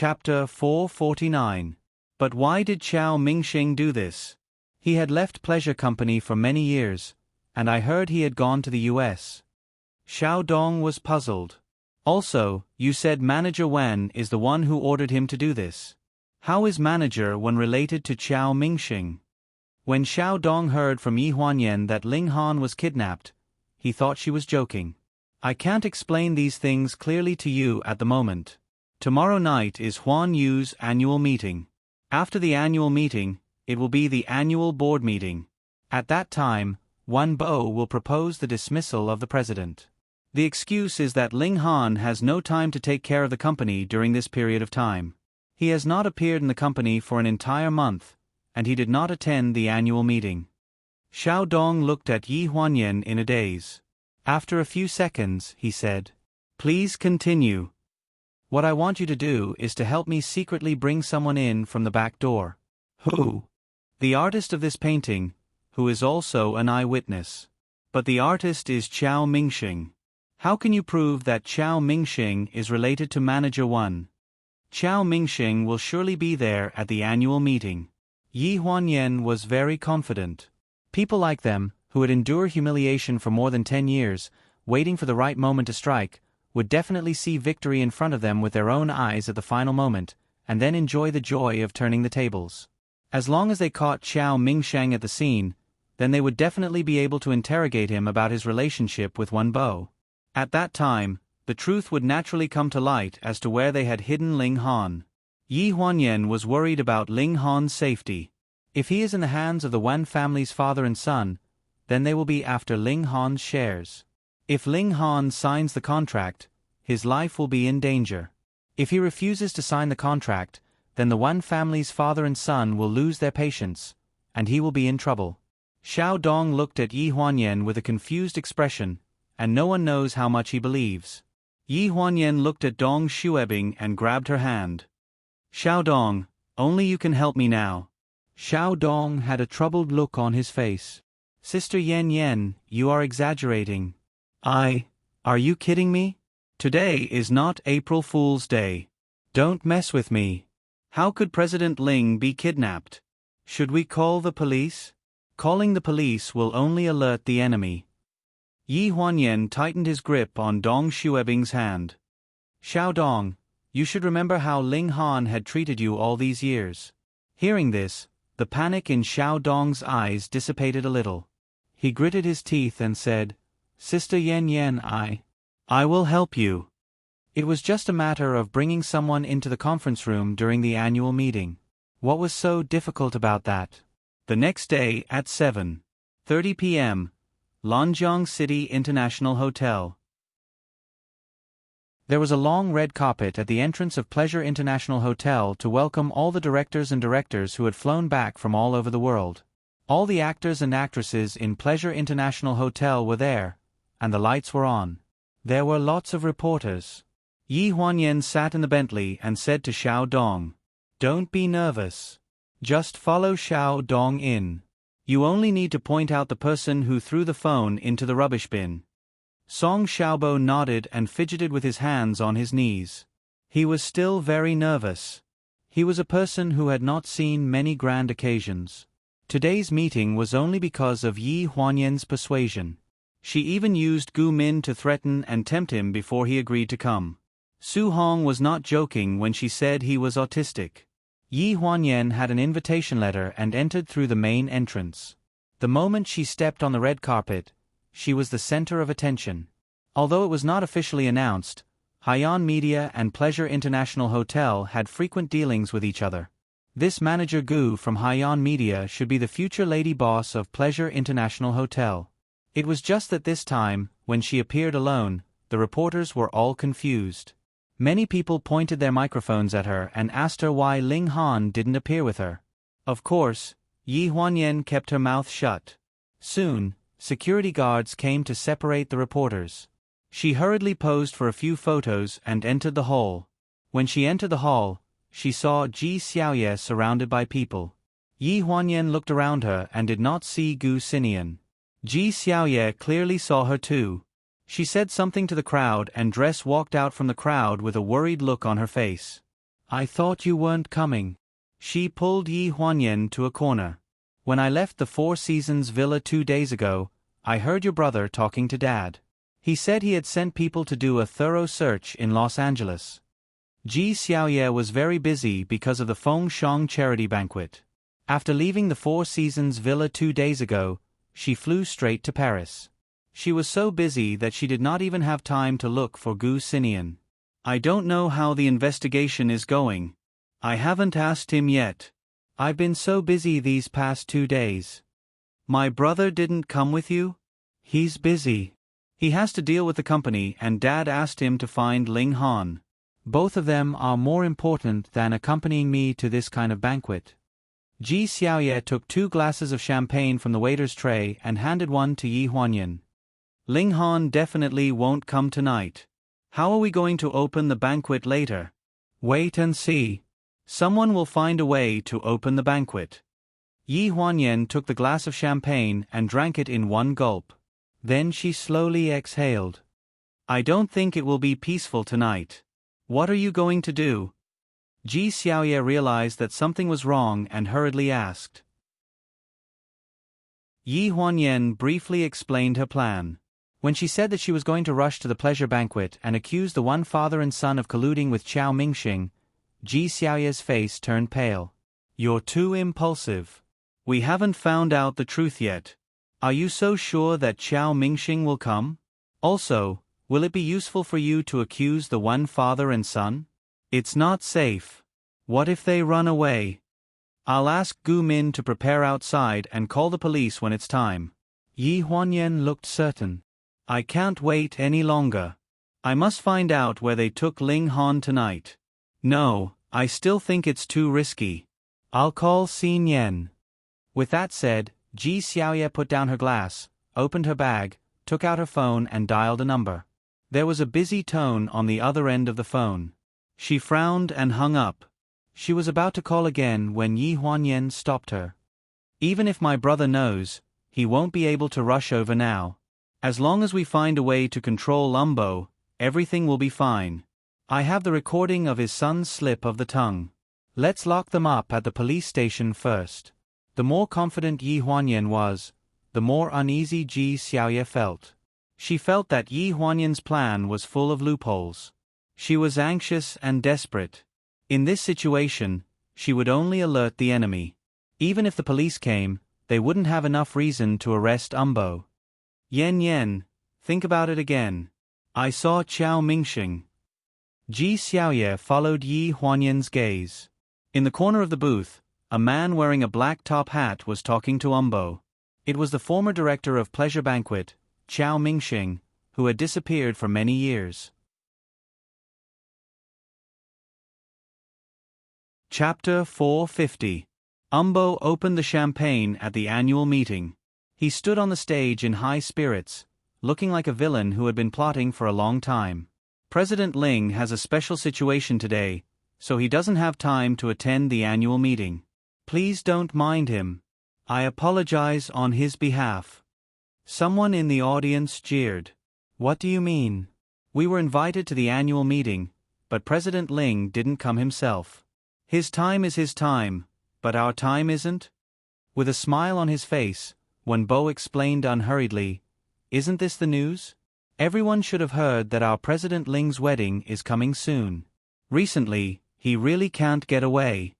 Chapter 449. But why did Xiao Mingxing do this? He had left Pleasure Company for many years, and I heard he had gone to the US. Xiao Dong was puzzled. Also, you said Manager Wen is the one who ordered him to do this. How is Manager Wen related to Xiao Mingxing? When Xiao Dong heard from Yi Huanyan that Ling Han was kidnapped, he thought she was joking. I can't explain these things clearly to you at the moment. Tomorrow night is Huan Yu's annual meeting. After the annual meeting, it will be the annual board meeting. At that time, Wan Bo will propose the dismissal of the president. The excuse is that Ling Han has no time to take care of the company during this period of time. He has not appeared in the company for an entire month, and he did not attend the annual meeting. Xiao Dong looked at Yi Huanyan in a daze. After a few seconds, he said, "Please continue. What I want you to do is to help me secretly bring someone in from the back door." "Who?" "The artist of this painting, who is also an eyewitness. But the artist is Xiao Mingxing. How can you prove that Xiao Mingxing is related to Manager Wen? Xiao Mingxing will surely be there at the annual meeting." Yi Huanyan was very confident. People like them, who had endured humiliation for more than 10 years, waiting for the right moment to strike, would definitely see victory in front of them with their own eyes at the final moment, and then enjoy the joy of turning the tables. As long as they caught Xiao Mingxing at the scene, then they would definitely be able to interrogate him about his relationship with Wan Bo. At that time, the truth would naturally come to light as to where they had hidden Ling Han. Yi Huanyan was worried about Ling Han's safety. If he is in the hands of the Wan family's father and son, then they will be after Ling Han's shares. If Ling Han signs the contract, his life will be in danger. If he refuses to sign the contract, then the Wan family's father and son will lose their patience, and he will be in trouble. Xiao Dong looked at Yi Huanyan with a confused expression, and no one knows how much he believes. Yi Huanyan looked at Dong Xuebing and grabbed her hand. "Xiao Dong, only you can help me now." Xiao Dong had a troubled look on his face. "Sister Yan Yan, you are exaggerating." Are you kidding me? Today is not April Fool's Day. Don't mess with me. How could President Ling be kidnapped? Should we call the police? Calling the police will only alert the enemy. Yi Huanyan tightened his grip on Dong Xuebing's hand. "Xiao Dong, you should remember how Ling Han had treated you all these years." Hearing this, the panic in Xiao Dong's eyes dissipated a little. He gritted his teeth and said, "Sister Yan Yan, I will help you." It was just a matter of bringing someone into the conference room during the annual meeting. What was so difficult about that? The next day at 7:30 p.m., Lanjiang City International Hotel. There was a long red carpet at the entrance of Pleasure International Hotel to welcome all the directors and directors who had flown back from all over the world. All the actors and actresses in Pleasure International Hotel were there, and the lights were on. There were lots of reporters. Yi Huanyan sat in the Bentley and said to Xiao Dong, "Don't be nervous. Just follow Xiao Dong in. You only need to point out the person who threw the phone into the rubbish bin." Song Xiaobo nodded and fidgeted with his hands on his knees. He was still very nervous. He was a person who had not seen many grand occasions. Today's meeting was only because of Yi Huanyan's persuasion. She even used Gu Min to threaten and tempt him before he agreed to come. Su Hong was not joking when she said he was autistic. Yi Huanyan had an invitation letter and entered through the main entrance. The moment she stepped on the red carpet, she was the center of attention. Although it was not officially announced, Haiyan Media and Pleasure International Hotel had frequent dealings with each other. This manager Gu from Haiyan Media should be the future lady boss of Pleasure International Hotel. It was just that this time, when she appeared alone, the reporters were all confused. Many people pointed their microphones at her and asked her why Ling Han didn't appear with her. Of course, Yi Huanyan kept her mouth shut. Soon, security guards came to separate the reporters. She hurriedly posed for a few photos and entered the hall. When she entered the hall, she saw Ji Xiaoye surrounded by people. Yi Huanyan looked around her and did not see Gu Xinian. Ji Xiaoye clearly saw her too. She said something to the crowd and walked out from the crowd with a worried look on her face. I thought you weren't coming. She pulled Yi Huanyan to a corner. When I left the Four Seasons villa 2 days ago, I heard your brother talking to Dad. He said he had sent people to do a thorough search in Los Angeles. Ji Xiaoye was very busy because of the Feng Shang charity banquet. After leaving the Four Seasons villa 2 days ago, she flew straight to Paris. She was so busy that she did not even have time to look for Gu Xinian. I don't know how the investigation is going. I haven't asked him yet. I've been so busy these past 2 days. My brother didn't come with you? He's busy. He has to deal with the company and Dad asked him to find Ling Han. Both of them are more important than accompanying me to this kind of banquet. Ji Xiaoye took 2 glasses of champagne from the waiter's tray and handed one to Yi Huanyan. Ling Han definitely won't come tonight. How are we going to open the banquet later? Wait and see. Someone will find a way to open the banquet. Yi Huanyan took the glass of champagne and drank it in one gulp. Then she slowly exhaled. I don't think it will be peaceful tonight. What are you going to do? Ji Xiaoye realized that something was wrong and hurriedly asked. Yi Huanyan briefly explained her plan. When she said that she was going to rush to the pleasure banquet and accuse the one father and son of colluding with Chao Mingxing, Ji Xiaoye's face turned pale. You're too impulsive. We haven't found out the truth yet. Are you so sure that Chao Mingxing will come? Also, will it be useful for you to accuse the one father and son? It's not safe. What if they run away? I'll ask Gu Min to prepare outside and call the police when it's time. Yi Huanyan looked certain. I can't wait any longer. I must find out where they took Ling Han tonight. No, I still think it's too risky. I'll call Xin Yan. With that said, Ji Xiaoye put down her glass, opened her bag, took out her phone and dialed a number. There was a busy tone on the other end of the phone. She frowned and hung up. She was about to call again when Yi Huanyan stopped her. Even if my brother knows, he won't be able to rush over now. As long as we find a way to control Umbo, everything will be fine. I have the recording of his son's slip of the tongue. Let's lock them up at the police station first. The more confident Yi Huanyan was, the more uneasy Ji Xiaoye felt. She felt that Yi Huanyan's plan was full of loopholes. She was anxious and desperate. In this situation, she would only alert the enemy. Even if the police came, they wouldn't have enough reason to arrest Umbo. Yen, think about it again. I saw Chao Mingxing. Ji Xiaoye followed Yi Huanyan's gaze. In the corner of the booth, a man wearing a black top hat was talking to Umbo. It was the former director of Pleasure Banquet, Chao Mingxing, who had disappeared for many years. Chapter 450. Umbo opened the champagne at the annual meeting. He stood on the stage in high spirits, looking like a villain who had been plotting for a long time. President Ling has a special situation today, so he doesn't have time to attend the annual meeting. Please don't mind him. I apologize on his behalf. Someone in the audience jeered. What do you mean? We were invited to the annual meeting, but President Ling didn't come himself. His time is his time, but our time isn't? With a smile on his face, Wenbo explained unhurriedly, Isn't this the news? Everyone should have heard that our President Ling's wedding is coming soon. Recently, he really can't get away.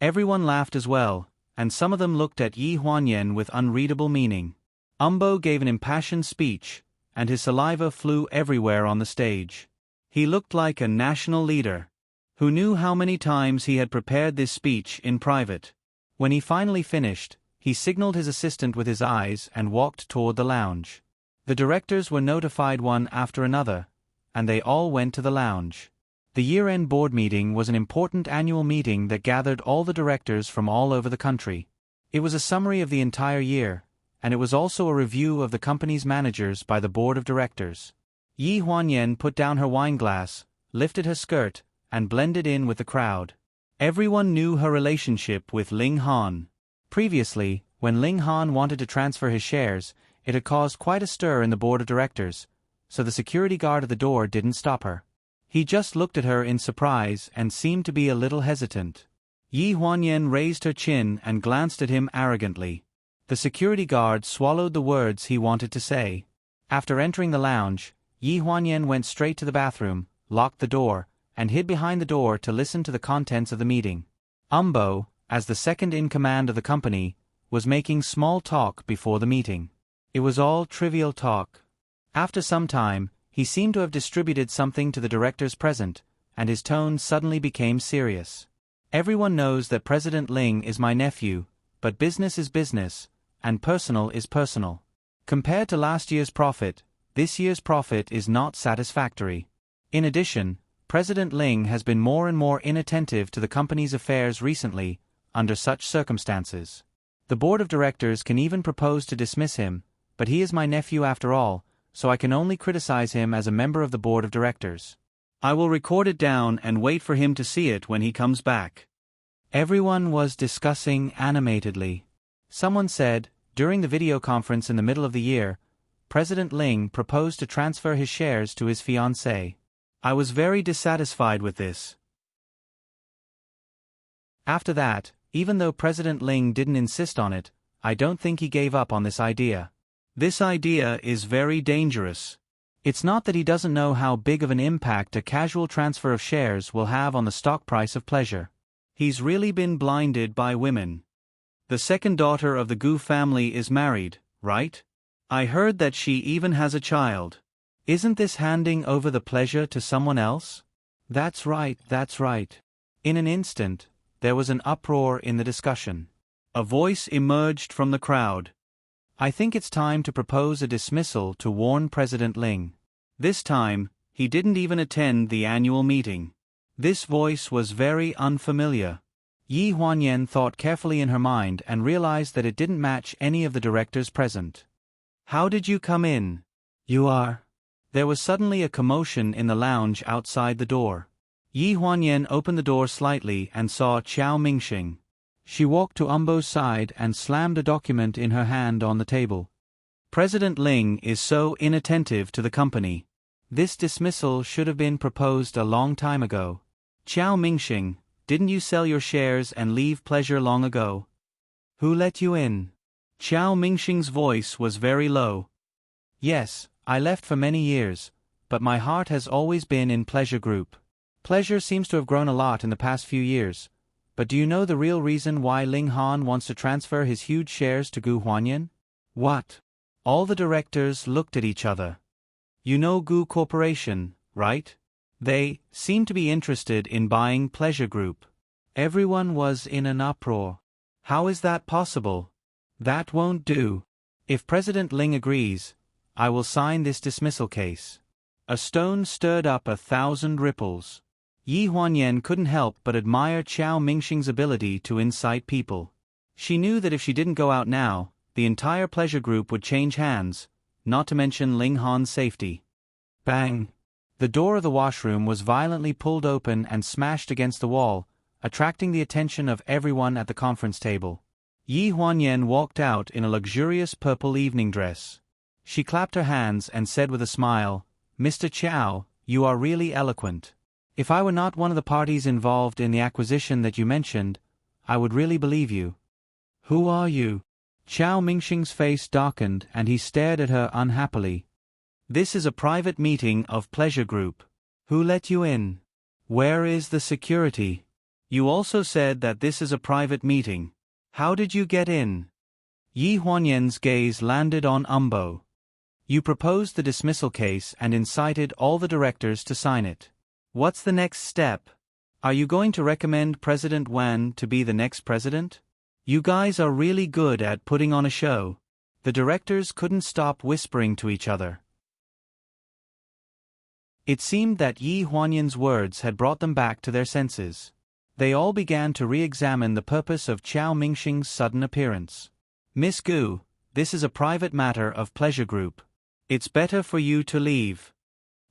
Everyone laughed as well, and some of them looked at Yi Huanyan with unreadable meaning. Umbo gave an impassioned speech, and his saliva flew everywhere on the stage. He looked like a national leader. Who knew how many times he had prepared this speech in private? When he finally finished, he signaled his assistant with his eyes and walked toward the lounge. The directors were notified one after another, and they all went to the lounge. The year-end board meeting was an important annual meeting that gathered all the directors from all over the country. It was a summary of the entire year, and it was also a review of the company's managers by the board of directors. Yi Huanyan put down her wine glass, lifted her skirt, and blended in with the crowd. Everyone knew her relationship with Ling Han. Previously, when Ling Han wanted to transfer his shares, it had caused quite a stir in the board of directors, so the security guard at the door didn't stop her. He just looked at her in surprise and seemed to be a little hesitant. Yi Huanyan raised her chin and glanced at him arrogantly. The security guard swallowed the words he wanted to say. After entering the lounge, Yi Huanyan went straight to the bathroom, locked the door, and hid behind the door to listen to the contents of the meeting. Umbo, as the second in command of the company, was making small talk before the meeting. It was all trivial talk. After some time, he seemed to have distributed something to the directors present, and his tone suddenly became serious. Everyone knows that President Ling is my nephew, but business is business, and personal is personal. Compared to last year's profit, this year's profit is not satisfactory. In addition, President Ling has been more and more inattentive to the company's affairs recently, under such circumstances. The board of directors can even propose to dismiss him, but he is my nephew after all, so I can only criticize him as a member of the board of directors. I will record it down and wait for him to see it when he comes back. Everyone was discussing animatedly. Someone said, during the video conference in the middle of the year, President Ling proposed to transfer his shares to his fiancée. I was very dissatisfied with this. After that, even though President Ling didn't insist on it, I don't think he gave up on this idea. This idea is very dangerous. It's not that he doesn't know how big of an impact a casual transfer of shares will have on the stock price of pleasure. He's really been blinded by women. The second daughter of the Gu family is married, right? I heard that she even has a child. Isn't this handing over the pleasure to someone else? That's right, that's right. In an instant, there was an uproar in the discussion. A voice emerged from the crowd. I think it's time to propose a dismissal to warn President Ling. This time, he didn't even attend the annual meeting. This voice was very unfamiliar. Yi Huanyan thought carefully in her mind and realized that it didn't match any of the directors present. How did you come in? You are. There was suddenly a commotion in the lounge outside the door. Yi Huanyan opened the door slightly and saw Qiao Mingxing. She walked to Umbo's side and slammed a document in her hand on the table. President Ling is so inattentive to the company. This dismissal should have been proposed a long time ago. Qiao Mingxing, didn't you sell your shares and leave pleasure long ago? Who let you in? Qiao Mingxing's voice was very low. Yes, I left for many years, but my heart has always been in Pleasure Group. Pleasure seems to have grown a lot in the past few years, but do you know the real reason why Ling Han wants to transfer his huge shares to Gu Huanyan? What? All the directors looked at each other. You know Gu Corporation, right? They seem to be interested in buying Pleasure Group. Everyone was in an uproar. How is that possible? That won't do. If President Ling agrees, I will sign this dismissal case. A stone stirred up 1,000 ripples. Yi Huanyan couldn't help but admire Qiao Mingxing's ability to incite people. She knew that if she didn't go out now, the entire Pleasure Group would change hands, not to mention Ling Han's safety. Bang! The door of the washroom was violently pulled open and smashed against the wall, attracting the attention of everyone at the conference table. Yi Huanyan walked out in a luxurious purple evening dress. She clapped her hands and said with a smile, Mr. Qiao, you are really eloquent. If I were not one of the parties involved in the acquisition that you mentioned, I would really believe you. Who are you? Qiao Mingxing's face darkened and he stared at her unhappily. This is a private meeting of Pleasure Group. Who let you in? Where is the security? You also said that this is a private meeting. How did you get in? Yi Huanyan's gaze landed on Umbo. You proposed the dismissal case and incited all the directors to sign it. What's the next step? Are you going to recommend President Wan to be the next president? You guys are really good at putting on a show. The directors couldn't stop whispering to each other. It seemed that Yi Huanyan's words had brought them back to their senses. They all began to re-examine the purpose of Qiao Mingxing's sudden appearance. Miss Gu, this is a private matter of Pleasure Group. It's better for you to leave.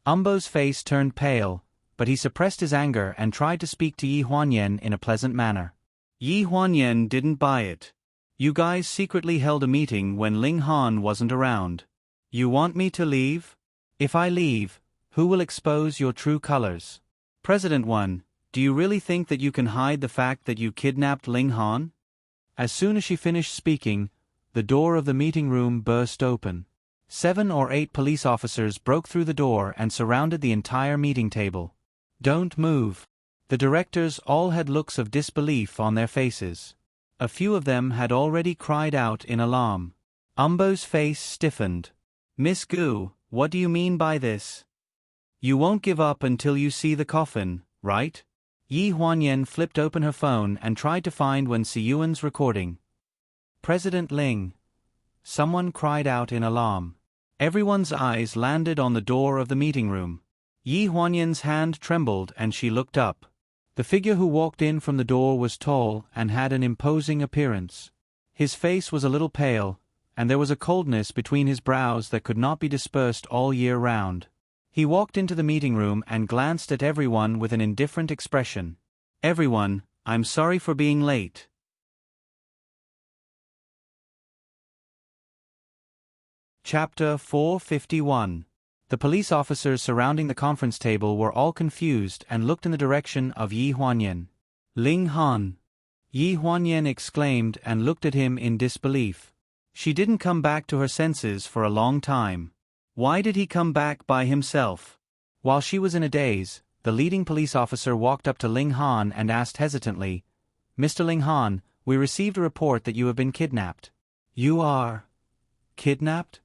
Umbo's face turned pale, but he suppressed his anger and tried to speak to Yi Huanyan in a pleasant manner. Yi Huanyan didn't buy it. You guys secretly held a meeting when Ling Han wasn't around. You want me to leave? If I leave, Who will expose your true colors? President 1, do you really think that you can hide the fact that you kidnapped Ling Han? As soon as she finished speaking, the door of the meeting room burst open. 7 or 8 police officers broke through the door and surrounded the entire meeting table. Don't move. The directors all had looks of disbelief on their faces. A few of them had already cried out in alarm. Umbo's face stiffened. Miss Gu, what do you mean by this? You won't give up until you see the coffin, right? Yi Huanyan flipped open her phone and tried to find Wen Siyuan's recording. President Ling. Someone cried out in alarm. Everyone's eyes landed on the door of the meeting room. Yi Huanyan's hand trembled and she looked up. The figure who walked in from the door was tall and had an imposing appearance. His face was a little pale, and there was a coldness between his brows that could not be dispersed all year round. He walked into the meeting room and glanced at everyone with an indifferent expression. Everyone, I'm sorry for being late. Chapter 451. The police officers surrounding the conference table were all confused and looked in the direction of Yi Huanyan. Ling Han. Yi Huanyan exclaimed and looked at him in disbelief. She didn't come back to her senses for a long time. Why did he come back by himself? While she was in a daze, the leading police officer walked up to Ling Han and asked hesitantly, Mr. Ling Han, we received a report that you have been kidnapped. You are kidnapped?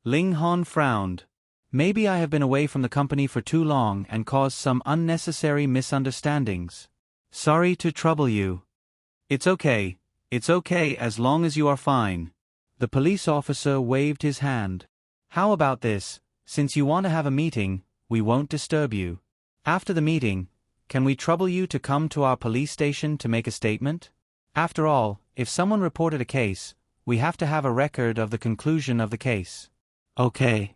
Ling Han frowned. Maybe I have been away from the company for too long and caused some unnecessary misunderstandings. Sorry to trouble you. It's okay as long as you are fine. The police officer waved his hand. How about this, since you want to have a meeting, we won't disturb you. After the meeting, can we trouble you to come to our police station to make a statement? After all, if someone reported a case, we have to have a record of the conclusion of the case. Okay.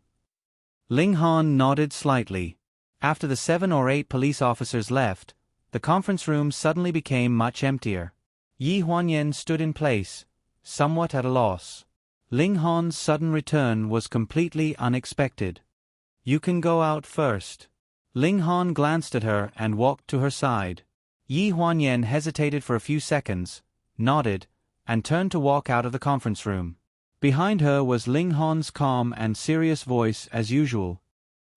Ling Han nodded slightly. After the 7 or 8 police officers left, the conference room suddenly became much emptier. Yi Huanyan stood in place, somewhat at a loss. Ling Han's sudden return was completely unexpected. You can go out first. Ling Han glanced at her and walked to her side. Yi Huanyan hesitated for a few seconds, nodded, and turned to walk out of the conference room. Behind her was Ling Han's calm and serious voice as usual.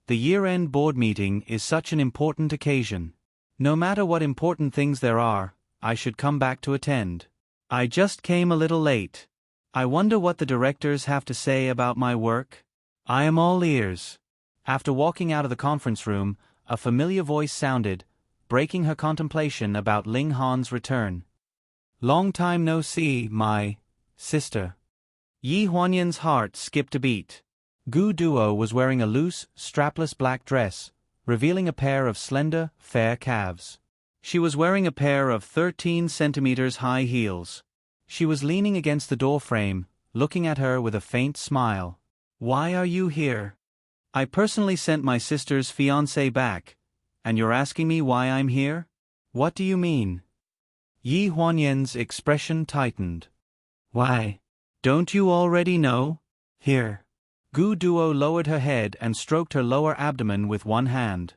The year-end board meeting is such an important occasion. No matter what important things there are, I should come back to attend. I just came a little late. I wonder what the directors have to say about my work? I am all ears. After walking out of the conference room, a familiar voice sounded, breaking her contemplation about Ling Han's return. Long time no see, my sister. Yi Huanyan's heart skipped a beat. Gu Duo was wearing a loose, strapless black dress, revealing a pair of slender, fair calves. She was wearing a pair of 13 centimeters high heels. She was leaning against the door frame, looking at her with a faint smile. Why are you here? I personally sent my sister's fiancé back, and you're asking me why I'm here? What do you mean? Yi Huanyan's expression tightened. Why? Don't you already know? Here. Gu Duo lowered her head and stroked her lower abdomen with one hand.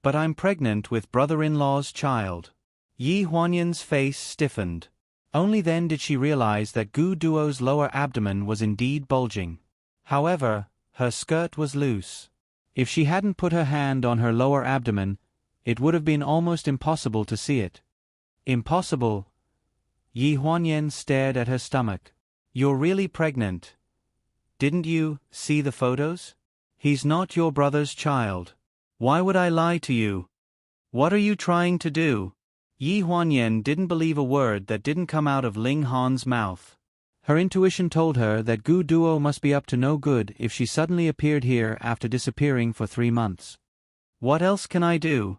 But I'm pregnant with brother-in-law's child. Yi Huanyan's face stiffened. Only then did she realize that Gu Duo's lower abdomen was indeed bulging. However, her skirt was loose. If she hadn't put her hand on her lower abdomen, it would have been almost impossible to see it. Impossible? Yi Huanyan stared at her stomach. You're really pregnant. Didn't you see the photos? He's not your brother's child. Why would I lie to you? What are you trying to do? Yi Huanyan didn't believe a word that didn't come out of Ling Han's mouth. Her intuition told her that Gu Duo must be up to no good if she suddenly appeared here after disappearing for 3 months. What else can I do?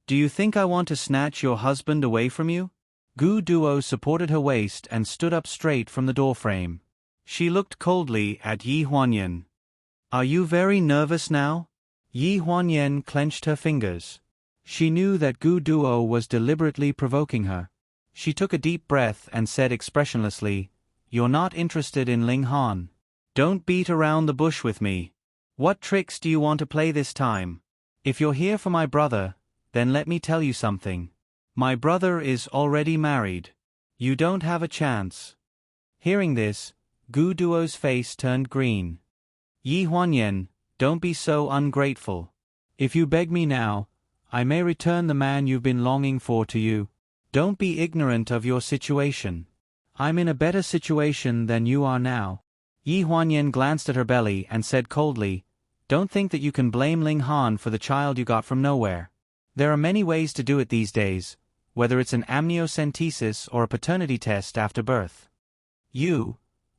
Do you think I want to snatch your husband away from you? Gu Duo supported her waist and stood up straight from the doorframe. She looked coldly at Yi Huanyan. Are you very nervous now? Yi Huanyan clenched her fingers. She knew that Gu Duo was deliberately provoking her. She took a deep breath and said expressionlessly, You're not interested in Ling Han. Don't beat around the bush with me. What tricks do you want to play this time? If you're here for my brother, then let me tell you something. My brother is already married. You don't have a chance." Hearing this, Gu Duo's face turned green. "Yi Huanyan, don't be so ungrateful. If you beg me now, I may return the man you've been longing for to you. Don't be ignorant of your situation. I'm in a better situation than you are now." Yi Huanyan glanced at her belly and said coldly, "Don't think that you can blame Ling Han for the child you got from nowhere. There are many ways to do it these days, whether it's an amniocentesis or a paternity test after birth."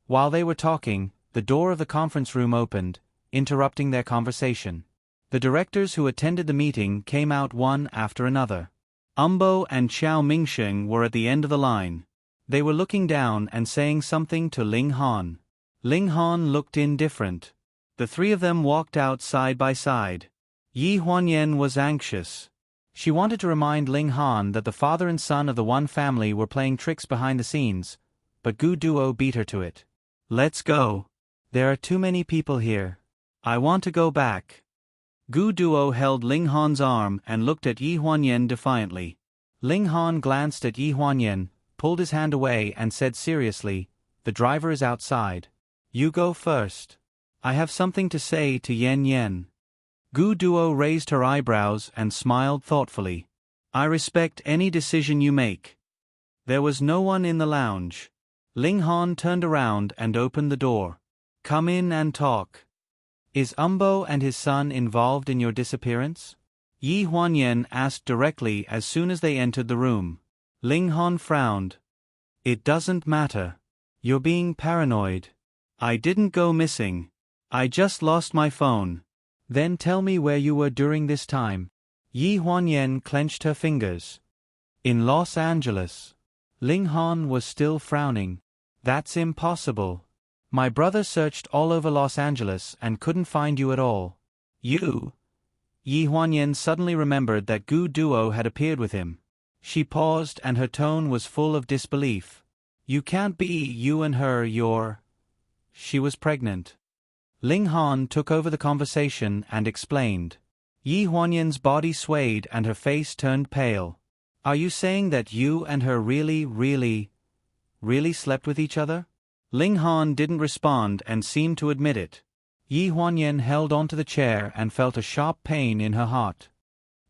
While they were talking, the door of the conference room opened, interrupting their conversation. The directors who attended the meeting came out one after another. Umbo and Xiao Mingsheng were at the end of the line. They were looking down and saying something to Ling Han. Ling Han looked indifferent. The three of them walked out side by side. Yi Huanyan was anxious. She wanted to remind Ling Han that the father and son of the one family were playing tricks behind the scenes, but Gu Duo beat her to it. "Let's go. There are too many people here. I want to go back." Gu Duo held Ling Han's arm and looked at Yi Huanyan defiantly. Ling Han glanced at Yi Huanyan, pulled his hand away and said seriously, "The driver is outside. You go first. I have something to say to Yen Yen." Gu Duo raised her eyebrows and smiled thoughtfully. "I respect any decision you make." There was no one in the lounge. Ling Han turned around and opened the door. "Come in and talk. Is Umbo and his son involved in your disappearance?" Yi Huanyan asked directly as soon as they entered the room. Ling Han frowned. "It doesn't matter. You're being paranoid. I didn't go missing. I just lost my phone." "Then tell me where you were during this time." Yi Huanyan clenched her fingers. "In Los Angeles." Ling Han was still frowning. "That's impossible. My brother searched all over Los Angeles and couldn't find you at all." "You?" Yi Huanyan suddenly remembered that Gu Duo had appeared with him. She paused and her tone was full of disbelief. "You can't be you and her, She was pregnant." Ling Han took over the conversation and explained. Yi Huanyan's body swayed and her face turned pale. "Are you saying that you and her really slept with each other?" Ling Han didn't respond and seemed to admit it. Yi Huanyan held onto the chair and felt a sharp pain in her heart.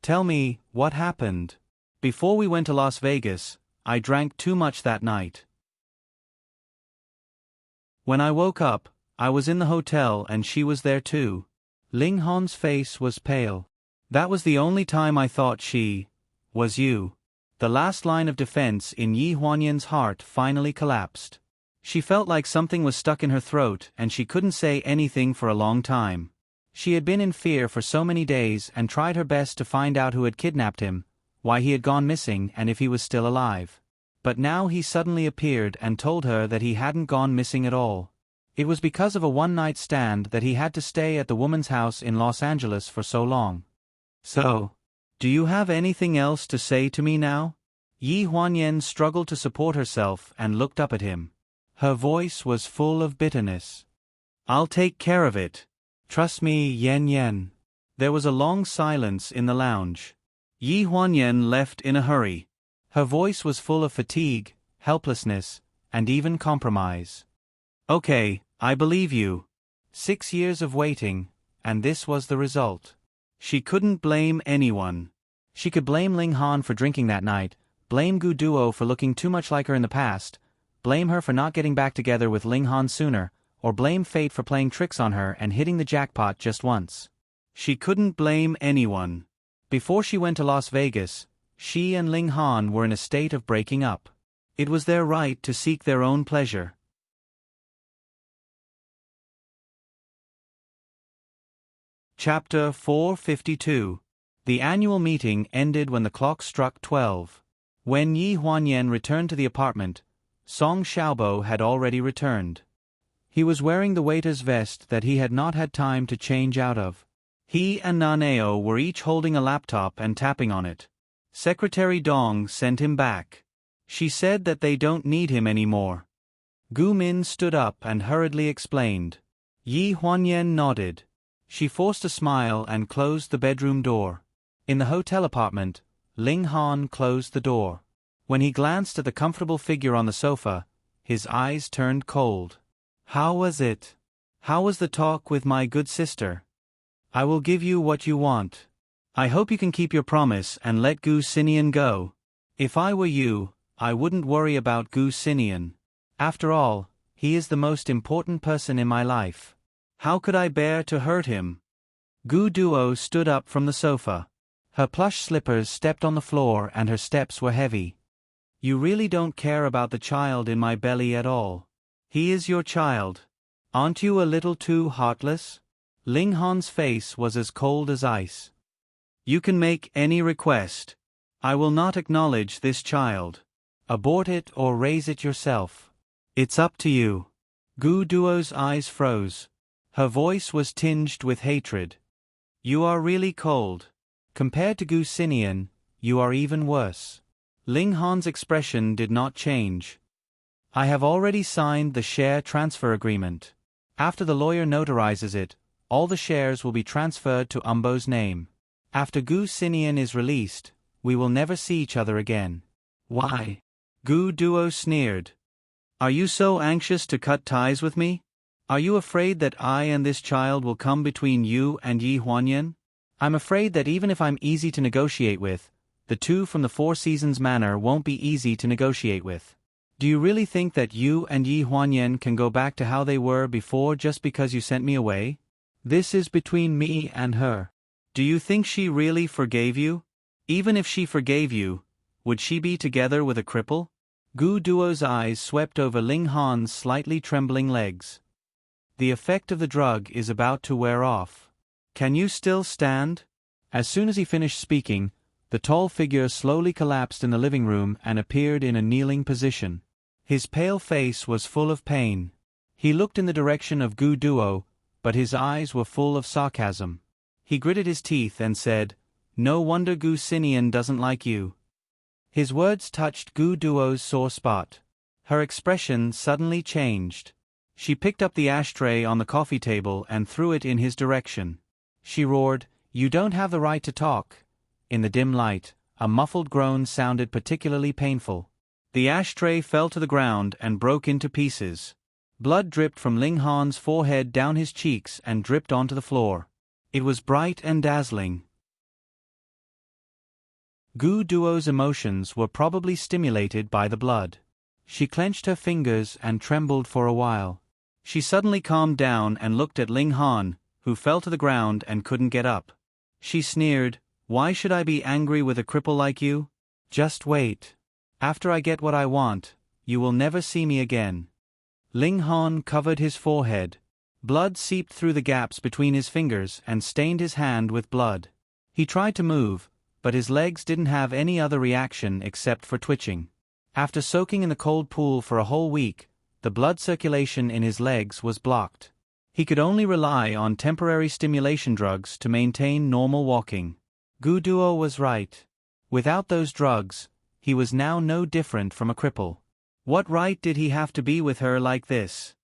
"Tell me, what happened?" "Before we went to Las Vegas, I drank too much that night. When I woke up, I was in the hotel and she was there too." Ling Han's face was pale. "That was the only time I thought she was you." The last line of defense in Yi Huanyan's heart finally collapsed. She felt like something was stuck in her throat and she couldn't say anything for a long time. She had been in fear for so many days and tried her best to find out who had kidnapped him, why he had gone missing and if he was still alive. But now he suddenly appeared and told her that he hadn't gone missing at all. It was because of a one-night stand that he had to stay at the woman's house in Los Angeles for so long. "So, do you have anything else to say to me now?" Yi Huanyan struggled to support herself and looked up at him. Her voice was full of bitterness. "I'll take care of it. Trust me, Yen Yen." There was a long silence in the lounge. Yi Huanyan left in a hurry. Her voice was full of fatigue, helplessness, and even compromise. "Okay, I believe you. 6 years of waiting, and this was the result." She couldn't blame anyone. She could blame Ling Han for drinking that night, blame Gu Duo for looking too much like her in the past, blame her for not getting back together with Ling Han sooner, or blame fate for playing tricks on her and hitting the jackpot just once. She couldn't blame anyone. Before she went to Las Vegas, she and Ling Han were in a state of breaking up. It was their right to seek their own pleasure. Chapter 452. The annual meeting ended when the clock struck 12. When Yi Huanyan returned to the apartment, Song Xiaobo had already returned. He was wearing the waiter's vest that he had not had time to change out of. He and Naneo were each holding a laptop and tapping on it. Secretary Dong sent him back. She said that they don't need him anymore. Gu Min stood up and hurriedly explained. Yi Huanyan nodded. She forced a smile and closed the bedroom door. In the hotel apartment, Ling Han closed the door. When he glanced at the comfortable figure on the sofa, his eyes turned cold. How was it? How was the talk with my good sister? I will give you what you want. I hope you can keep your promise and let Gu Xinian go. If I were you, I wouldn't worry about Gu Xinian. After all, he is the most important person in my life. How could I bear to hurt him? Gu Duo stood up from the sofa. Her plush slippers stepped on the floor and her steps were heavy. You really don't care about the child in my belly at all. He is your child. Aren't you a little too heartless? Ling Han's face was as cold as ice. You can make any request. I will not acknowledge this child. Abort it or raise it yourself. It's up to you. Gu Duo's eyes froze. Her voice was tinged with hatred. You are really cold. Compared to Gu Xinian, you are even worse. Ling Han's expression did not change. I have already signed the share transfer agreement. After the lawyer notarizes it, all the shares will be transferred to Umbo's name. After Gu Xinian is released, we will never see each other again. Why? Gu Duo sneered. Are you so anxious to cut ties with me? Are you afraid that I and this child will come between you and Yi Huanyan? I'm afraid that even if I'm easy to negotiate with, the two from the Four Seasons Manor won't be easy to negotiate with. Do you really think that you and Yi Huanyan can go back to how they were before just because you sent me away? This is between me and her. Do you think she really forgave you? Even if she forgave you, would she be together with a cripple? Gu Duo's eyes swept over Ling Han's slightly trembling legs. The effect of the drug is about to wear off. Can you still stand? As soon as he finished speaking, the tall figure slowly collapsed in the living room and appeared in a kneeling position. His pale face was full of pain. He looked in the direction of Gu Duo, but his eyes were full of sarcasm. He gritted his teeth and said, No wonder Gu Xinian doesn't like you. His words touched Gu Duo's sore spot. Her expression suddenly changed. She picked up the ashtray on the coffee table and threw it in his direction. She roared, You don't have the right to talk. In the dim light, a muffled groan sounded particularly painful. The ashtray fell to the ground and broke into pieces. Blood dripped from Ling Han's forehead down his cheeks and dripped onto the floor. It was bright and dazzling. Gu Duo's emotions were probably stimulated by the blood. She clenched her fingers and trembled for a while. She suddenly calmed down and looked at Ling Han, who fell to the ground and couldn't get up. She sneered, Why should I be angry with a cripple like you? Just wait. After I get what I want, you will never see me again. Ling Han covered his forehead. Blood seeped through the gaps between his fingers and stained his hand with blood. He tried to move, but his legs didn't have any other reaction except for twitching. After soaking in the cold pool for a whole week, the blood circulation in his legs was blocked. He could only rely on temporary stimulation drugs to maintain normal walking. Gu Duo was right. Without those drugs, he was now no different from a cripple. What right did he have to be with her like this?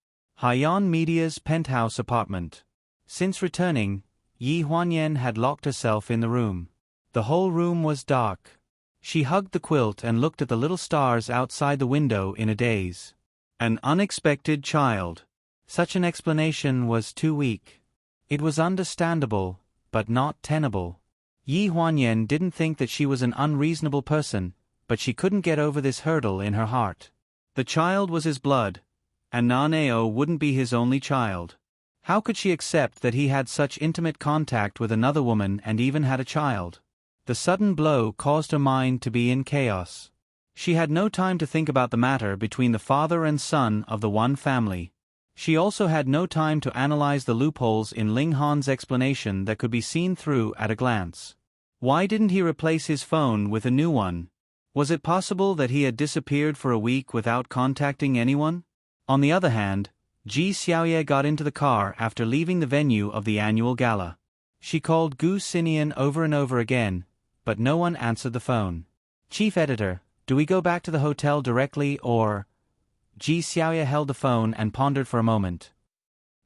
Haiyan Media's penthouse apartment. Since returning, Yi Huanyan had locked herself in the room. The whole room was dark. She hugged the quilt and looked at the little stars outside the window in a daze. An unexpected child. Such an explanation was too weak. It was understandable, but not tenable. Yi Huanyan didn't think that she was an unreasonable person, but she couldn't get over this hurdle in her heart. The child was his blood, and Naneo wouldn't be his only child. How could she accept that he had such intimate contact with another woman and even had a child? The sudden blow caused her mind to be in chaos. She had no time to think about the matter between the father and son of the one family. She also had no time to analyze the loopholes in Ling Han's explanation that could be seen through at a glance. Why didn't he replace his phone with a new one? Was it possible that he had disappeared for a week without contacting anyone? On the other hand, Ji Xiaoye got into the car after leaving the venue of the annual gala. She called Gu Xinian over and over again, but no one answered the phone. Chief editor, do we go back to the hotel directly or... Ji Xiaoye held the phone and pondered for a moment.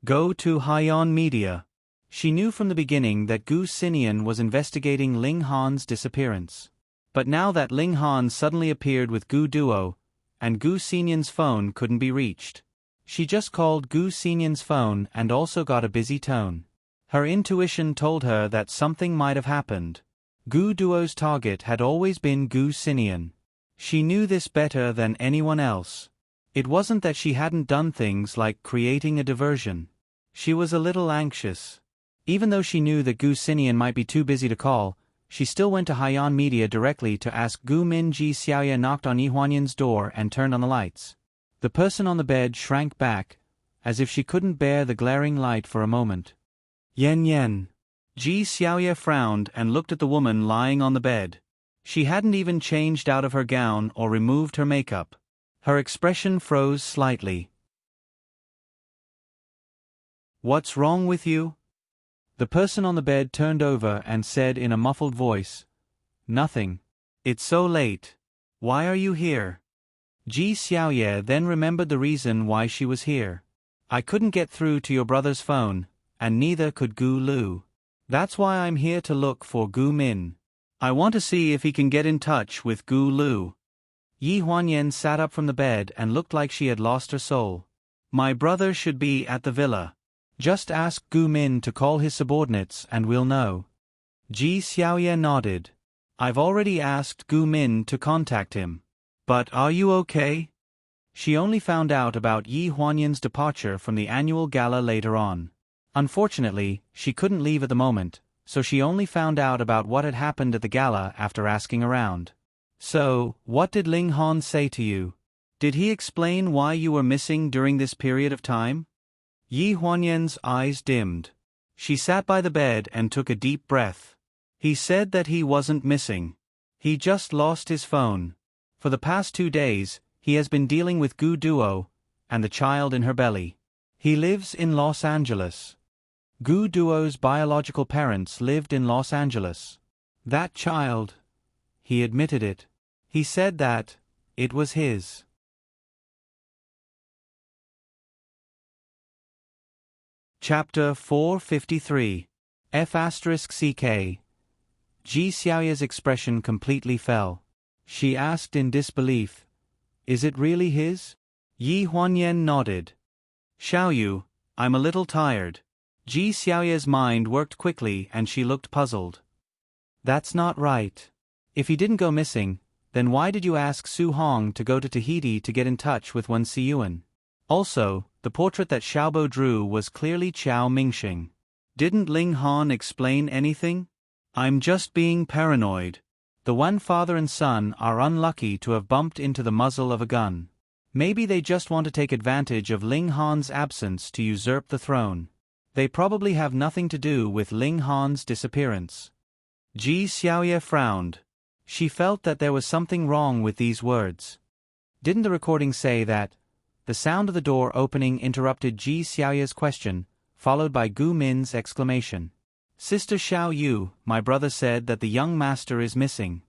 Go to Haiyan Media. She knew from the beginning that Gu Xinian was investigating Ling Han's disappearance. But now that Ling Han suddenly appeared with Gu Duo, and Gu Xinian's phone couldn't be reached, she just called Gu Xinian's phone and also got a busy tone. Her intuition told her that something might have happened. Gu Duo's target had always been Gu Xinian. She knew this better than anyone else. It wasn't that she hadn't done things like creating a diversion. She was a little anxious. Even though she knew that Gu Xinian might be too busy to call, she still went to Haiyan Media directly to ask Gu Min. Ji Xiaoye knocked on Yi Huanyan's door and turned on the lights. The person on the bed shrank back, as if she couldn't bear the glaring light for a moment. Yen Yen. Ji Xiaoye frowned and looked at the woman lying on the bed. She hadn't even changed out of her gown or removed her makeup. Her expression froze slightly. "What's wrong with you?" The person on the bed turned over and said in a muffled voice, "Nothing. It's so late. Why are you here?" Ji Xiaoye then remembered the reason why she was here. "I couldn't get through to your brother's phone, and neither could Gu Lu. That's why I'm here to look for Gu Min. I want to see if he can get in touch with Gu Lu." Yi Huanyan sat up from the bed and looked like she had lost her soul. "My brother should be at the villa. Just ask Gu Min to call his subordinates and we'll know." Ji Xiaoye nodded. "I've already asked Gu Min to contact him. But are you okay?" She only found out about Yi Huanyan's departure from the annual gala later on. Unfortunately, she couldn't leave at the moment, so she only found out about what had happened at the gala after asking around. "So, what did Ling Han say to you? Did he explain why you were missing during this period of time?" Yi Huanyan's eyes dimmed. She sat by the bed and took a deep breath. "He said that he wasn't missing. He just lost his phone. For the past 2 days, he has been dealing with Gu Duo and the child in her belly. He lives in Los Angeles." Gu Duo's biological parents lived in Los Angeles. That child. He admitted it. He said that it was his. Chapter 453. F***ck. Ji Xiaoye's expression completely fell. She asked in disbelief, "Is it really his?" Yi Huanyan nodded. "Xiaoyu, I'm a little tired." Ji Xiaoye's mind worked quickly and she looked puzzled. "That's not right. If he didn't go missing, then why did you ask Su Hong to go to Tahiti to get in touch with Wen Siyuan? Also, the portrait that Xiaobo drew was clearly Chao Mingxing. Didn't Ling Han explain anything?" "I'm just being paranoid. The Wan father and son are unlucky to have bumped into the muzzle of a gun. Maybe they just want to take advantage of Ling Han's absence to usurp the throne. They probably have nothing to do with Ling Han's disappearance." Ji Xiaoye frowned. She felt that there was something wrong with these words. Didn't the recording say that? The sound of the door opening interrupted Ji Xiaoye's question, followed by Gu Min's exclamation. "Sister Xiao Yu, my brother said that the young master is missing."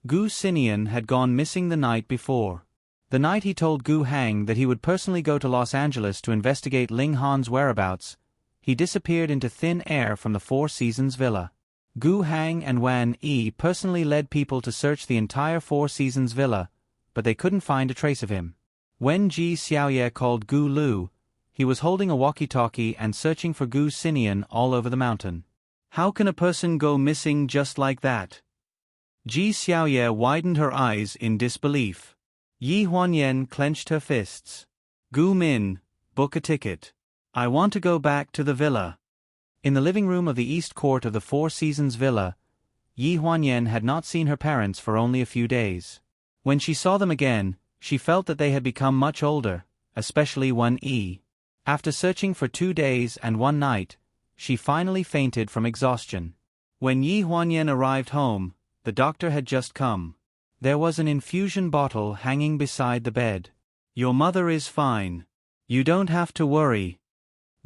Gu Xinian had gone missing the night before. The night he told Gu Hang that he would personally go to Los Angeles to investigate Ling Han's whereabouts, he disappeared into thin air from the Four Seasons villa. Gu Hang and Wan Yi personally led people to search the entire Four Seasons villa, but they couldn't find a trace of him. When Ji Xiaoye called Gu Lu, he was holding a walkie-talkie and searching for Gu Xinian all over the mountain. How can a person go missing just like that? Ji Xiaoye widened her eyes in disbelief. Yi Huanyan clenched her fists. "Gu Min, book a ticket. I want to go back to the villa." In the living room of the East Court of the Four Seasons villa, Yi Huanyan had not seen her parents for only a few days. When she saw them again, she felt that they had become much older, especially Wan Yi. After searching for 2 days and 1 night, she finally fainted from exhaustion. When Yi Huanyan arrived home, the doctor had just come. There was an infusion bottle hanging beside the bed. "Your mother is fine. You don't have to worry."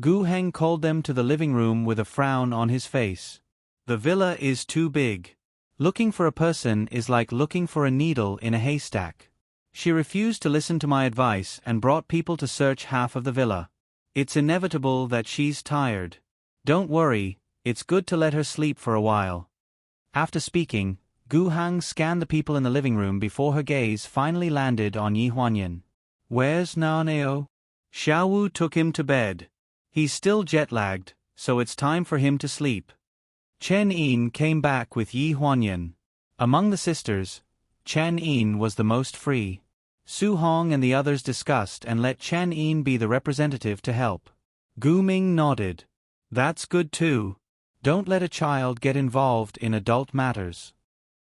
Gu Heng called them to the living room with a frown on his face. "The villa is too big. Looking for a person is like looking for a needle in a haystack. She refused to listen to my advice and brought people to search half of the villa. It's inevitable that she's tired." Don't worry, it's good to let her sleep for a while. After speaking, Gu Hang scanned the people in the living room before her gaze finally landed on Yi Huanyan. Where's Naneo? Xiao Wu took him to bed. He's still jet-lagged, so it's time for him to sleep. Chen Yin came back with Yi Huanyan. Among the sisters, Chen Yin was the most free. Su Hong and the others discussed and let Chen Yin be the representative to help. Gu Ming nodded. That's good too. Don't let a child get involved in adult matters.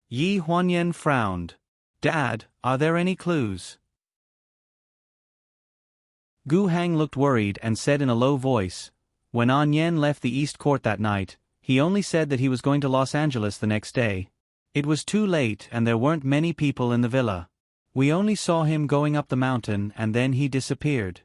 Yi Huanyan frowned. Dad, are there any clues? Gu Hang looked worried and said in a low voice, when An Yen left the East Court that night, he only said that he was going to Los Angeles the next day. It was too late and there weren't many people in the villa. We only saw him going up the mountain and then he disappeared.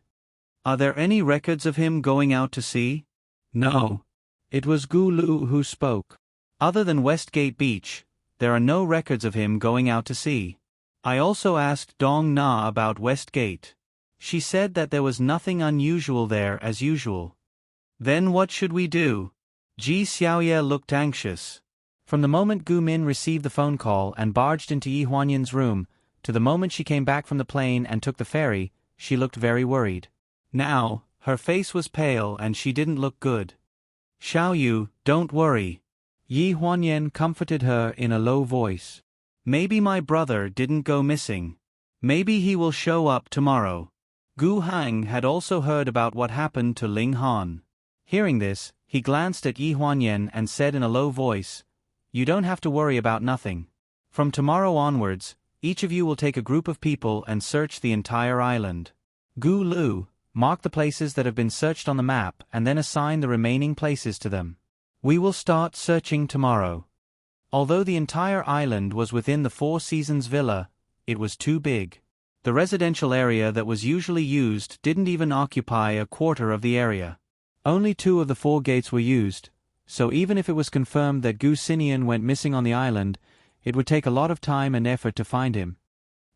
Are there any records of him going out to sea? No. It was Gu Lu who spoke. Other than Westgate Beach, there are no records of him going out to sea. I also asked Dong Na about Westgate. She said that there was nothing unusual there as usual. Then what should we do? Ji Xiaoye looked anxious. From the moment Gu Min received the phone call and barged into Yi Huanyan's room, to the moment she came back from the plane and took the ferry, she looked very worried. Now, her face was pale and she didn't look good. Xiao Yu, don't worry. Yi Huanyan comforted her in a low voice. Maybe my brother didn't go missing. Maybe he will show up tomorrow. Gu Hang had also heard about what happened to Ling Han. Hearing this, he glanced at Yi Huanyan and said in a low voice, You don't have to worry about nothing. From tomorrow onwards, each of you will take a group of people and search the entire island. Gu Lu, mark the places that have been searched on the map and then assign the remaining places to them. We will start searching tomorrow. Although the entire island was within the Four Seasons Villa, it was too big. The residential area that was usually used didn't even occupy a quarter of the area. Only 2 of the 4 gates were used, so even if it was confirmed that Gu Xinian went missing on the island, it would take a lot of time and effort to find him.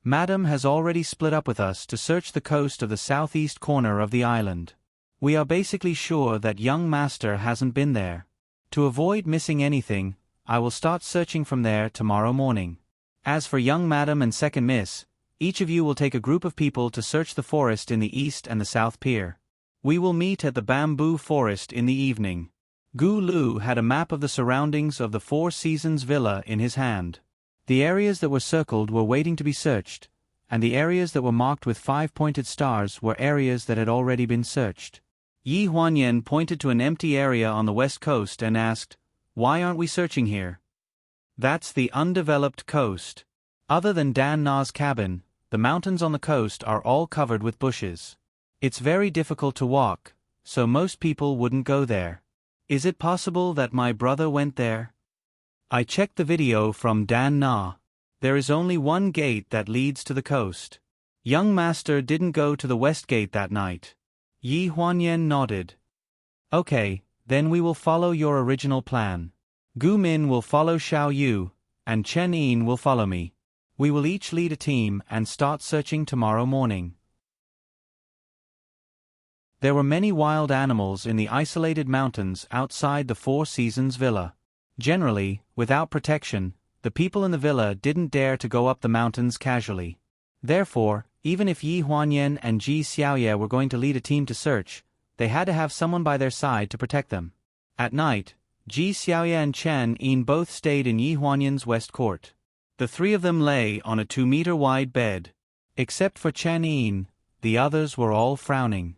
Madam has already split up with us to search the coast of the southeast corner of the island. We are basically sure that young master hasn't been there. To avoid missing anything, I will start searching from there tomorrow morning. As for young madam and second miss, each of you will take a group of people to search the forest in the east and the south pier. We will meet at the bamboo forest in the evening. Gu Lu had a map of the surroundings of the Four Seasons Villa in his hand. The areas that were circled were waiting to be searched, and the areas that were marked with 5 pointed stars were areas that had already been searched. Yi Huanyan pointed to an empty area on the west coast and asked, Why aren't we searching here? That's the undeveloped coast. Other than Dan Na's cabin, the mountains on the coast are all covered with bushes. It's very difficult to walk, so most people wouldn't go there. Is it possible that my brother went there? I checked the video from Dan Na. There is only one gate that leads to the coast. Young master didn't go to the west gate that night. Yi Huanyan nodded. Okay, then we will follow your original plan. Gu Min will follow Xiao Yu, and Chen Yin will follow me. We will each lead a team and start searching tomorrow morning. There were many wild animals in the isolated mountains outside the Four Seasons Villa. Generally, without protection, the people in the villa didn't dare to go up the mountains casually. Therefore, even if Yi Huanyan and Ji Xiaoye were going to lead a team to search, they had to have someone by their side to protect them. At night, Ji Xiaoye and Chen Yin both stayed in Yi Huanyan's west court. The 3 of them lay on a 2-meter-wide bed. Except for Chen Yin, the others were all frowning.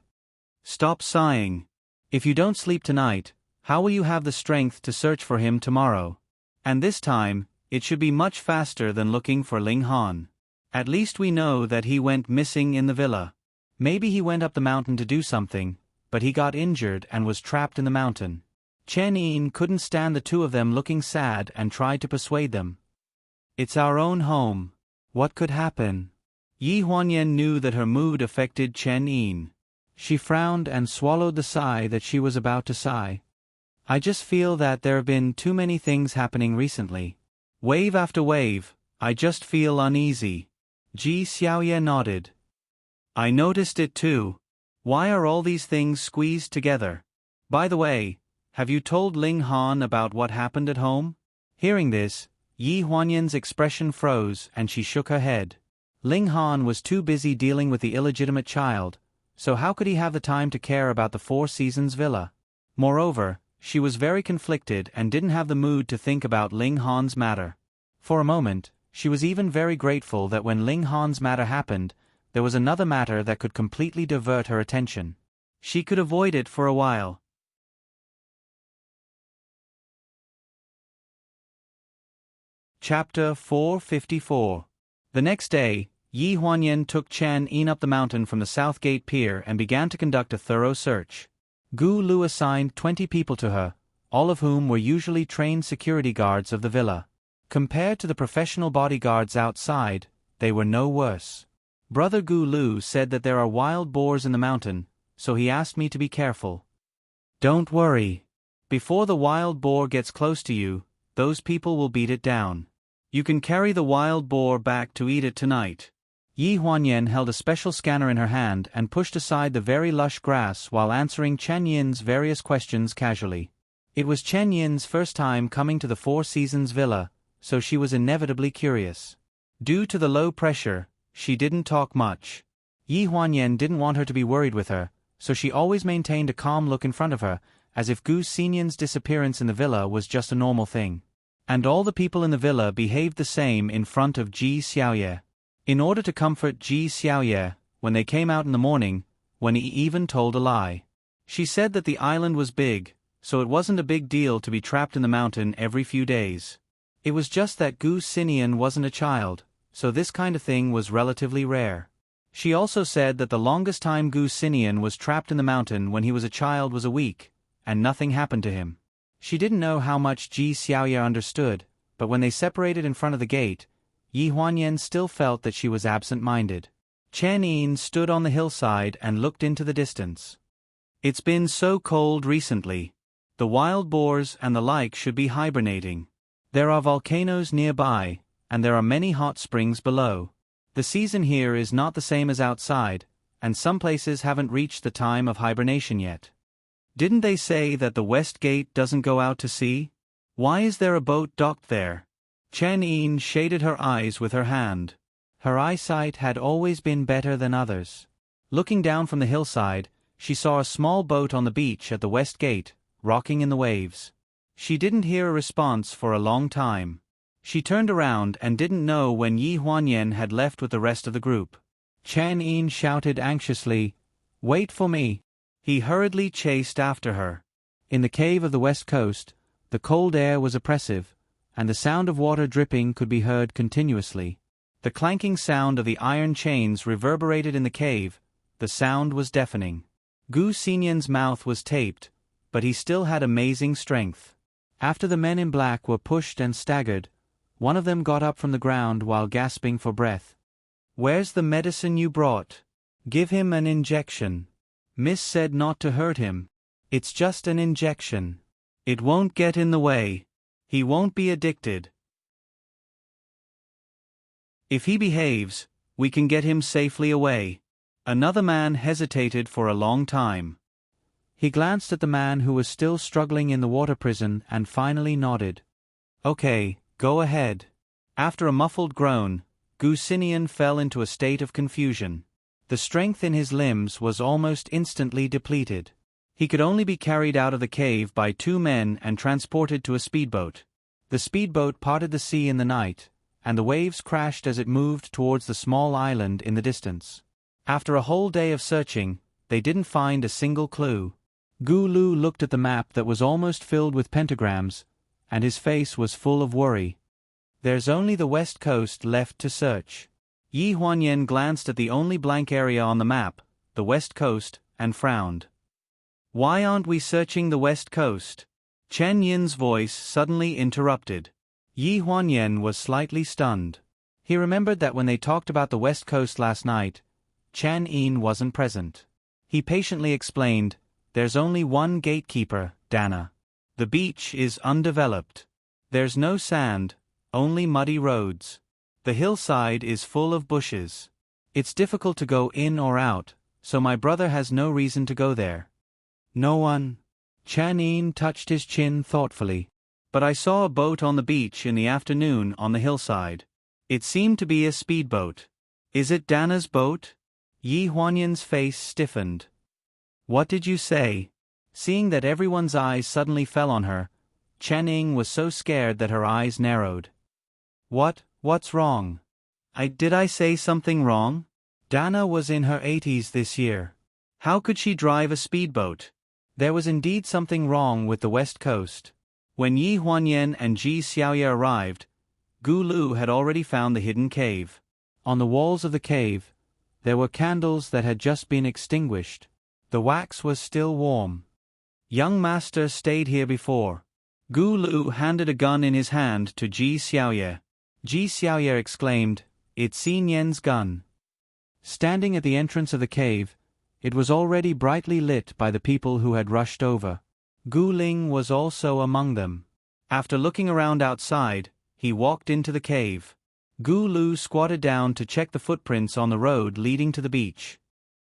Stop sighing. If you don't sleep tonight, how will you have the strength to search for him tomorrow? And this time, it should be much faster than looking for Ling Han. At least we know that he went missing in the villa. Maybe he went up the mountain to do something, but he got injured and was trapped in the mountain. Chen Yin couldn't stand the 2 of them looking sad and tried to persuade them. It's our own home. What could happen? Yi Huanyan knew that her mood affected Chen Yin. She frowned and swallowed the sigh that she was about to sigh. I just feel that there have been too many things happening recently. Wave after wave, I just feel uneasy. Ji Xiaoye nodded. I noticed it too. Why are all these things squeezed together? By the way, Have you told Ling Han about what happened at home? Hearing this, Yi Huanyan's expression froze and she shook her head. Ling Han was too busy dealing with the illegitimate child, so how could he have the time to care about the Four Seasons villa? Moreover, she was very conflicted and didn't have the mood to think about Ling Han's matter. For a moment, she was even very grateful that when Ling Han's matter happened, there was another matter that could completely divert her attention. She could avoid it for a while. Chapter 454. The next day, Yi Huanyan took Chen Yin up the mountain from the South Gate Pier and began to conduct a thorough search. Gu Lu assigned 20 people to her, all of whom were usually trained security guards of the villa. Compared to the professional bodyguards outside, they were no worse. Brother Gu Lu said that there are wild boars in the mountain, so he asked me to be careful. Don't worry. Before the wild boar gets close to you, those people will beat it down. You can carry the wild boar back to eat it tonight. Yi Huanyan held a special scanner in her hand and pushed aside the very lush grass while answering Chen Yin's various questions casually. It was Chen Yin's first time coming to the Four Seasons villa, so she was inevitably curious. Due to the low pressure, she didn't talk much. Yi Huanyan didn't want her to be worried with her, so she always maintained a calm look in front of her, as if Gu Xinyan's disappearance in the villa was just a normal thing. And all the people in the villa behaved the same in front of Ji Xiaoye. In order to comfort Ji Xiaoye, when they came out in the morning, when he even told a lie. She said that the island was big, so it wasn't a big deal to be trapped in the mountain every few days. It was just that Gu Xinian wasn't a child, so this kind of thing was relatively rare. She also said that the longest time Gu Xinian was trapped in the mountain when he was a child was a week, and nothing happened to him. She didn't know how much Ji Xiaoye understood, but when they separated in front of the gate, Yi Huanyan still felt that she was absent-minded. Chen Yin stood on the hillside and looked into the distance. It's been so cold recently. The wild boars and the like should be hibernating. There are volcanoes nearby, and there are many hot springs below. The season here is not the same as outside, and some places haven't reached the time of hibernation yet. Didn't they say that the West Gate doesn't go out to sea? Why is there a boat docked there? Chen Yin shaded her eyes with her hand. Her eyesight had always been better than others. Looking down from the hillside, she saw a small boat on the beach at the West Gate, rocking in the waves. She didn't hear a response for a long time. She turned around and didn't know when Yi Huanyan had left with the rest of the group. Chen Yin shouted anxiously, "Wait for me." He hurriedly chased after her. In the cave of the west coast, the cold air was oppressive, and the sound of water dripping could be heard continuously. The clanking sound of the iron chains reverberated in the cave. The sound was deafening. Gu Xinyan's mouth was taped, but he still had amazing strength. After the men in black were pushed and staggered, one of them got up from the ground while gasping for breath. "Where's the medicine you brought? Give him an injection. Miss said not to hurt him. It's just an injection. It won't get in the way. He won't be addicted. If he behaves, we can get him safely away." Another man hesitated for a long time. He glanced at the man who was still struggling in the water prison and finally nodded. "Okay, go ahead." After a muffled groan, Gu Xinian fell into a state of confusion. The strength in his limbs was almost instantly depleted. He could only be carried out of the cave by 2 men and transported to a speedboat. The speedboat parted the sea in the night, and the waves crashed as it moved towards the small island in the distance. After a whole day of searching, they didn't find a single clue. Gu Lu looked at the map that was almost filled with pentagrams, and his face was full of worry. There's only the west coast left to search. Yi Huanyan glanced at the only blank area on the map, the west coast, and frowned. "Why aren't we searching the west coast?" Chen Yin's voice suddenly interrupted. Yi Huanyan was slightly stunned. He remembered that when they talked about the west coast last night, Chen Yin wasn't present. He patiently explained, "There's only one gatekeeper, Dana. The beach is undeveloped. There's no sand, only muddy roads. The hillside is full of bushes. It's difficult to go in or out, so my brother has no reason to go there." "No one?" Chanine touched his chin thoughtfully. But I saw a boat on the beach in the afternoon on the hillside. It seemed to be a speedboat. Is it Dana's boat? Yi Huanyan's face stiffened. What did you say? Seeing that everyone's eyes suddenly fell on her, Channing was so scared that her eyes narrowed. What's wrong? Did I say something wrong? Dana was in her 80s this year. How could she drive a speedboat? There was indeed something wrong with the West Coast. When Yi Huanyan and Ji Xiaoye arrived, Gu Lu had already found the hidden cave. On the walls of the cave, there were candles that had just been extinguished. The wax was still warm. Young master stayed here before. Gu Lu handed a gun in his hand to Ji Xiaoye. Ji Xiaoye exclaimed, "It's Xin Yan's gun." Standing at the entrance of the cave, it was already brightly lit by the people who had rushed over. Gu Ling was also among them. After looking around outside, he walked into the cave. Gu Lu squatted down to check the footprints on the road leading to the beach.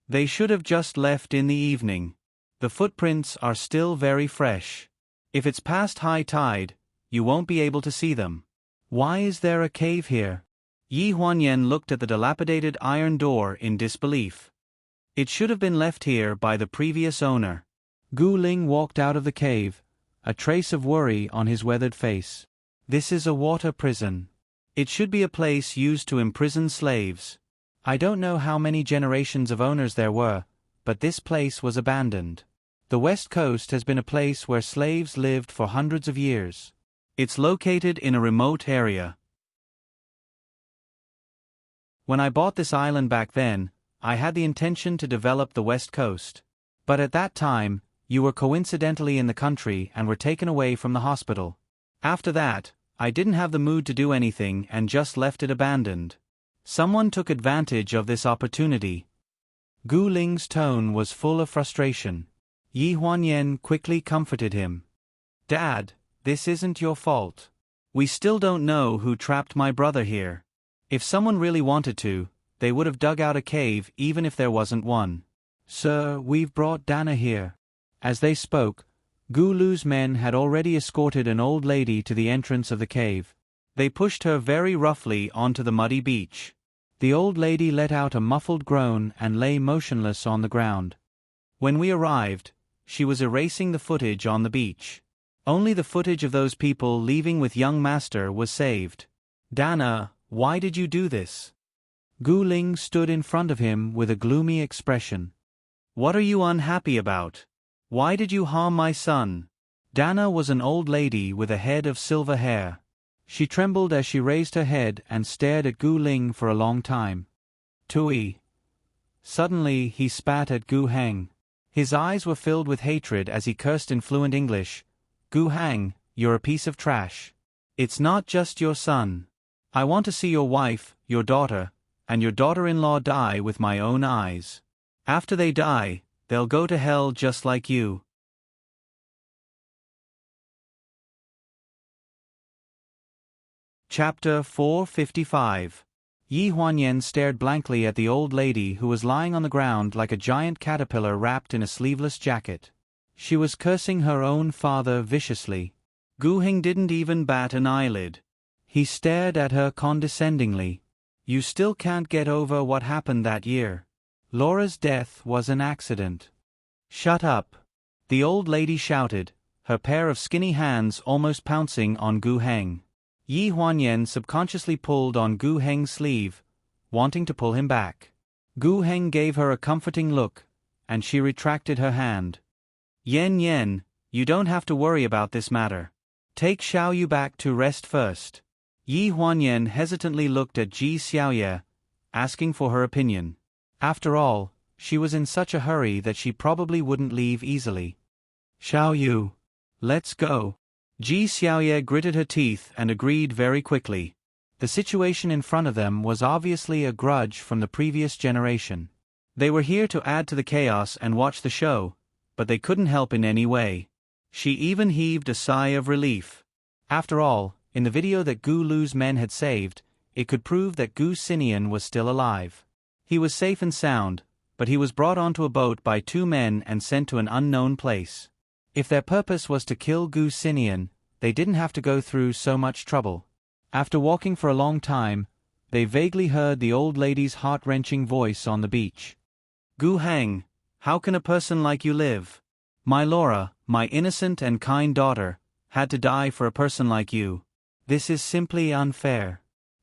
They should have just left in the evening. The footprints are still very fresh. If it's past high tide, you won't be able to see them. Why is there a cave here? Yi Huanyan looked at the dilapidated iron door in disbelief. It should have been left here by the previous owner. Gu Ling walked out of the cave, a trace of worry on his weathered face. This is a water prison. It should be a place used to imprison slaves. I don't know how many generations of owners there were, but this place was abandoned. The West Coast has been a place where slaves lived for hundreds of years. It's located in a remote area. When I bought this island back then, I had the intention to develop the West Coast. But at that time, you were coincidentally in the country and were taken away from the hospital. After that, I didn't have the mood to do anything and just left it abandoned. Someone took advantage of this opportunity. Gu Ling's tone was full of frustration. Yi Huanyan quickly comforted him. Dad, this isn't your fault. We still don't know who trapped my brother here. If someone really wanted to, they would have dug out a cave even if there wasn't one. Sir, we've brought Dana here. As they spoke, Gu Lu's men had already escorted an old lady to the entrance of the cave. They pushed her very roughly onto the muddy beach. The old lady let out a muffled groan and lay motionless on the ground. When we arrived, she was erasing the footage on the beach. Only the footage of those people leaving with young master was saved. Dana, why did you do this? Gu Ling stood in front of him with a gloomy expression. What are you unhappy about? Why did you harm my son? Dana was an old lady with a head of silver hair. She trembled as she raised her head and stared at Gu Ling for a long time. Tui. Suddenly he spat at Gu Heng. His eyes were filled with hatred as he cursed in fluent English. Gu Heng, you're a piece of trash. It's not just your son. I want to see your wife, your daughter, and your daughter-in-law die with my own eyes. After they die, they'll go to hell just like you. Chapter 455. Yi Huanyan stared blankly at the old lady who was lying on the ground like a giant caterpillar wrapped in a sleeveless jacket. She was cursing her own father viciously. Gu Heng didn't even bat an eyelid. He stared at her condescendingly. You still can't get over what happened that year. Laura's death was an accident. Shut up. The old lady shouted, her pair of skinny hands almost pouncing on Gu Heng. Yi Huanyan subconsciously pulled on Gu Heng's sleeve, wanting to pull him back. Gu Heng gave her a comforting look, and she retracted her hand. Yen, you don't have to worry about this matter. Take Xiao Yu back to rest first. Yi Huanyan hesitantly looked at Ji Xiaoye, asking for her opinion. After all, she was in such a hurry that she probably wouldn't leave easily. Xiao Yu. Let's go. Ji Xiaoye gritted her teeth and agreed very quickly. The situation in front of them was obviously a grudge from the previous generation. They were here to add to the chaos and watch the show, but they couldn't help in any way. She even heaved a sigh of relief. After all, in the video that Gu Lu's men had saved, it could prove that Gu Xinian was still alive. He was safe and sound, but he was brought onto a boat by two men and sent to an unknown place. If their purpose was to kill Gu Sinian, they didn't have to go through so much trouble. After walking for a long time, they vaguely heard the old lady's heart-wrenching voice on the beach. Gu Hang, how can a person like you live? My Laura, my innocent and kind daughter, had to die for a person like you. This is simply unfair.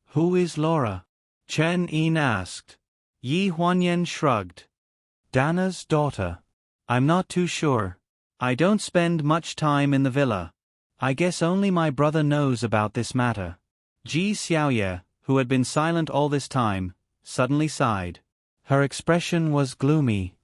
Who is Laura? Chen Yin asked. Yi Huanyan shrugged. Dana's daughter. I'm not too sure. I don't spend much time in the villa. I guess only my brother knows about this matter. Ji Xiaoye, who had been silent all this time, suddenly sighed. Her expression was gloomy.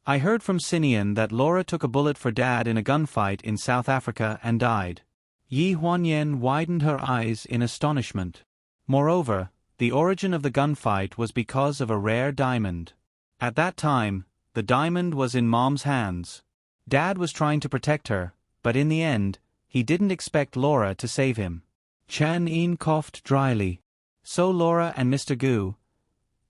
I heard from Sinian that Laura took a bullet for Dad in a gunfight in South Africa and died. Yi Huanyan widened her eyes in astonishment. Moreover, the origin of the gunfight was because of a rare diamond. At that time, the diamond was in Mom's hands. Dad was trying to protect her, but in the end, he didn't expect Laura to save him. Chan Yin coughed dryly. So Laura and Mr. Gu.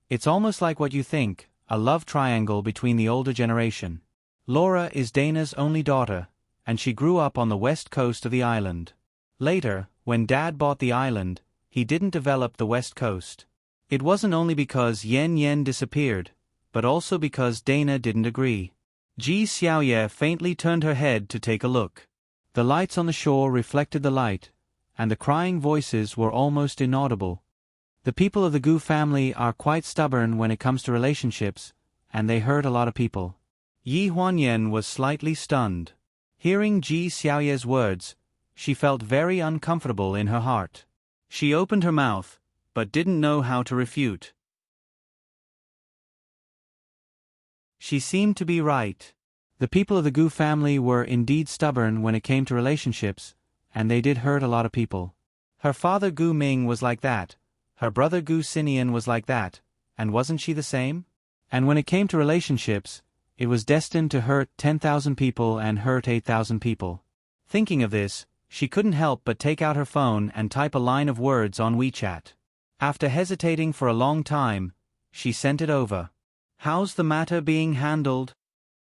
It's almost like what you think, a love triangle between the older generation. Laura is Dana's only daughter, and she grew up on the west coast of the island. Later, when Dad bought the island, he didn't develop the west coast. It wasn't only because Yen Yen disappeared, but also because Dana didn't agree. Ji Xiaoye faintly turned her head to take a look. The lights on the shore reflected the light, and the crying voices were almost inaudible. The people of the Gu family are quite stubborn when it comes to relationships, and they hurt a lot of people. Yi Huanyan was slightly stunned. Hearing Ji Xiaoye's words, she felt very uncomfortable in her heart. She opened her mouth, but didn't know how to refute. She seemed to be right. The people of the Gu family were indeed stubborn when it came to relationships, and they did hurt a lot of people. Her father Gu Ming was like that. Her brother Gu Sinian was like that, and wasn't she the same? And when it came to relationships, it was destined to hurt 10,000 people and hurt 8,000 people. Thinking of this, she couldn't help but take out her phone and type a line of words on WeChat. After hesitating for a long time, she sent it over. How's the matter being handled?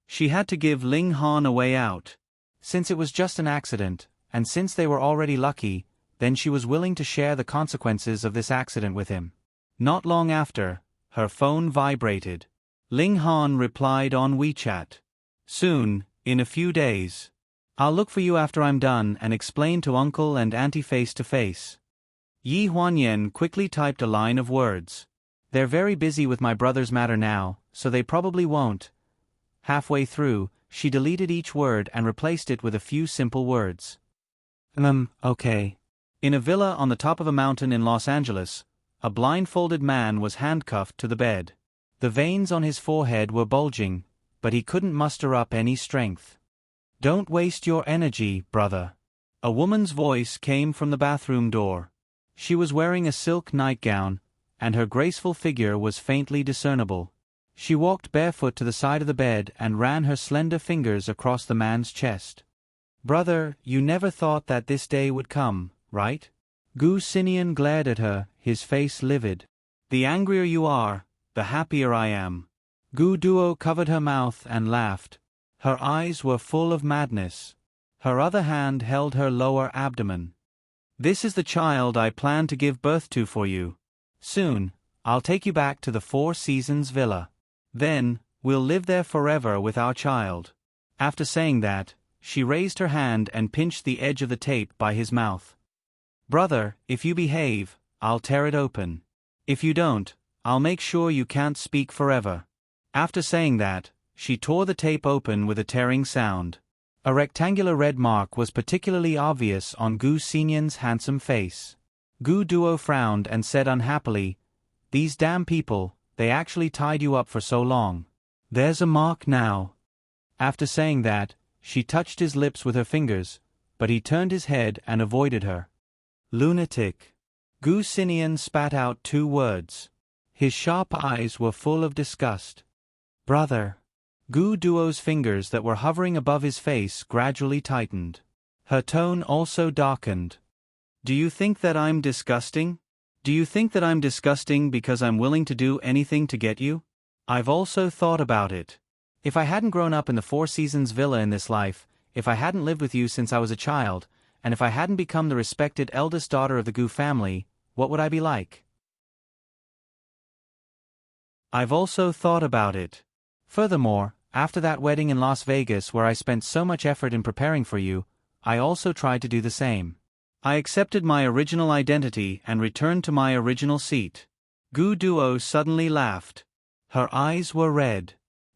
She had to give Ling Han a way out. Since it was just an accident, and since they were already lucky, then she was willing to share the consequences of this accident with him. Not long after, her phone vibrated. Ling Han replied on WeChat. Soon, in a few days. I'll look for you after I'm done and explain to Uncle and Auntie face to face. Yi Huanyan quickly typed a line of words. They're very busy with my brother's matter now, so they probably won't. Halfway through, she deleted each word and replaced it with a few simple words. Okay. In a villa on the top of a mountain in Los Angeles, a blindfolded man was handcuffed to the bed. The veins on his forehead were bulging, but he couldn't muster up any strength. Don't waste your energy, brother. A woman's voice came from the bathroom door. She was wearing a silk nightgown, and her graceful figure was faintly discernible. She walked barefoot to the side of the bed and ran her slender fingers across the man's chest. Brother, you never thought that this day would come, right? Gu Sinian glared at her, his face livid. The angrier you are, the happier I am. Gu Duo covered her mouth and laughed. Her eyes were full of madness. Her other hand held her lower abdomen. This is the child I plan to give birth to for you. Soon, I'll take you back to the Four Seasons Villa. Then, we'll live there forever with our child. After saying that, she raised her hand and pinched the edge of the tape by his mouth. Brother, if you behave, I'll tear it open. If you don't, I'll make sure you can't speak forever. After saying that, she tore the tape open with a tearing sound. A rectangular red mark was particularly obvious on Gu Sinian's handsome face. Gu Duo frowned and said unhappily, "These damn people, they actually tied you up for so long. There's a mark now." After saying that, she touched his lips with her fingers, but he turned his head and avoided her. Lunatic. Gu Sinian spat out 2 words. His sharp eyes were full of disgust. Brother. Gu Duo's fingers that were hovering above his face gradually tightened. Her tone also darkened. Do you think that I'm disgusting? Do you think that I'm disgusting because I'm willing to do anything to get you? I've also thought about it. If I hadn't grown up in the Four Seasons villa in this life, if I hadn't lived with you since I was a child, and if I hadn't become the respected eldest daughter of the Gu family, what would I be like? I've also thought about it. Furthermore, after that wedding in Las Vegas where I spent so much effort in preparing for you, I also tried to do the same. I accepted my original identity and returned to my original seat. Gu Duo suddenly laughed. Her eyes were red.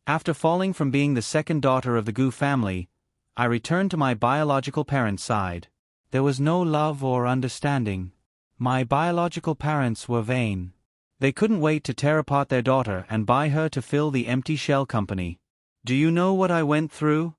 After falling from being the second daughter of the Gu family, I returned to my biological parents' side. There was no love or understanding. My biological parents were vain. They couldn't wait to tear apart their daughter and buy her to fill the empty shell company. Do you know what I went through?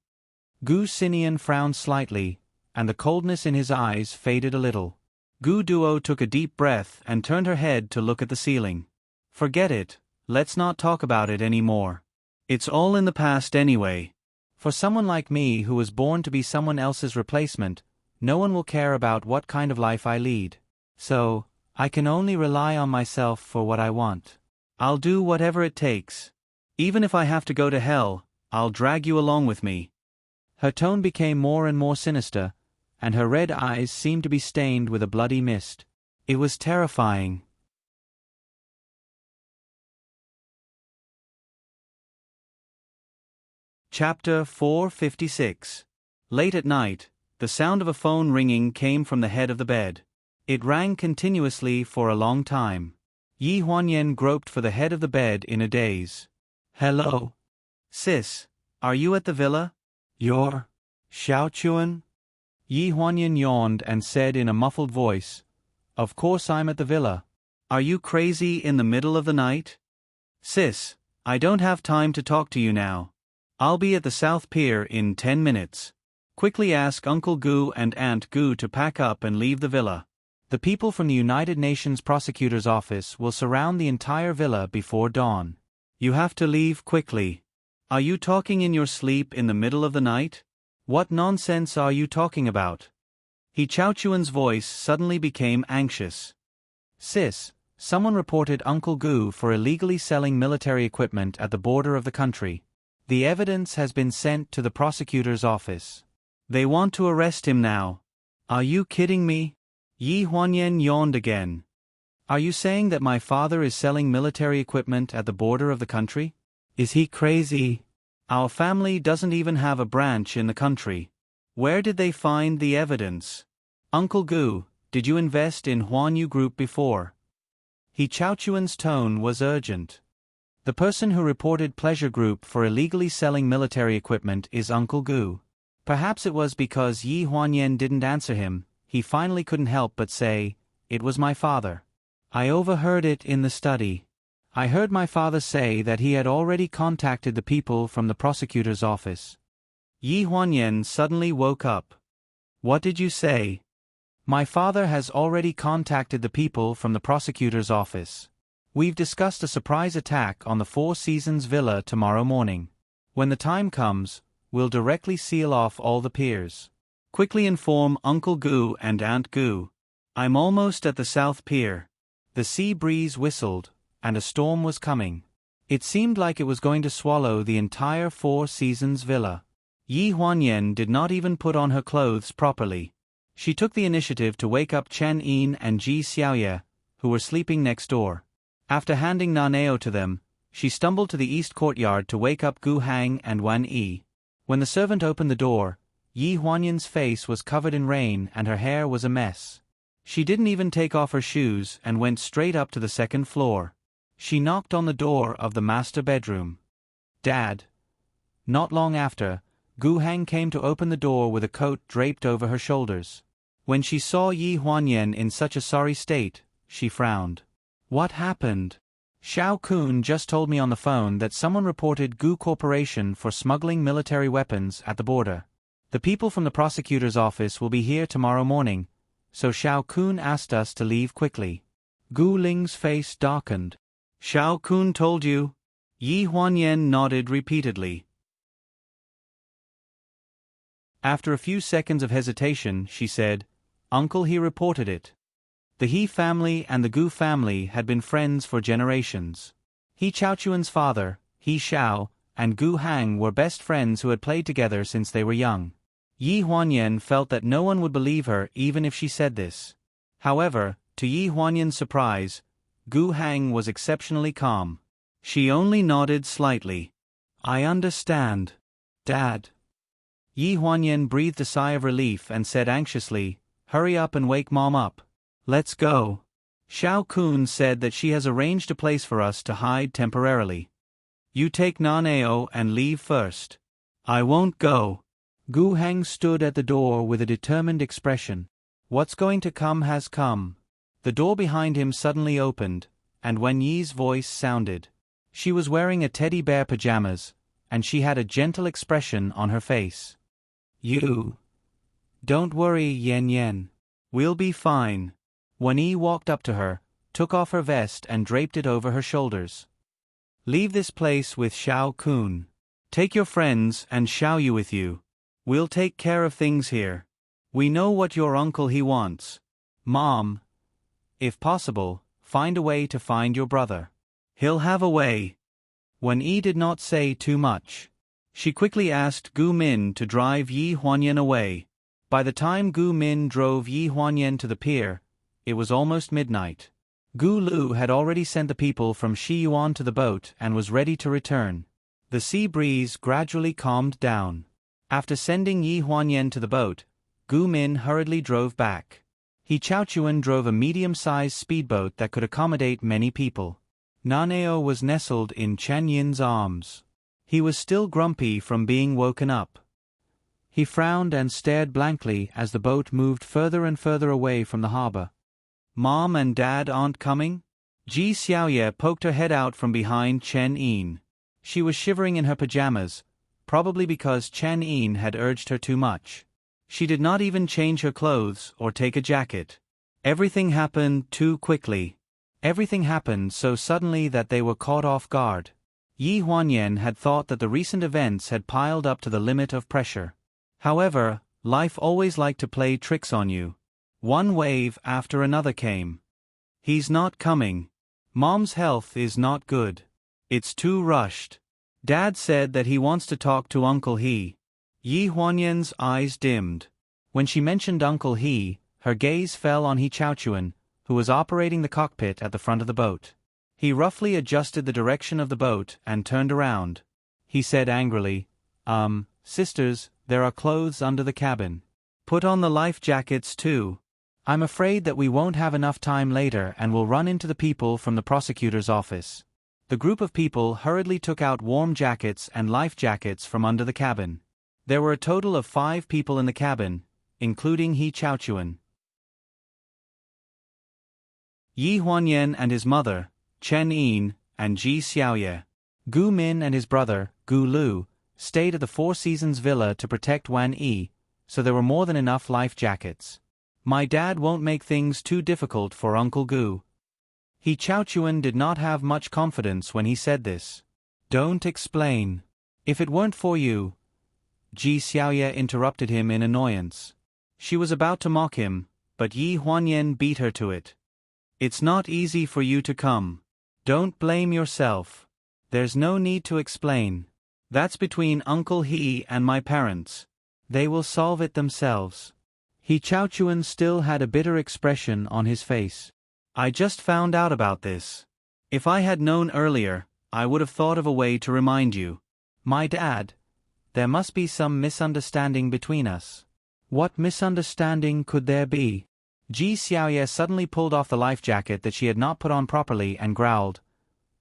Gu Sinian frowned slightly, and the coldness in his eyes faded a little. Gu Duo took a deep breath and turned her head to look at the ceiling. Forget it, let's not talk about it anymore. It's all in the past anyway. For someone like me who was born to be someone else's replacement, no one will care about what kind of life I lead. So, I can only rely on myself for what I want. I'll do whatever it takes. Even if I have to go to hell, I'll drag you along with me. Her tone became more and more sinister, and her red eyes seemed to be stained with a bloody mist. It was terrifying. Chapter 456. Late at night, the sound of a phone ringing came from the head of the bed. It rang continuously for a long time. Yi Huanyan groped for the head of the bed in a daze. Hello? Sis, are you at the villa? You're Xiao Chuan? Yi Huanyan yawned and said in a muffled voice, Of course I'm at the villa. Are you crazy in the middle of the night? Sis, I don't have time to talk to you now. I'll be at the South Pier in 10 minutes. Quickly ask Uncle Gu and Aunt Gu to pack up and leave the villa. The people from the United Nations Prosecutor's Office will surround the entire villa before dawn. You have to leave quickly. Are you talking in your sleep in the middle of the night? What nonsense are you talking about? He Chaochuan's voice suddenly became anxious. Sis, someone reported Uncle Gu for illegally selling military equipment at the border of the country. The evidence has been sent to the prosecutor's office. They want to arrest him now. Are you kidding me? Yi Huanyan yawned again. Are you saying that my father is selling military equipment at the border of the country? Is he crazy? Our family doesn't even have a branch in the country. Where did they find the evidence? Uncle Gu, did you invest in Huanyu Group before? He Chaochuan's tone was urgent. The person who reported Pleasure Group for illegally selling military equipment is Uncle Gu. Perhaps it was because Yi Huanyan didn't answer him, he finally couldn't help but say, It was my father. I overheard it in the study. I heard my father say that he had already contacted the people from the prosecutor's office. Yi Huanyan suddenly woke up. What did you say? My father has already contacted the people from the prosecutor's office. We've discussed a surprise attack on the Four Seasons Villa tomorrow morning. When the time comes, we'll directly seal off all the piers. Quickly inform Uncle Gu and Aunt Gu. I'm almost at the South Pier. The sea breeze whistled, and a storm was coming. It seemed like it was going to swallow the entire Four Seasons Villa. Yi Huanyan did not even put on her clothes properly. She took the initiative to wake up Chen Yin and Ji Xiaoye, who were sleeping next door. After handing Naneo to them, she stumbled to the east courtyard to wake up Gu Hang and Wan Yi. When the servant opened the door, Yi Huanyan's face was covered in rain and her hair was a mess. She didn't even take off her shoes and went straight up to the second floor. She knocked on the door of the master bedroom. Dad. Not long after, Gu Hang came to open the door with a coat draped over her shoulders. When she saw Yi Huanyan in such a sorry state, she frowned. What happened? Xiao Kun just told me on the phone that someone reported Gu Corporation for smuggling military weapons at the border. The people from the prosecutor's office will be here tomorrow morning, so Xiao Kun asked us to leave quickly. Gu Ling's face darkened. Xiao Kun told you? Yi Huanyan nodded repeatedly. After a few seconds of hesitation, she said, Uncle, he reported it. The He family and the Gu family had been friends for generations. He Chaochuan's father, He Xiao, and Gu Hang were best friends who had played together since they were young. Yi Huanyan felt that no one would believe her even if she said this. However, to Yi Huanyan's surprise, Gu Hang was exceptionally calm. She only nodded slightly. I understand, Dad. Yi Huanyan breathed a sigh of relief and said anxiously, hurry up and wake Mom up. Let's go. Xiao Kun said that she has arranged a place for us to hide temporarily. You take Nanao and leave first. I won't go. Gu Hang stood at the door with a determined expression. What's going to come has come. The door behind him suddenly opened, and Wen Yi's voice sounded. She was wearing a teddy bear pajamas, and she had a gentle expression on her face. You. Don't worry, Yen Yen. We'll be fine. Wen Yi walked up to her, took off her vest and draped it over her shoulders. Leave this place with Xiao Kun. Take your friends and Xiao Yu with you. We'll take care of things here. We know what your uncle he wants. Mom. If possible, find a way to find your brother. He'll have a way. Wen Yi did not say too much. She quickly asked Gu Min to drive Yi Huanyan away. By the time Gu Min drove Yi Huanyan to the pier, it was almost midnight. Gu Lu had already sent the people from Shi Yuan to the boat and was ready to return. The sea breeze gradually calmed down. After sending Yi Huanyan to the boat, Gu Min hurriedly drove back. He Chaochuan drove a medium-sized speedboat that could accommodate many people. Nanao was nestled in Chen Yin's arms. He was still grumpy from being woken up. He frowned and stared blankly as the boat moved further and further away from the harbor. Mom and Dad aren't coming? Ji Xiaoye poked her head out from behind Chen Yin. She was shivering in her pajamas, probably because Chen Yin had urged her too much. She did not even change her clothes or take a jacket. Everything happened too quickly. Everything happened so suddenly that they were caught off guard. Yi Huanyan had thought that the recent events had piled up to the limit of pressure. However, life always liked to play tricks on you. One wave after another came. He's not coming. Mom's health is not good. It's too rushed. Dad said that he wants to talk to Uncle He. Yi Huanyan's eyes dimmed. When she mentioned Uncle He, her gaze fell on He Chaochuan, who was operating the cockpit at the front of the boat. He roughly adjusted the direction of the boat and turned around. He said angrily, Sisters, there are clothes under the cabin. Put on the life jackets too. I'm afraid that we won't have enough time later and will run into the people from the prosecutor's office. The group of people hurriedly took out warm jackets and life jackets from under the cabin. There were a total of 5 people in the cabin, including He Chaochuan. Yi Huanyan and his mother, Chen Yin, and Ji Xiaoye. Gu Min and his brother, Gu Lu, stayed at the Four Seasons Villa to protect Wan Yi, so there were more than enough life jackets. My dad won't make things too difficult for Uncle Gu. He Chaochuan did not have much confidence when he said this. Don't explain. If it weren't for you. Ji Xiaoye interrupted him in annoyance. She was about to mock him, but Yi Huanyan beat her to it. It's not easy for you to come. Don't blame yourself. There's no need to explain. That's between Uncle He and my parents. They will solve it themselves. He Chaochuan still had a bitter expression on his face. I just found out about this. If I had known earlier, I would have thought of a way to remind you. My dad. There must be some misunderstanding between us. What misunderstanding could there be? Ji Xiaoye suddenly pulled off the life jacket that she had not put on properly and growled.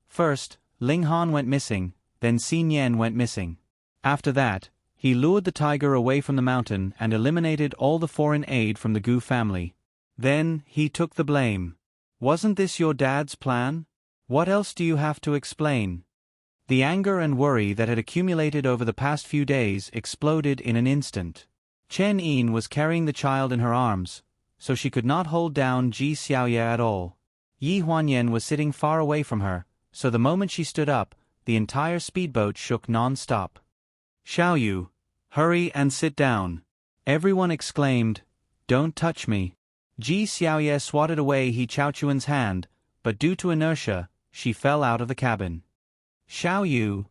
First, Ling Han went missing, then Xin Yan went missing. After that, he lured the tiger away from the mountain and eliminated all the foreign aid from the Gu family. Then, he took the blame. Wasn't this your dad's plan? What else do you have to explain? The anger and worry that had accumulated over the past few days exploded in an instant. Chen Yin was carrying the child in her arms, so she could not hold down Ji Xiaoye at all. Yi Huanyan was sitting far away from her, so the moment she stood up, the entire speedboat shook non-stop. Xiao Yu, hurry and sit down. Everyone exclaimed, Don't touch me. Ji Xiaoye swatted away He Chaochuan's hand, but due to inertia, she fell out of the cabin. Xiao Yu!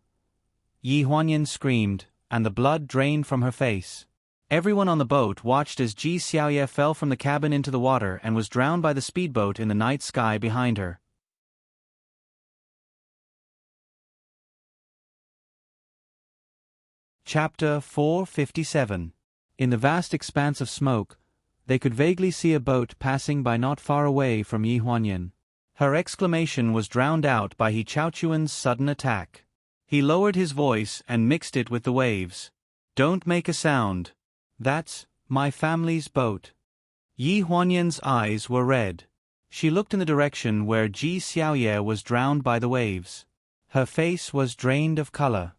Yi Huanyan screamed, and the blood drained from her face. Everyone on the boat watched as Ji Xiaoye fell from the cabin into the water and was drowned by the speedboat in the night sky behind her. Chapter 457. In the vast expanse of smoke, they could vaguely see a boat passing by not far away from Yi Huanyan. Her exclamation was drowned out by He Chaochuan's sudden attack. He lowered his voice and mixed it with the waves. "Don't make a sound. That's my family's boat." Yi Huanyan's eyes were red. She looked in the direction where Ji Xiaoye was drowned by the waves. Her face was drained of color.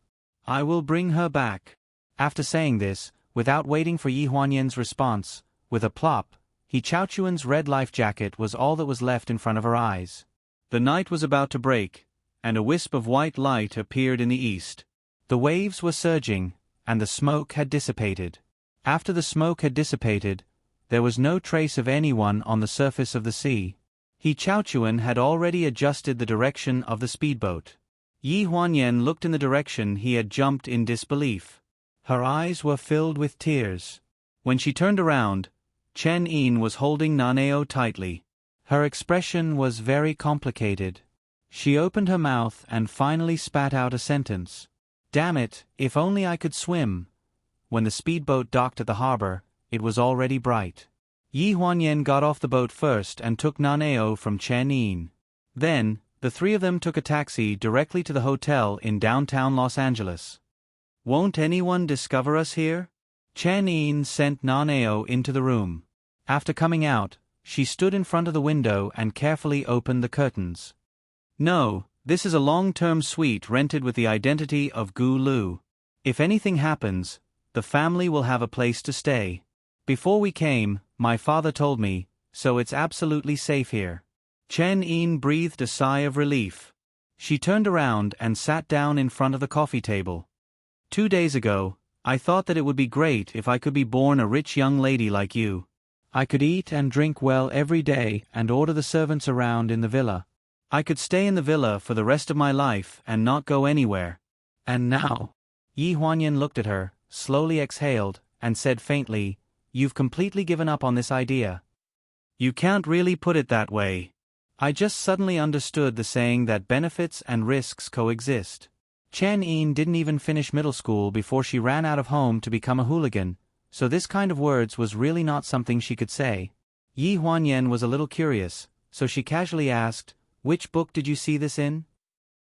"I will bring her back." After saying this, without waiting for Yi Huanyan's response, with a plop, He Chaochuan's red life jacket was all that was left in front of her eyes. The night was about to break, and a wisp of white light appeared in the east. The waves were surging, and the smoke had dissipated. After the smoke had dissipated, there was no trace of anyone on the surface of the sea. He Chaochuan had already adjusted the direction of the speedboat. Yi Huanyan looked in the direction he had jumped in disbelief. Her eyes were filled with tears. When she turned around, Chen Yin was holding Naneo tightly. Her expression was very complicated. She opened her mouth and finally spat out a sentence. "Damn it, if only I could swim." When the speedboat docked at the harbor, it was already bright. Yi Huanyan got off the boat first and took Naneo from Chen Yin. Then, the three of them took a taxi directly to the hotel in downtown Los Angeles. "Won't anyone discover us here?" Chen Yin sent Naneo into the room. After coming out, she stood in front of the window and carefully opened the curtains. "No, this is a long-term suite rented with the identity of Gu Lu. If anything happens, the family will have a place to stay. Before we came, my father told me, so it's absolutely safe here." Chen Yin breathed a sigh of relief. She turned around and sat down in front of the coffee table. "2 days ago, I thought that it would be great if I could be born a rich young lady like you. I could eat and drink well every day and order the servants around in the villa. I could stay in the villa for the rest of my life and not go anywhere. And now..." Yi Huanyan looked at her, slowly exhaled, and said faintly, "You've completely given up on this idea." "You can't really put it that way. I just suddenly understood the saying that benefits and risks coexist." Chen Yin didn't even finish middle school before she ran out of home to become a hooligan, so this kind of words was really not something she could say. Yi Huanyan was a little curious, so she casually asked, "Which book did you see this in?"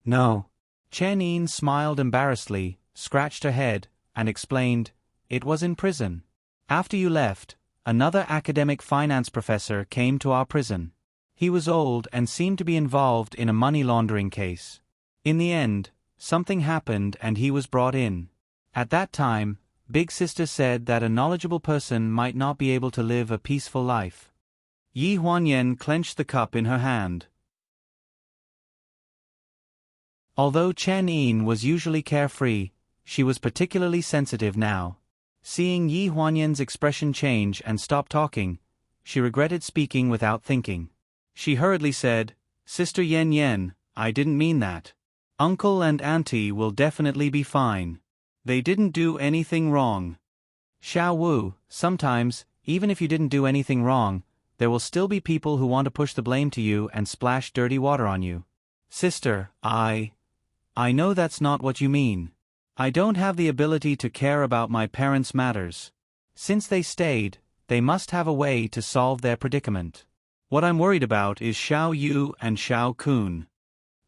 "No." Chen Yin smiled embarrassedly, scratched her head, and explained, "It was in prison. After you left, another academic finance professor came to our prison. He was old and seemed to be involved in a money laundering case. In the end, something happened and he was brought in. At that time, Big Sister said that a knowledgeable person might not be able to live a peaceful life." Yi Huanyan clenched the cup in her hand. Although Chen Yin was usually carefree, she was particularly sensitive now. Seeing Yi Huanyan's expression change and stop talking, she regretted speaking without thinking. She hurriedly said, "Sister Yan Yan, I didn't mean that. Uncle and Auntie will definitely be fine. They didn't do anything wrong." "Xiao Wu, sometimes, even if you didn't do anything wrong, there will still be people who want to push the blame to you and splash dirty water on you. Sister, I know that's not what you mean. I don't have the ability to care about my parents' matters. Since they stayed, they must have a way to solve their predicament. What I'm worried about is Xiao Yu and Xiao Kun."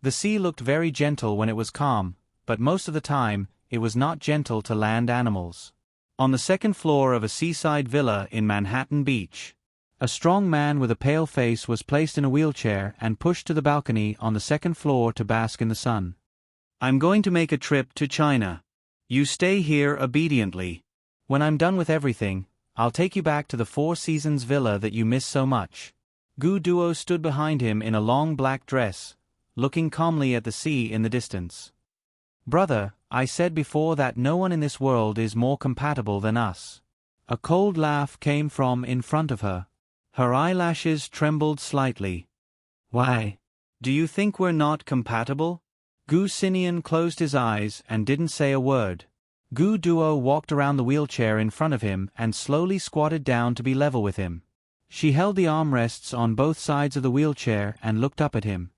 The sea looked very gentle when it was calm, but most of the time, it was not gentle to land animals. On the second floor of a seaside villa in Manhattan Beach, a strong man with a pale face was placed in a wheelchair and pushed to the balcony on the second floor to bask in the sun. "I'm going to make a trip to China. You stay here obediently. When I'm done with everything, I'll take you back to the Four Seasons villa that you miss so much." Gu Duo stood behind him in a long black dress, looking calmly at the sea in the distance. "Brother, I said before that no one in this world is more compatible than us." A cold laugh came from in front of her. Her eyelashes trembled slightly. "Why? Do you think we're not compatible?" Gu Sinian closed his eyes and didn't say a word. Gu Duo walked around the wheelchair in front of him and slowly squatted down to be level with him. She held the armrests on both sides of the wheelchair and looked up at him.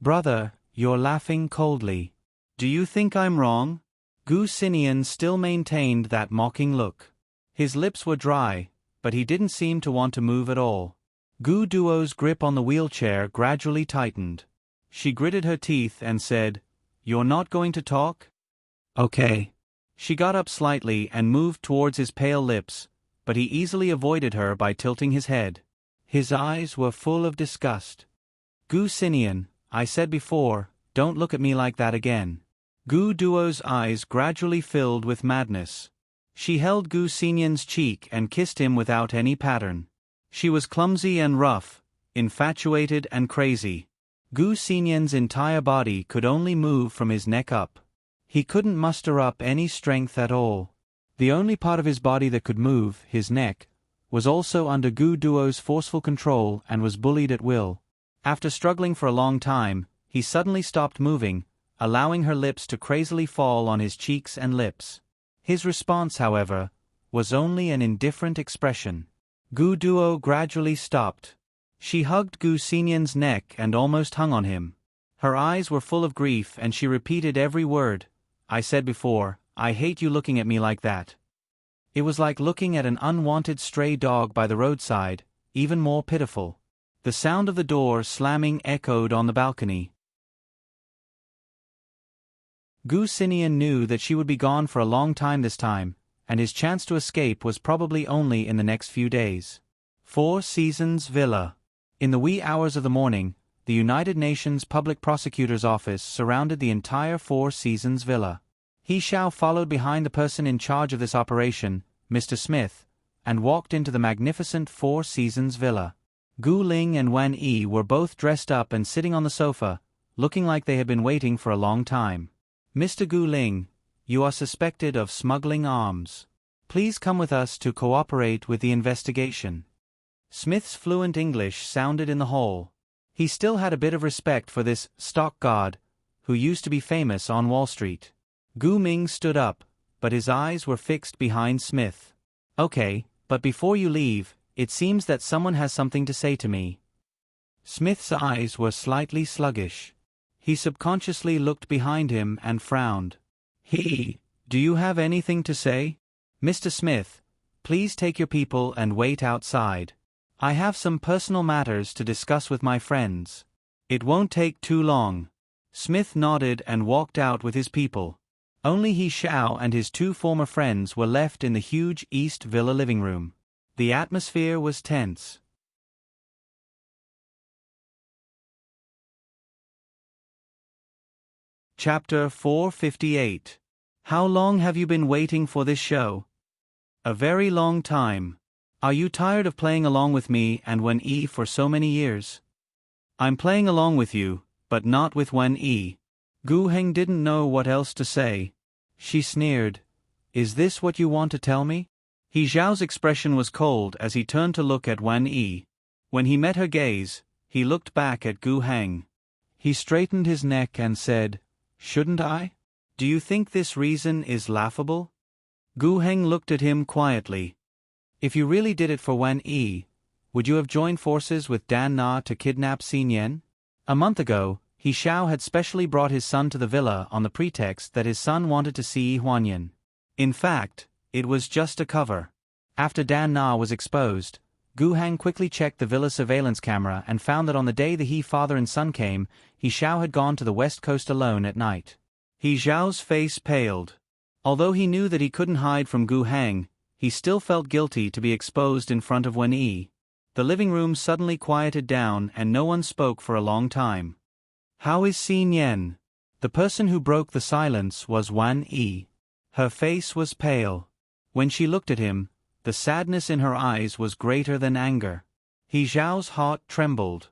"Brother, you're laughing coldly. Do you think I'm wrong?" Gu Xinian still maintained that mocking look. His lips were dry, but he didn't seem to want to move at all. Gu Duo's grip on the wheelchair gradually tightened. She gritted her teeth and said, "You're not going to talk? Okay." She got up slightly and moved towards his pale lips, but he easily avoided her by tilting his head. His eyes were full of disgust. "Gu Xinian, I said before, don't look at me like that again." Gu Duo's eyes gradually filled with madness. She held Gu Xinian's cheek and kissed him without any pattern. She was clumsy and rough, infatuated and crazy. Gu Xinian's entire body could only move from his neck up. He couldn't muster up any strength at all. The only part of his body that could move, his neck, was also under Gu Duo's forceful control and was bullied at will. After struggling for a long time, he suddenly stopped moving, allowing her lips to crazily fall on his cheeks and lips. His response, however, was only an indifferent expression. Gu Duo gradually stopped. She hugged Gu Xinian's neck and almost hung on him. Her eyes were full of grief and she repeated every word. "I said before, I hate you looking at me like that." It was like looking at an unwanted stray dog by the roadside, even more pitiful. The sound of the door slamming echoed on the balcony. Gu Xinian knew that she would be gone for a long time this time, and his chance to escape was probably only in the next few days. 4 Seasons Villa. In the wee hours of the morning, the United Nations Public Prosecutor's Office surrounded the entire 4 Seasons Villa. He Xiao followed behind the person in charge of this operation, Mr. Smith, and walked into the magnificent 4 Seasons Villa. Gu Ling and Wan Yi were both dressed up and sitting on the sofa, looking like they had been waiting for a long time. "Mr. Gu Ling, you are suspected of smuggling arms. Please come with us to cooperate with the investigation." Smith's fluent English sounded in the hall. He still had a bit of respect for this stock god, who used to be famous on Wall Street. Gu Ming stood up, but his eyes were fixed behind Smith. "Okay, but before you leave, it seems that someone has something to say to me." Smith's eyes were slightly sluggish. He subconsciously looked behind him and frowned. Do you have anything to say?" "Mr. Smith, please take your people and wait outside. I have some personal matters to discuss with my friends. It won't take too long." Smith nodded and walked out with his people. Only He Xiao and his 2 former friends were left in the huge East Villa living room. The atmosphere was tense. Chapter 458. How long have you been waiting for this show? A very long time. Are you tired of playing along with me and Wen Yi for so many years? I'm playing along with you, but not with Wen Yi. Gu Heng didn't know what else to say. She sneered. "Is this what you want to tell me?" He Zhao's expression was cold as he turned to look at Wan Yi. When he met her gaze, he looked back at Gu Heng. He straightened his neck and said, "Shouldn't I? Do you think this reason is laughable?" Gu Heng looked at him quietly. "If you really did it for Wan Yi, would you have joined forces with Dan Na to kidnap Xin Yan?" A month ago, He Xiao had specially brought his son to the villa on the pretext that his son wanted to see Huanyan. In fact, it was just a cover. After Dan Na was exposed, Gu Heng quickly checked the villa surveillance camera and found that on the day the He father and son came, He Xiao had gone to the west coast alone at night. He Xiao's face paled. Although he knew that he couldn't hide from Gu Heng, he still felt guilty to be exposed in front of Wen Yi. The living room suddenly quieted down and no one spoke for a long time. "How is Xin Yan?" The person who broke the silence was Wan Yi. Her face was pale. When she looked at him, the sadness in her eyes was greater than anger. He Zhao's heart trembled.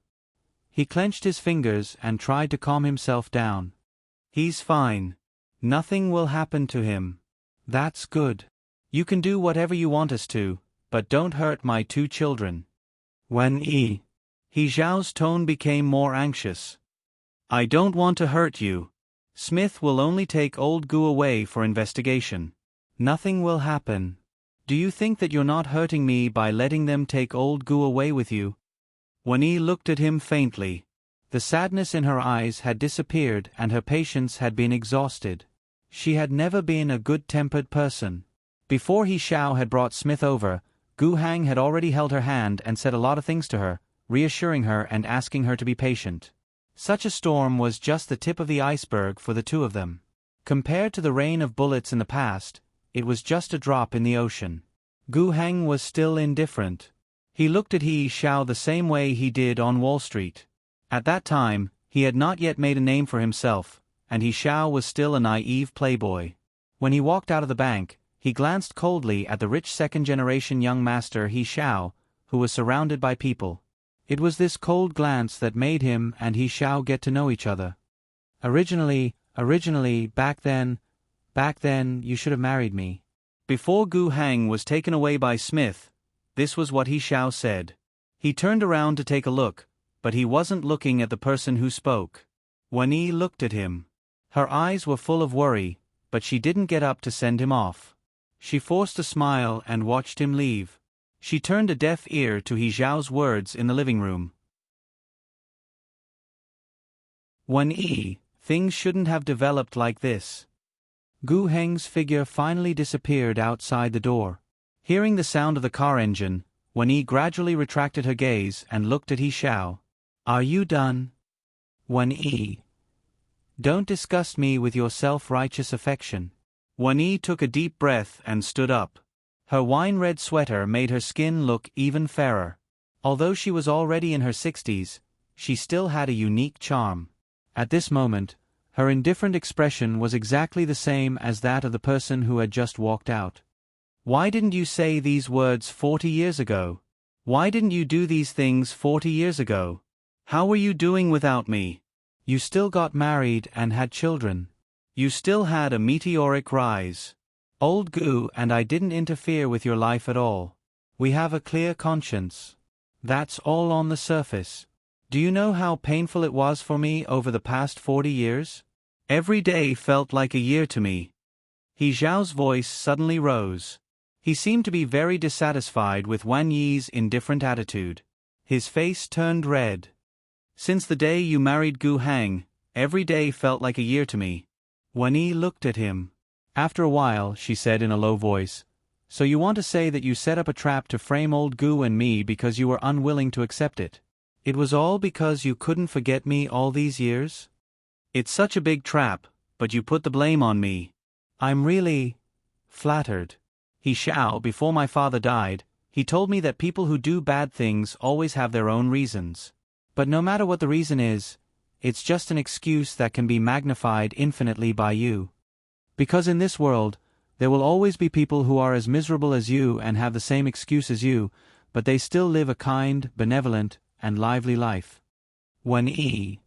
He clenched his fingers and tried to calm himself down. "He's fine. Nothing will happen to him." "That's good. You can do whatever you want us to, but don't hurt my 2 children. Wan Yi." He Zhao's tone became more anxious. "I don't want to hurt you. Smith will only take old Gu away for investigation. Nothing will happen. Do you think that you're not hurting me by letting them take old Gu away with you? Wan-Yi looked at him faintly. The sadness in her eyes had disappeared and her patience had been exhausted. She had never been a good-tempered person. Before He Xiao had brought Smith over, Gu Hang had already held her hand and said a lot of things to her, reassuring her and asking her to be patient. Such a storm was just the tip of the iceberg for the two of them. Compared to the rain of bullets in the past, it was just a drop in the ocean. Gu Hang was still indifferent. He looked at He Xiao the same way he did on Wall Street. At that time, he had not yet made a name for himself, and He Xiao was still a naive playboy. When he walked out of the bank, he glanced coldly at the rich second-generation young master He Xiao, who was surrounded by people. It was this cold glance that made him and He Xiao get to know each other. Originally, back then, you should have married me. Before Gu Hang was taken away by Smith, this was what He Xiao said. He turned around to take a look, but he wasn't looking at the person who spoke. Wan-Yi looked at him. Her eyes were full of worry, but she didn't get up to send him off. She forced a smile and watched him leave. She turned a deaf ear to He Xiao's words in the living room. Wan-Yi, things shouldn't have developed like this. Gu Heng's figure finally disappeared outside the door. Hearing the sound of the car engine, Wan-Yi gradually retracted her gaze and looked at He Xiao. Are you done? Wan-Yi. Don't disgust me with your self-righteous affection. Wan-Yi took a deep breath and stood up. Her wine-red sweater made her skin look even fairer. Although she was already in her 60s, she still had a unique charm. At this moment, her indifferent expression was exactly the same as that of the person who had just walked out. Why didn't you say these words 40 years ago? Why didn't you do these things 40 years ago? How were you doing without me? You still got married and had children. You still had a meteoric rise. Old Gu and I didn't interfere with your life at all. We have a clear conscience. That's all on the surface. Do you know how painful it was for me over the past 40 years? Every day felt like a year to me. He Xiao's voice suddenly rose. He seemed to be very dissatisfied with Wan-Yi's indifferent attitude. His face turned red. Since the day you married Gu Hang, every day felt like a year to me. Wan-Yi looked at him. After a while, she said in a low voice, So you want to say that you set up a trap to frame old Gu and me because you were unwilling to accept it? It was all because you couldn't forget me all these years? It's such a big trap, but you put the blame on me. I'm really flattered. He Xiao, before my father died, he told me that people who do bad things always have their own reasons. But no matter what the reason is, it's just an excuse that can be magnified infinitely by you. Because in this world, there will always be people who are as miserable as you and have the same excuse as you, but they still live a kind, benevolent, and lively life. Wan-Yi.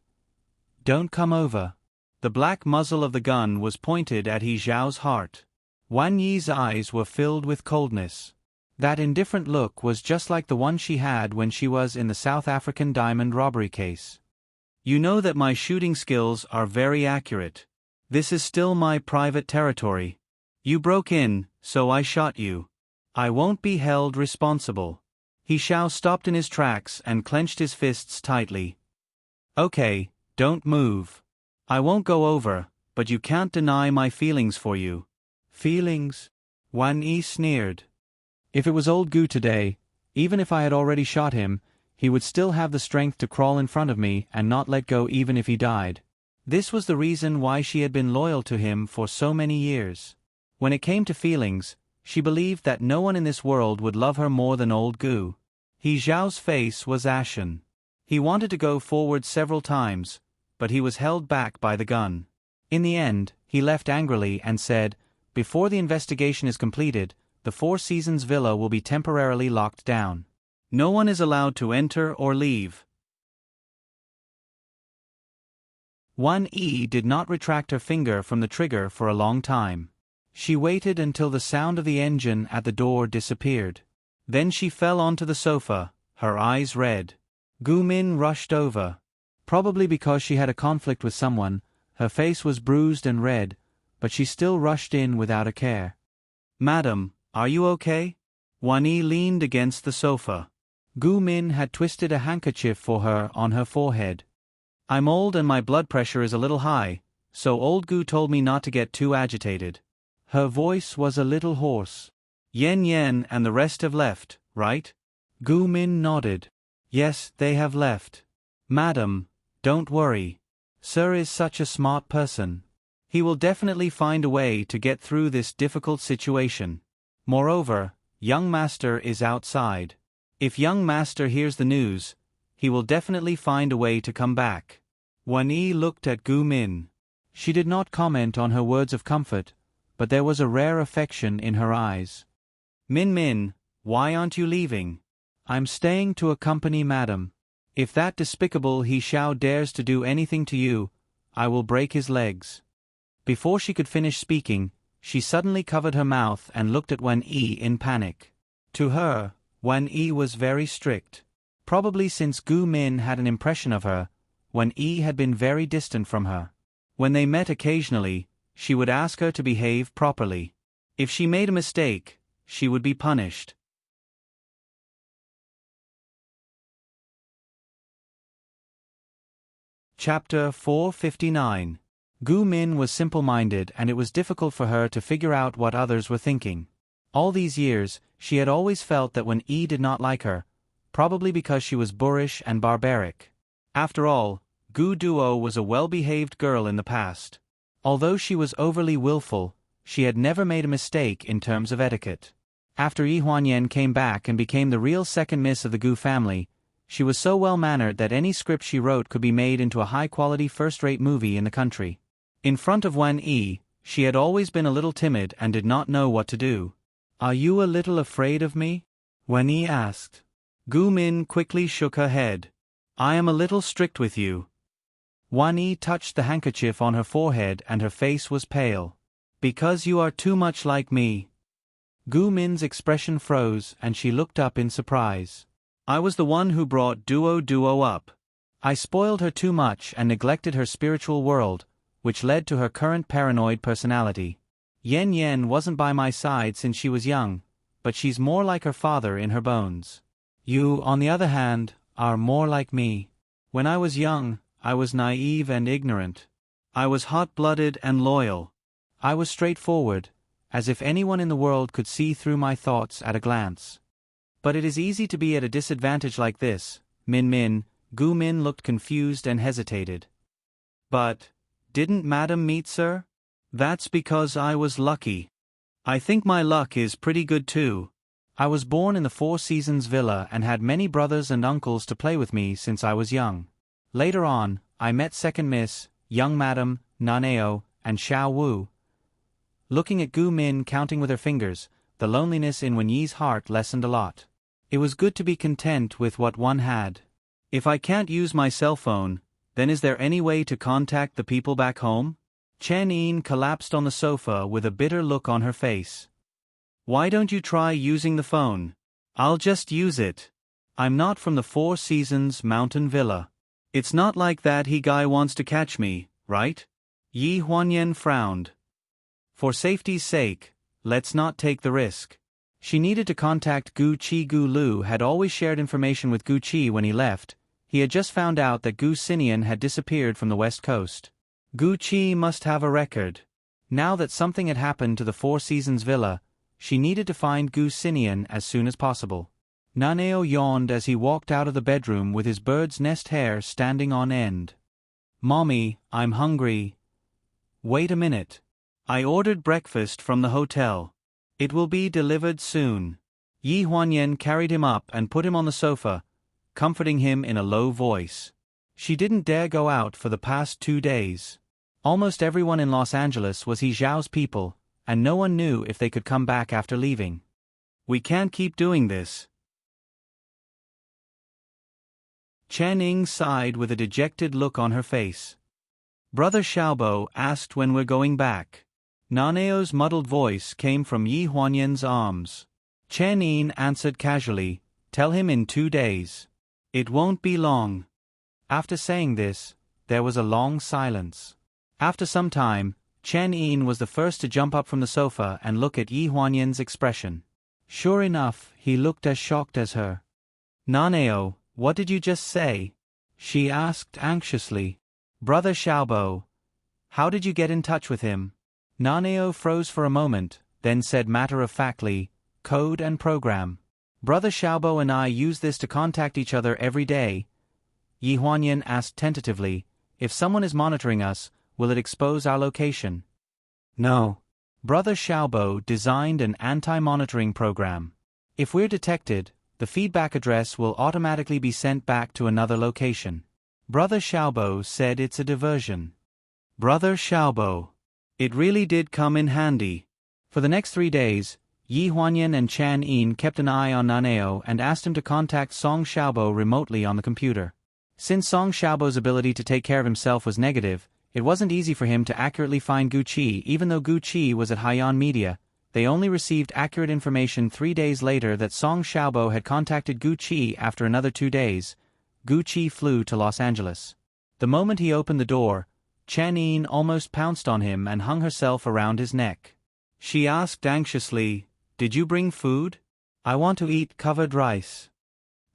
Don't come over. The black muzzle of the gun was pointed at He Xiao's heart. Wan-Yi's eyes were filled with coldness. That indifferent look was just like the one she had when she was in the South African diamond robbery case. You know that my shooting skills are very accurate. This is still my private territory. You broke in, so I shot you. I won't be held responsible. He Xiao stopped in his tracks and clenched his fists tightly. Okay, don't move. I won't go over, but you can't deny my feelings for you. Feelings? Wan-Yi sneered. If it was old Gu today, even if I had already shot him, he would still have the strength to crawl in front of me and not let go even if he died. This was the reason why she had been loyal to him for so many years. When it came to feelings, she believed that no one in this world would love her more than old Gu. He Xiao's face was ashen. He wanted to go forward several times, but he was held back by the gun. In the end, he left angrily and said, Before the investigation is completed, the Four Seasons Villa will be temporarily locked down. No one is allowed to enter or leave. Wan-Yi did not retract her finger from the trigger for a long time. She waited until the sound of the engine at the door disappeared. Then she fell onto the sofa, her eyes red. Gu Min rushed over. Probably because she had a conflict with someone, her face was bruised and red, but she still rushed in without a care. Madam, are you okay? Wan Yi leaned against the sofa. Gu Min had twisted a handkerchief for her on her forehead. I'm old and my blood pressure is a little high, so old Gu told me not to get too agitated. Her voice was a little hoarse. Yen Yen and the rest have left, right? Gu Min nodded. Yes, they have left. Madam, don't worry. Sir is such a smart person. He will definitely find a way to get through this difficult situation. Moreover, young master is outside. If young master hears the news, he will definitely find a way to come back. Wan Yi looked at Gu Min. She did not comment on her words of comfort, but there was a rare affection in her eyes. Min Min, why aren't you leaving? I'm staying to accompany madam. If that despicable He Xiao dares to do anything to you, I will break his legs. Before she could finish speaking, she suddenly covered her mouth and looked at Wan Yi in panic. To her, Wan Yi was very strict. Probably since Gu Min had an impression of her, Wan Yi had been very distant from her. When they met occasionally, she would ask her to behave properly. If she made a mistake, she would be punished. Chapter 459. Gu Min was simple-minded and it was difficult for her to figure out what others were thinking. All these years, she had always felt that Wan Yi did not like her, probably because she was boorish and barbaric. After all, Gu Duo was a well-behaved girl in the past. Although she was overly willful, she had never made a mistake in terms of etiquette. After Yi Huanyan came back and became the real second miss of the Gu family, she was so well-mannered that any script she wrote could be made into a high-quality first-rate movie in the country. In front of Wan Yi, she had always been a little timid and did not know what to do. Are you a little afraid of me? Wan Yi asked. Gu Min quickly shook her head. I am a little strict with you. Wan Yi touched the handkerchief on her forehead and her face was pale. Because you are too much like me. Gu Min's expression froze and she looked up in surprise. I was the one who brought Duo up. I spoiled her too much and neglected her spiritual world, which led to her current paranoid personality. Yen Yen wasn't by my side since she was young, but she's more like her father in her bones. You, on the other hand, are more like me. When I was young, I was naive and ignorant. I was hot-blooded and loyal. I was straightforward, as if anyone in the world could see through my thoughts at a glance. But it is easy to be at a disadvantage like this, Min Min. Gu Min looked confused and hesitated. But didn't Madam meet Sir? That's because I was lucky. I think my luck is pretty good too. I was born in the Four Seasons Villa and had many brothers and uncles to play with me since I was young. Later on, I met Second Miss, young Madam, Naneo, and Xiao Wu. Looking at Gu Min counting with her fingers, the loneliness in Wan Yi's heart lessened a lot. It was good to be content with what one had. If I can't use my cell phone, then is there any way to contact the people back home? Chen Yin collapsed on the sofa with a bitter look on her face. Why don't you try using the phone? I'll just use it. I'm not from the Four Seasons Mountain Villa. It's not like that he guy wants to catch me, right? Yi Huanyan frowned. For safety's sake, let's not take the risk. She needed to contact Gu Qi. Gu Lu had always shared information with Gu Qi when he left. He had just found out that Gu Xinian had disappeared from the west coast. Gu Qi must have a record. Now that something had happened to the Four Seasons Villa, she needed to find Gu Xinian as soon as possible. Naneo yawned as he walked out of the bedroom with his bird's nest hair standing on end. Mommy, I'm hungry. Wait a minute. I ordered breakfast from the hotel. It will be delivered soon. Yi Huanyan carried him up and put him on the sofa, comforting him in a low voice. She didn't dare go out for the past 2 days. Almost everyone in Los Angeles was He Xiao's people, and no one knew if they could come back after leaving. We can't keep doing this. Chen Ying sighed with a dejected look on her face. Brother Xiaobo asked when we're going back. Naneo's muddled voice came from Yi Huanyan's arms. Chen Ying answered casually, Tell him in 2 days. It won't be long. After saying this, there was a long silence. After some time, Chen Yin was the first to jump up from the sofa and look at Yi Huanyan's expression. Sure enough, he looked as shocked as her. "Naneo, what did you just say?" she asked anxiously. "Brother Xiaobo. How did you get in touch with him?" Naneo froze for a moment, then said matter-of-factly, "Code and program. Brother Xiaobo and I use this to contact each other every day." Yi Huanyan asked tentatively, "If someone is monitoring us, will it expose our location?" "No. Brother Xiaobo designed an anti-monitoring program. If we're detected, the feedback address will automatically be sent back to another location. Brother Xiaobo said it's a diversion." Brother Xiaobo. It really did come in handy. For the next 3 days, Yi Huanyan and Chen Yin kept an eye on Naneo and asked him to contact Song Xiaobo remotely on the computer. Since Song Xiaobo's ability to take care of himself was negative, it wasn't easy for him to accurately find Gu Qi. Even though Gu Qi was at Haiyan Media, they only received accurate information 3 days later that Song Xiaobo had contacted Gu Qi. After another 2 days, Gu Qi flew to Los Angeles. The moment he opened the door, Chen Yin almost pounced on him and hung herself around his neck. She asked anxiously, "Did you bring food? I want to eat covered rice."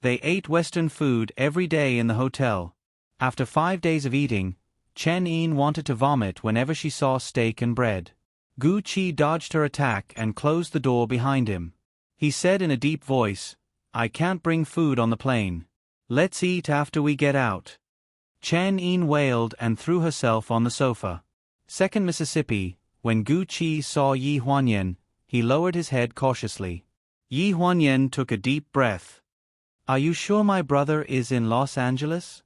They ate Western food every day in the hotel. After 5 days of eating, Chen Yin wanted to vomit whenever she saw steak and bread. Gu Qi dodged her attack and closed the door behind him. He said in a deep voice, "I can't bring food on the plane. Let's eat after we get out." Chen Yin wailed and threw herself on the sofa. 2nd Mississippi, when Gu Qi saw Yi Huanyan, he lowered his head cautiously. Yi Huanyan took a deep breath. "Are you sure my brother is in Los Angeles?"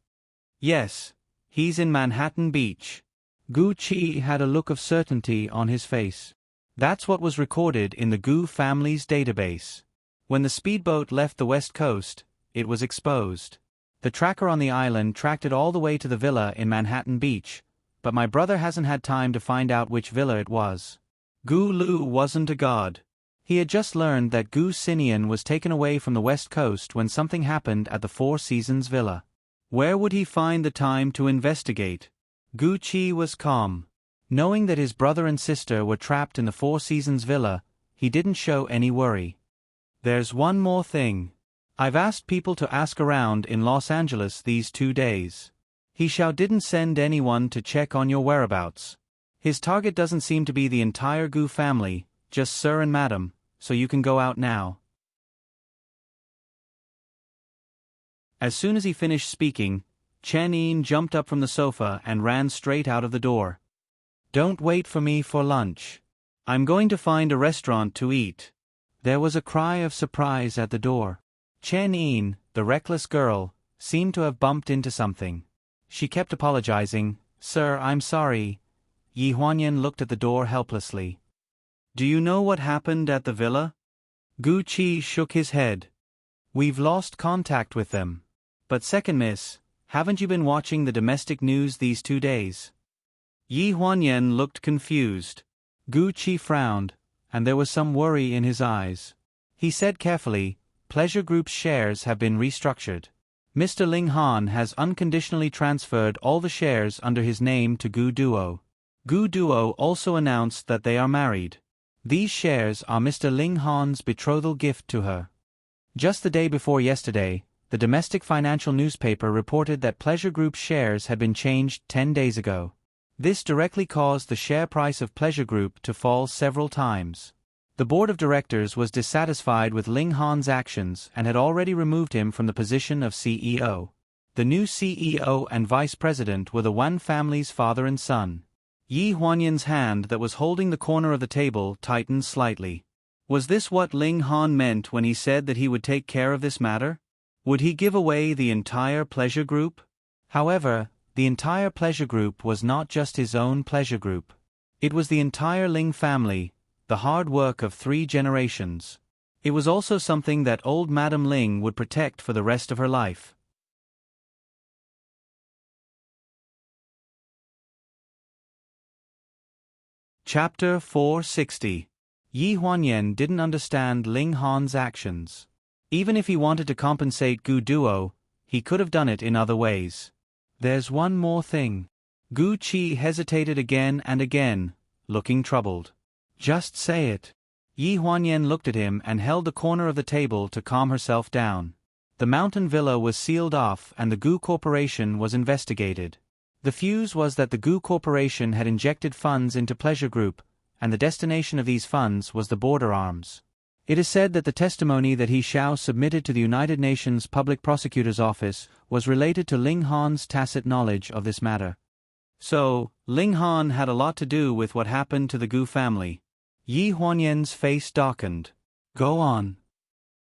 "Yes, he's in Manhattan Beach." Gu Qi had a look of certainty on his face. That's what was recorded in the Gu family's database. When the speedboat left the west coast, it was exposed. The tracker on the island tracked it all the way to the villa in Manhattan Beach, but my brother hasn't had time to find out which villa it was. Gu Lu wasn't a god. He had just learned that Gu Sinian was taken away from the west coast when something happened at the Four Seasons villa. Where would he find the time to investigate? Gu Qi was calm. Knowing that his brother and sister were trapped in the Four Seasons villa, he didn't show any worry. "There's one more thing. I've asked people to ask around in Los Angeles these 2 days. He Xiao didn't send anyone to check on your whereabouts. His target doesn't seem to be the entire Gu family, just Sir and Madam, so you can go out now." As soon as he finished speaking, Chen Yin jumped up from the sofa and ran straight out of the door. "Don't wait for me for lunch. I'm going to find a restaurant to eat." There was a cry of surprise at the door. Chen Yin, the reckless girl, seemed to have bumped into something. She kept apologizing, "Sir, I'm sorry." Yi Huanyan looked at the door helplessly. "Do you know what happened at the villa?" Gu Qi shook his head. "We've lost contact with them. But 2nd Miss, haven't you been watching the domestic news these 2 days?" Yi Huanyan looked confused. Gu Qi frowned, and there was some worry in his eyes. He said carefully, "Pleasure Group's shares have been restructured. Mr. Ling Han has unconditionally transferred all the shares under his name to Gu Duo. Gu Duo also announced that they are married. These shares are Mr. Ling Han's betrothal gift to her." Just the day before yesterday, the domestic financial newspaper reported that Pleasure Group's shares had been changed 10 days ago. This directly caused the share price of Pleasure Group to fall several times. The board of directors was dissatisfied with Ling Han's actions and had already removed him from the position of CEO. The new CEO and vice president were the Wan family's father and son. Yi Huanyan's hand that was holding the corner of the table tightened slightly. Was this what Ling Han meant when he said that he would take care of this matter? Would he give away the entire Pleasure Group? However, the entire Pleasure Group was not just his own Pleasure Group. It was the entire Ling family, the hard work of 3 generations. It was also something that old Madam Ling would protect for the rest of her life. Chapter 460. Yi Huanyan didn't understand Ling Han's actions. Even if he wanted to compensate Gu Duo, he could have done it in other ways. "There's one more thing." Gu Qi hesitated again and again, looking troubled. Just say it. Yi Huanyan looked at him and held the corner of the table to calm herself down. The mountain villa was sealed off and the Gu Corporation was investigated. The fuse was that the Gu Corporation had injected funds into Pleasure Group, and the destination of these funds was the border arms. It is said that the testimony that He Xiao submitted to the United Nations Public Prosecutor's Office was related to Ling Han's tacit knowledge of this matter. So, Ling Han had a lot to do with what happened to the Gu family. Yi Huanyan's face darkened. Go on.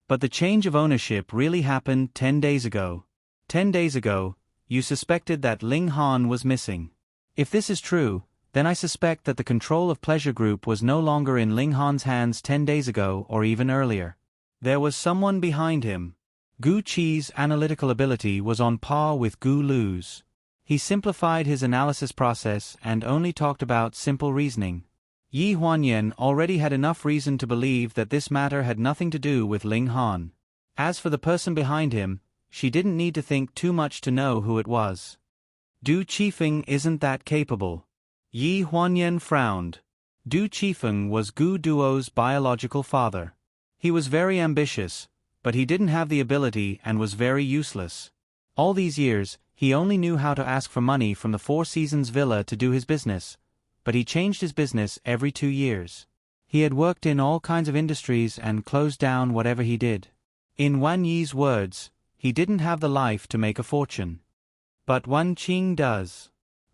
But the change of ownership really happened 10 days ago. 10 days ago, you suspected that Ling Han was missing. If this is true, then I suspect that the control of Pleasure Group was no longer in Ling Han's hands 10 days ago or even earlier. There was someone behind him. Gu Qi's analytical ability was on par with Gu Lu's. He simplified his analysis process and only talked about simple reasoning. Yi Huanyan already had enough reason to believe that this matter had nothing to do with Ling Han. As for the person behind him, she didn't need to think too much to know who it was. Du Qifeng isn't that capable. Yi Huanyan frowned. Du Qifeng was Gu Duo's biological father. He was very ambitious, but he didn't have the ability and was very useless. All these years, he only knew how to ask for money from the Four Seasons Villa to do his business, but he changed his business every 2 years. He had worked in all kinds of industries and closed down whatever he did. In Wan Yi's words, he didn't have the life to make a fortune. But Wan Qing does.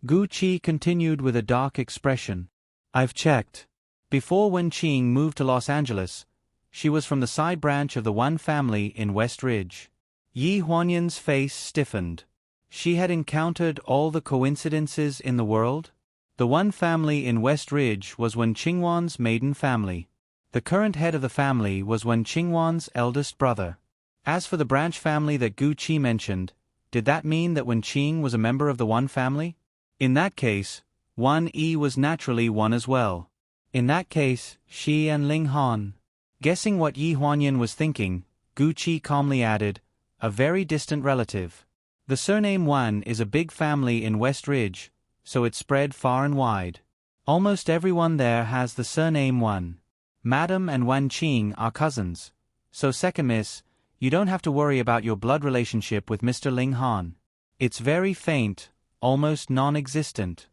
Gu Qi continued with a dark expression. I've checked. Before Wan Qing moved to Los Angeles, she was from the side branch of the Wan family in West Ridge. Yi Huanyan's face stiffened. She had encountered all the coincidences in the world? The Wan family in West Ridge was Wan Qingwan's maiden family. The current head of the family was Wan Qingwan's eldest brother. As for the branch family that Gu Qi mentioned, did that mean that Wan Qing was a member of the Wan family? In that case, Wan Yi was naturally one as well. In that case, she and Ling Han. Guessing what Yi Huanyan was thinking, Gu Qi calmly added, a very distant relative. The surname Wan is a big family in West Ridge, so it spread far and wide. Almost everyone there has the surname Wan. Madam and Wan Qing are cousins, so second miss, you don't have to worry about your blood relationship with Mr. Ling Han. It's very faint, almost non-existent.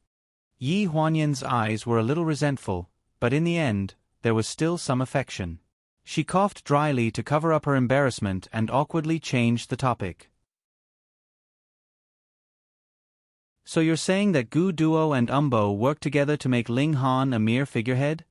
Yi Huanyan's eyes were a little resentful, but in the end, there was still some affection. She coughed dryly to cover up her embarrassment and awkwardly changed the topic. So you're saying that Gu Duo and Umbo worked together to make Ling Han a mere figurehead?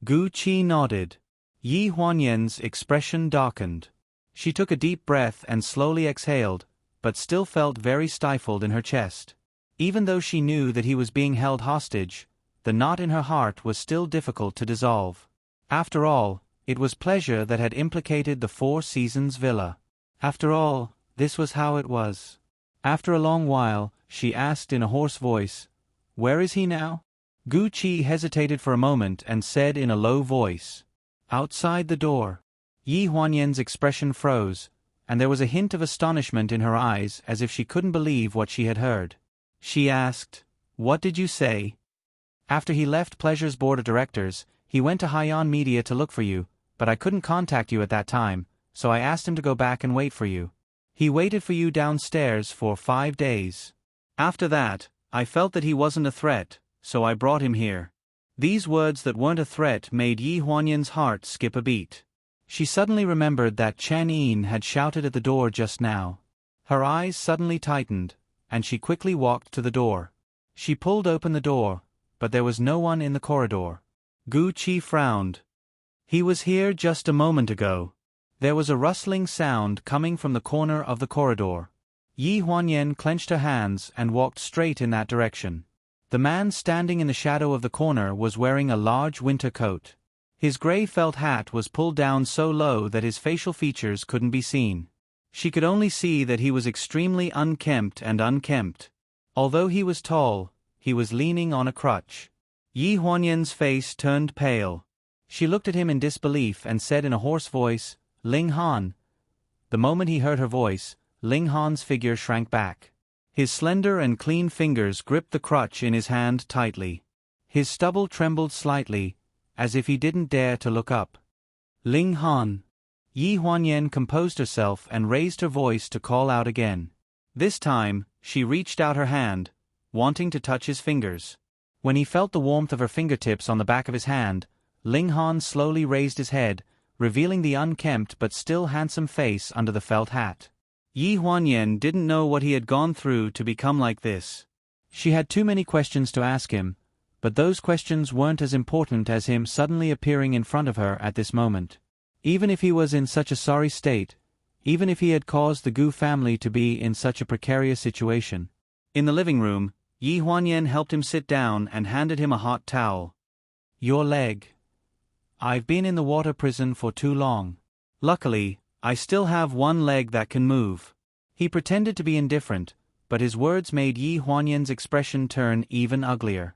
Gu Qi nodded. Yi Huanyan's expression darkened. She took a deep breath and slowly exhaled, but still felt very stifled in her chest. Even though she knew that he was being held hostage, the knot in her heart was still difficult to dissolve. After all, it was pleasure that had implicated the Four Seasons Villa. After all, this was how it was. After a long while, she asked in a hoarse voice, "Where is he now?" Gu Qi hesitated for a moment and said in a low voice, "Outside the door." Yi Huanyan's expression froze, and there was a hint of astonishment in her eyes as if she couldn't believe what she had heard. She asked, "What did you say?" "After he left Pleasure's board of directors, he went to Haiyan Media to look for you, but I couldn't contact you at that time, so I asked him to go back and wait for you. He waited for you downstairs for 5 days. After that, I felt that he wasn't a threat, so I brought him here." These words that weren't a threat made Yi Huanyan's heart skip a beat. She suddenly remembered that Chen Yin had shouted at the door just now. Her eyes suddenly tightened, and she quickly walked to the door. She pulled open the door, but there was no one in the corridor. Gu Qi frowned. He was here just a moment ago. There was a rustling sound coming from the corner of the corridor. Yi Huanyan clenched her hands and walked straight in that direction. The man standing in the shadow of the corner was wearing a large winter coat. His gray felt hat was pulled down so low that his facial features couldn't be seen. She could only see that he was extremely unkempt. Although he was tall, he was leaning on a crutch. Yi Huanyan's face turned pale. She looked at him in disbelief and said in a hoarse voice, "Ling Han." The moment he heard her voice, Ling Han's figure shrank back. His slender and clean fingers gripped the crutch in his hand tightly. His stubble trembled slightly, as if he didn't dare to look up. Ling Han. Yi Huanyan composed herself and raised her voice to call out again. This time, she reached out her hand, wanting to touch his fingers. When he felt the warmth of her fingertips on the back of his hand, Ling Han slowly raised his head, revealing the unkempt but still handsome face under the felt hat. Yi Huanyan didn't know what he had gone through to become like this. She had too many questions to ask him, but those questions weren't as important as him suddenly appearing in front of her at this moment. Even if he was in such a sorry state, even if he had caused the Gu family to be in such a precarious situation. In the living room, Yi Huanyan helped him sit down and handed him a hot towel. Your leg. I've been in the water prison for too long. Luckily, I still have one leg that can move. He pretended to be indifferent, but his words made Yi Huanyan's expression turn even uglier.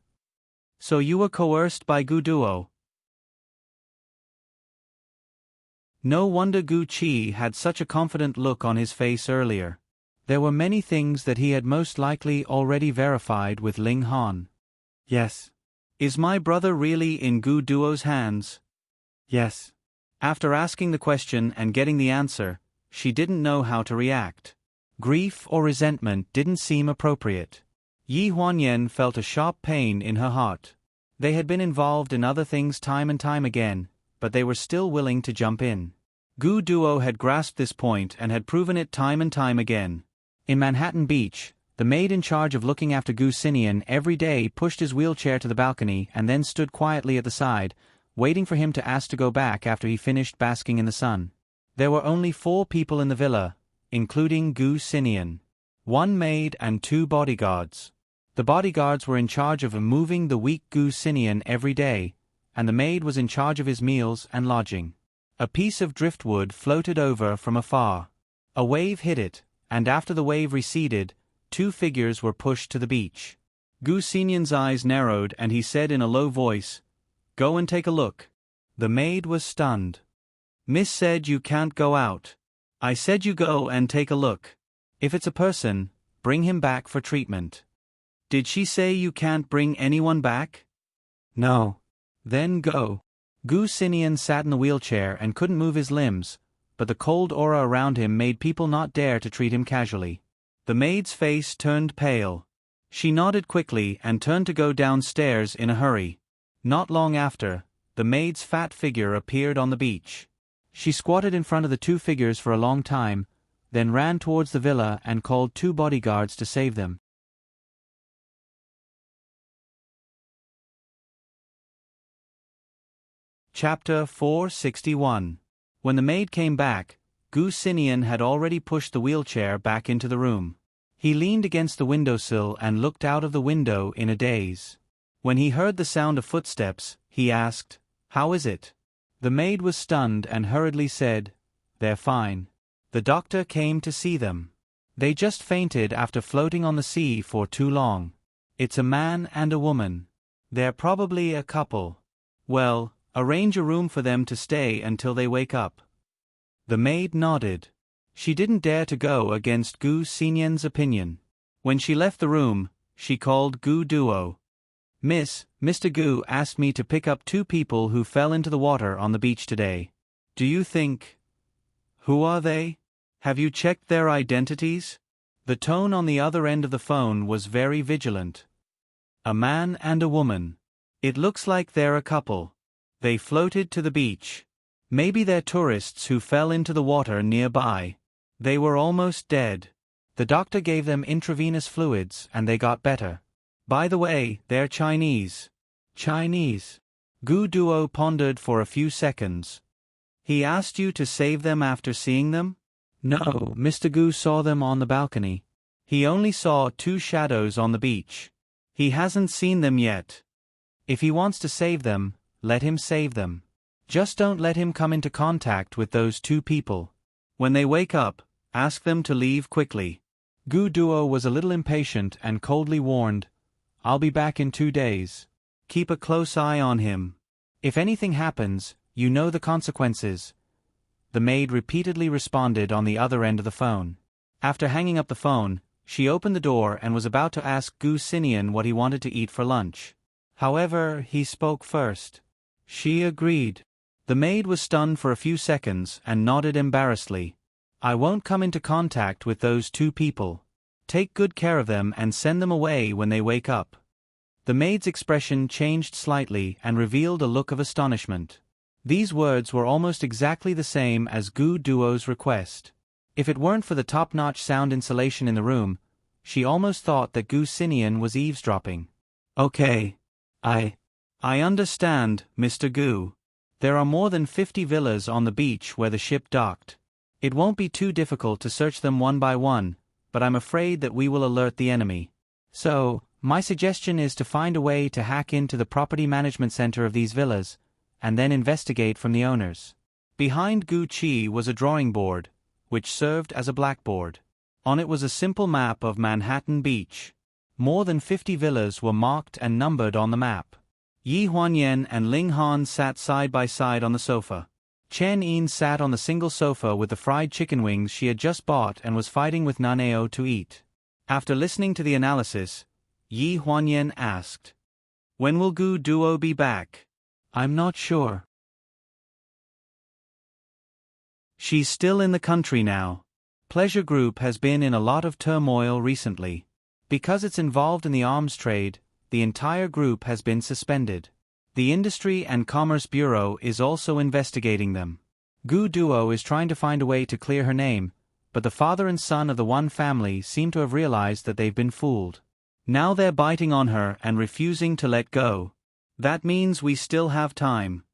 So you were coerced by Gu Duo? No wonder Gu Qi had such a confident look on his face earlier. There were many things that he had most likely already verified with Ling Han. Yes. Is my brother really in Gu Duo's hands? Yes. After asking the question and getting the answer, she didn't know how to react. Grief or resentment didn't seem appropriate. Yi Huanyan felt a sharp pain in her heart. They had been involved in other things time and time again, but they were still willing to jump in. Gu Duo had grasped this point and had proven it time and time again. In Manhattan Beach, the maid in charge of looking after Gu Sinian every day pushed his wheelchair to the balcony and then stood quietly at the side, waiting for him to ask to go back after he finished basking in the sun. There were only 4 people in the villa, including Gu Sinian. 1 maid and 2 bodyguards. The bodyguards were in charge of moving the weak Gu Sinian every day, and the maid was in charge of his meals and lodging. A piece of driftwood floated over from afar. A wave hit it, and after the wave receded, 2 figures were pushed to the beach. Gu Sinian's eyes narrowed and he said in a low voice, "Go and take a look." The maid was stunned. "Miss said you can't go out. I said you go and take a look. If it's a person, bring him back for treatment." "Did she say you can't bring anyone back?" "No." "Then go." Gu Sinian sat in the wheelchair and couldn't move his limbs, but the cold aura around him made people not dare to treat him casually. The maid's face turned pale. She nodded quickly and turned to go downstairs in a hurry. Not long after, the maid's fat figure appeared on the beach. She squatted in front of the 2 figures for a long time, then ran towards the villa and called 2 bodyguards to save them. Chapter 461. When the maid came back, Gu Sinian had already pushed the wheelchair back into the room. He leaned against the windowsill and looked out of the window in a daze. When he heard the sound of footsteps, he asked, "How is it?" The maid was stunned and hurriedly said, "They're fine. The doctor came to see them. They just fainted after floating on the sea for too long. It's a man and a woman. They're probably a couple. Well, arrange a room for them to stay until they wake up." The maid nodded. She didn't dare to go against Gu Sinian's opinion. When she left the room, she called Gu Duo. Mr. Gu asked me to pick up 2 people who fell into the water on the beach today. Do you think... Who are they? Have you checked their identities?" The tone on the other end of the phone was very vigilant. "A man and a woman. It looks like they're a couple. They floated to the beach. Maybe they're tourists who fell into the water nearby. They were almost dead. The doctor gave them intravenous fluids and they got better. By the way, they're Chinese." "Chinese?" Gu Duo pondered for a few seconds. "He asked you to save them after seeing them?" "No, Mr. Gu saw them on the balcony. He only saw 2 shadows on the beach. He hasn't seen them yet. If he wants to save them, let him save them. Just don't let him come into contact with those 2 people. When they wake up, ask them to leave quickly." Gu Duo was a little impatient and coldly warned, "I'll be back in 2 days. Keep a close eye on him. If anything happens, you know the consequences." The maid repeatedly responded on the other end of the phone. After hanging up the phone, she opened the door and was about to ask Gu Sinian what he wanted to eat for lunch. However, he spoke first. She agreed. The maid was stunned for a few seconds and nodded embarrassedly. I won't come into contact with those two people. Take good care of them and send them away when they wake up. The maid's expression changed slightly and revealed a look of astonishment. These words were almost exactly the same as Gu Duo's request. If it weren't for the top-notch sound insulation in the room, she almost thought that Gu Sinian was eavesdropping. Okay. I understand, Mr. Gu. There are more than 50 villas on the beach where the ship docked. It won't be too difficult to search them one by one, but I'm afraid that we will alert the enemy. So, my suggestion is to find a way to hack into the property management center of these villas, and then investigate from the owners. Behind Gu Qi was a drawing board, which served as a blackboard. On it was a simple map of Manhattan Beach. More than 50 villas were marked and numbered on the map. Yi Huanyan and Ling Han sat side by side on the sofa. Chen Yin sat on the single sofa with the fried chicken wings she had just bought and was fighting with Naneo to eat. After listening to the analysis, Yi Huanyan asked, "When will Gu Duo be back?" "I'm not sure. She's still in the country now. Pleasure Group has been in a lot of turmoil recently. Because it's involved in the arms trade, the entire group has been suspended. The Industry and Commerce Bureau is also investigating them. Gu Duo is trying to find a way to clear her name, but the father and son of the one family seem to have realized that they've been fooled. Now they're biting on her and refusing to let go. That means we still have time."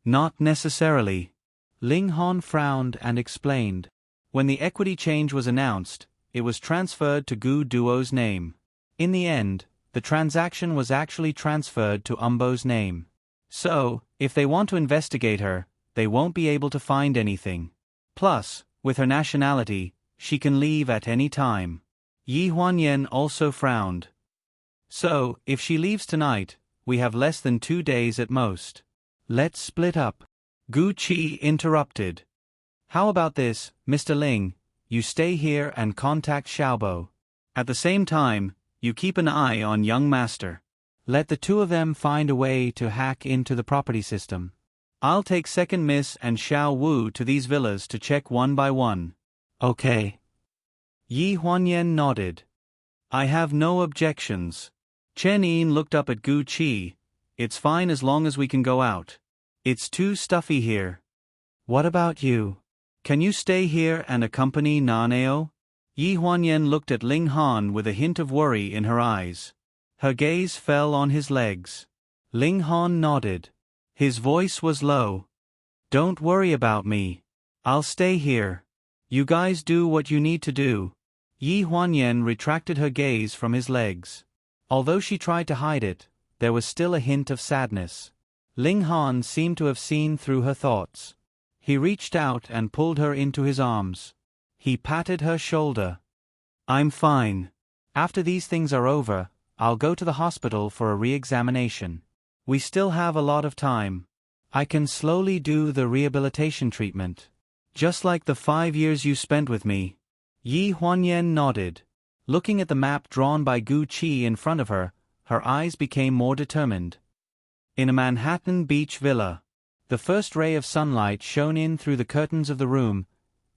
"Not necessarily." Ling Han frowned and explained. When the equity change was announced, it was transferred to Gu Duo's name. In the end, the transaction was actually transferred to Umbo's name. So, if they want to investigate her, they won't be able to find anything. Plus, with her nationality, she can leave at any time. Yi Huanyan also frowned. So, if she leaves tonight, we have less than 2 days at most. Let's split up. Gu Qi interrupted. How about this, Mr. Ling? You stay here and contact Xiaobo. At the same time, you keep an eye on young master. Let the two of them find a way to hack into the property system. I'll take second Miss and Xiao Wu to these villas to check one by one. Okay. Yi Huanyan nodded. I have no objections. Chen Yin looked up at Gu Qi. It's fine as long as we can go out. It's too stuffy here. What about you? Can you stay here and accompany Naneo? Yi Huanyan looked at Ling Han with a hint of worry in her eyes. Her gaze fell on his legs. Ling Han nodded. His voice was low. Don't worry about me. I'll stay here. You guys do what you need to do. Yi Huanyan retracted her gaze from his legs. Although she tried to hide it, there was still a hint of sadness. Ling Han seemed to have seen through her thoughts. He reached out and pulled her into his arms. He patted her shoulder. I'm fine. After these things are over, I'll go to the hospital for a re-examination. We still have a lot of time. I can slowly do the rehabilitation treatment. Just like the 5 years you spent with me. Yi Huanyan nodded. Looking at the map drawn by Gu Qi in front of her, her eyes became more determined. In a Manhattan Beach villa, the first ray of sunlight shone in through the curtains of the room,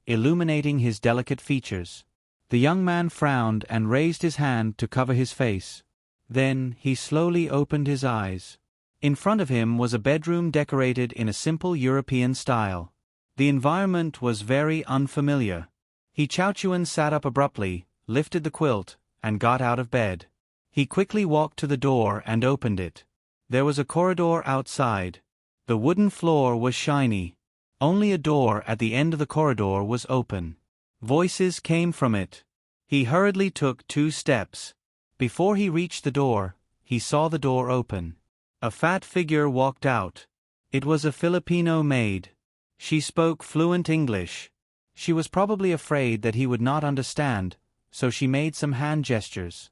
illuminating his delicate features. The young man frowned and raised his hand to cover his face. Then he slowly opened his eyes. In front of him was a bedroom decorated in a simple European style. The environment was very unfamiliar. Chaochuan sat up abruptly, lifted the quilt, and got out of bed. He quickly walked to the door and opened it. There was a corridor outside. The wooden floor was shiny. Only a door at the end of the corridor was open. Voices came from it. He hurriedly took 2 steps. Before he reached the door, he saw the door open. A fat figure walked out. It was a Filipino maid. She spoke fluent English. She was probably afraid that he would not understand, so she made some hand gestures.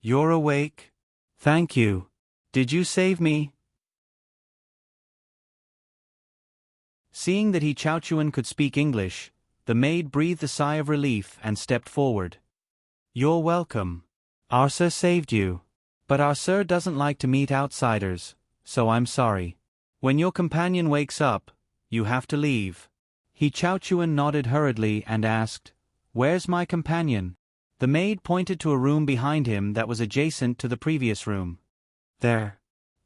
You're awake? Thank you. Did you save me? Seeing that Chaochuan could speak English, the maid breathed a sigh of relief and stepped forward. You're welcome. Arsa saved you. But our sir doesn't like to meet outsiders, so I'm sorry. When your companion wakes up, you have to leave." He Chao nodded hurriedly and asked, "Where's my companion?" The maid pointed to a room behind him that was adjacent to the previous room. "There."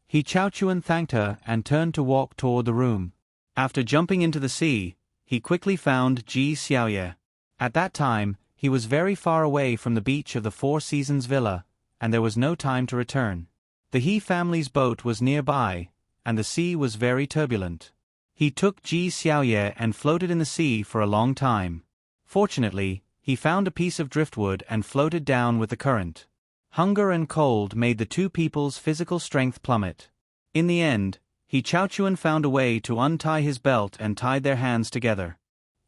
He Chao thanked her and turned to walk toward the room. After jumping into the sea, he quickly found Ji Xiaoye. At that time, he was very far away from the beach of the Four Seasons Villa, and there was no time to return. The He family's boat was nearby, and the sea was very turbulent. He took Ji Xiaoye and floated in the sea for a long time. Fortunately, he found a piece of driftwood and floated down with the current. Hunger and cold made the two people's physical strength plummet. In the end, He Chao found a way to untie his belt and tied their hands together.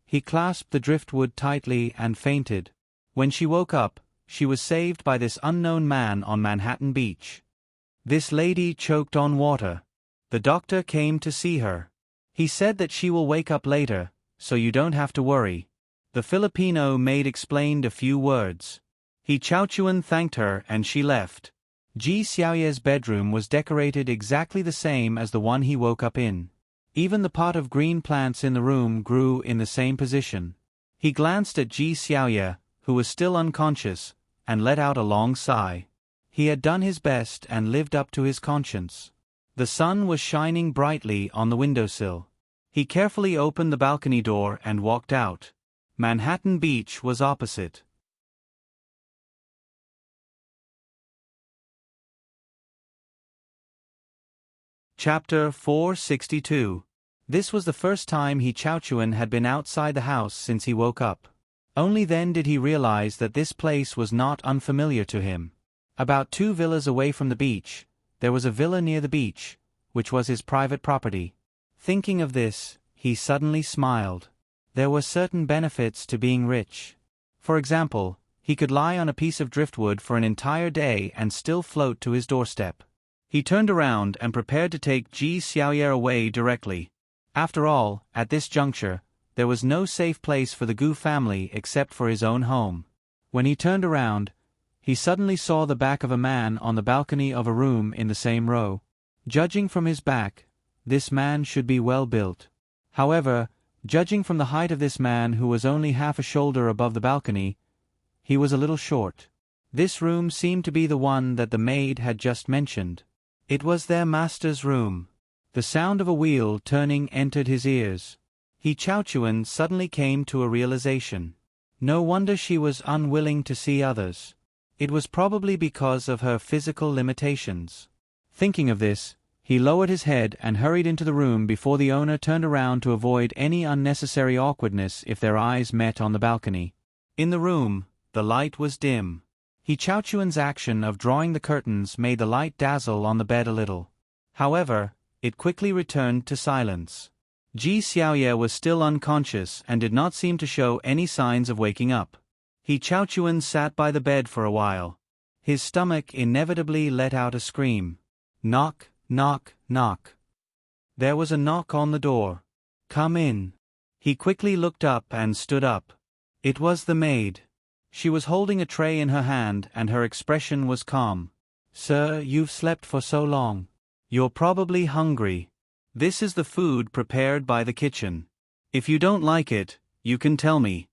He clasped the driftwood tightly and fainted. When she woke up, she was saved by this unknown man on Manhattan Beach. This lady choked on water. The doctor came to see her. He said that she will wake up later, so you don't have to worry. The Filipino maid explained a few words. He Chao thanked her and she left. Ji Xiaoye's bedroom was decorated exactly the same as the one he woke up in. Even the pot of green plants in the room grew in the same position. He glanced at Ji Xiaoye, who was still unconscious, and let out a long sigh. He had done his best and lived up to his conscience. The sun was shining brightly on the windowsill. He carefully opened the balcony door and walked out. Manhattan Beach was opposite. Chapter 462. This was the first time He Chao had been outside the house since he woke up. Only then did he realize that this place was not unfamiliar to him. About 2 villas away from the beach, there was a villa near the beach, which was his private property. Thinking of this, he suddenly smiled. There were certain benefits to being rich. For example, he could lie on a piece of driftwood for an entire day and still float to his doorstep. He turned around and prepared to take Ji Xiaoye away directly. After all, at this juncture, there was no safe place for the Gu family except for his own home. When he turned around, he suddenly saw the back of a man on the balcony of a room in the same row. Judging from his back, this man should be well built. However, judging from the height of this man who was only half a shoulder above the balcony, he was a little short. This room seemed to be the one that the maid had just mentioned. It was their master's room. The sound of a wheel turning entered his ears. He Chao suddenly came to a realization. No wonder she was unwilling to see others. It was probably because of her physical limitations. Thinking of this, he lowered his head and hurried into the room before the owner turned around to avoid any unnecessary awkwardness if their eyes met on the balcony. In the room, the light was dim. He Chao action of drawing the curtains made the light dazzle on the bed a little. However, it quickly returned to silence. Ji Xiaoye was still unconscious and did not seem to show any signs of waking up. He Chao sat by the bed for a while. His stomach inevitably let out a scream. Knock, knock, knock. There was a knock on the door. "Come in." He quickly looked up and stood up. It was the maid. She was holding a tray in her hand and her expression was calm. "Sir, you've slept for so long. You're probably hungry. This is the food prepared by the kitchen. If you don't like it, you can tell me."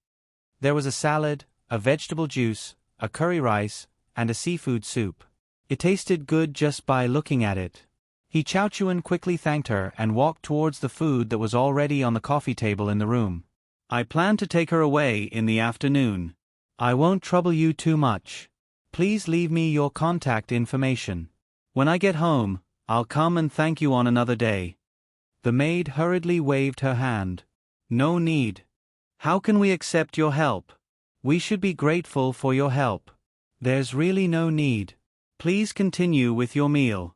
There was a salad, a vegetable juice, a curry rice, and a seafood soup. It tasted good just by looking at it. He Chao quickly thanked her and walked towards the food that was already on the coffee table in the room. "I plan to take her away in the afternoon. I won't trouble you too much. Please leave me your contact information. When I get home, I'll come and thank you on another day." The maid hurriedly waved her hand. "No need. How can we accept your help? We should be grateful for your help. There's really no need. Please continue with your meal."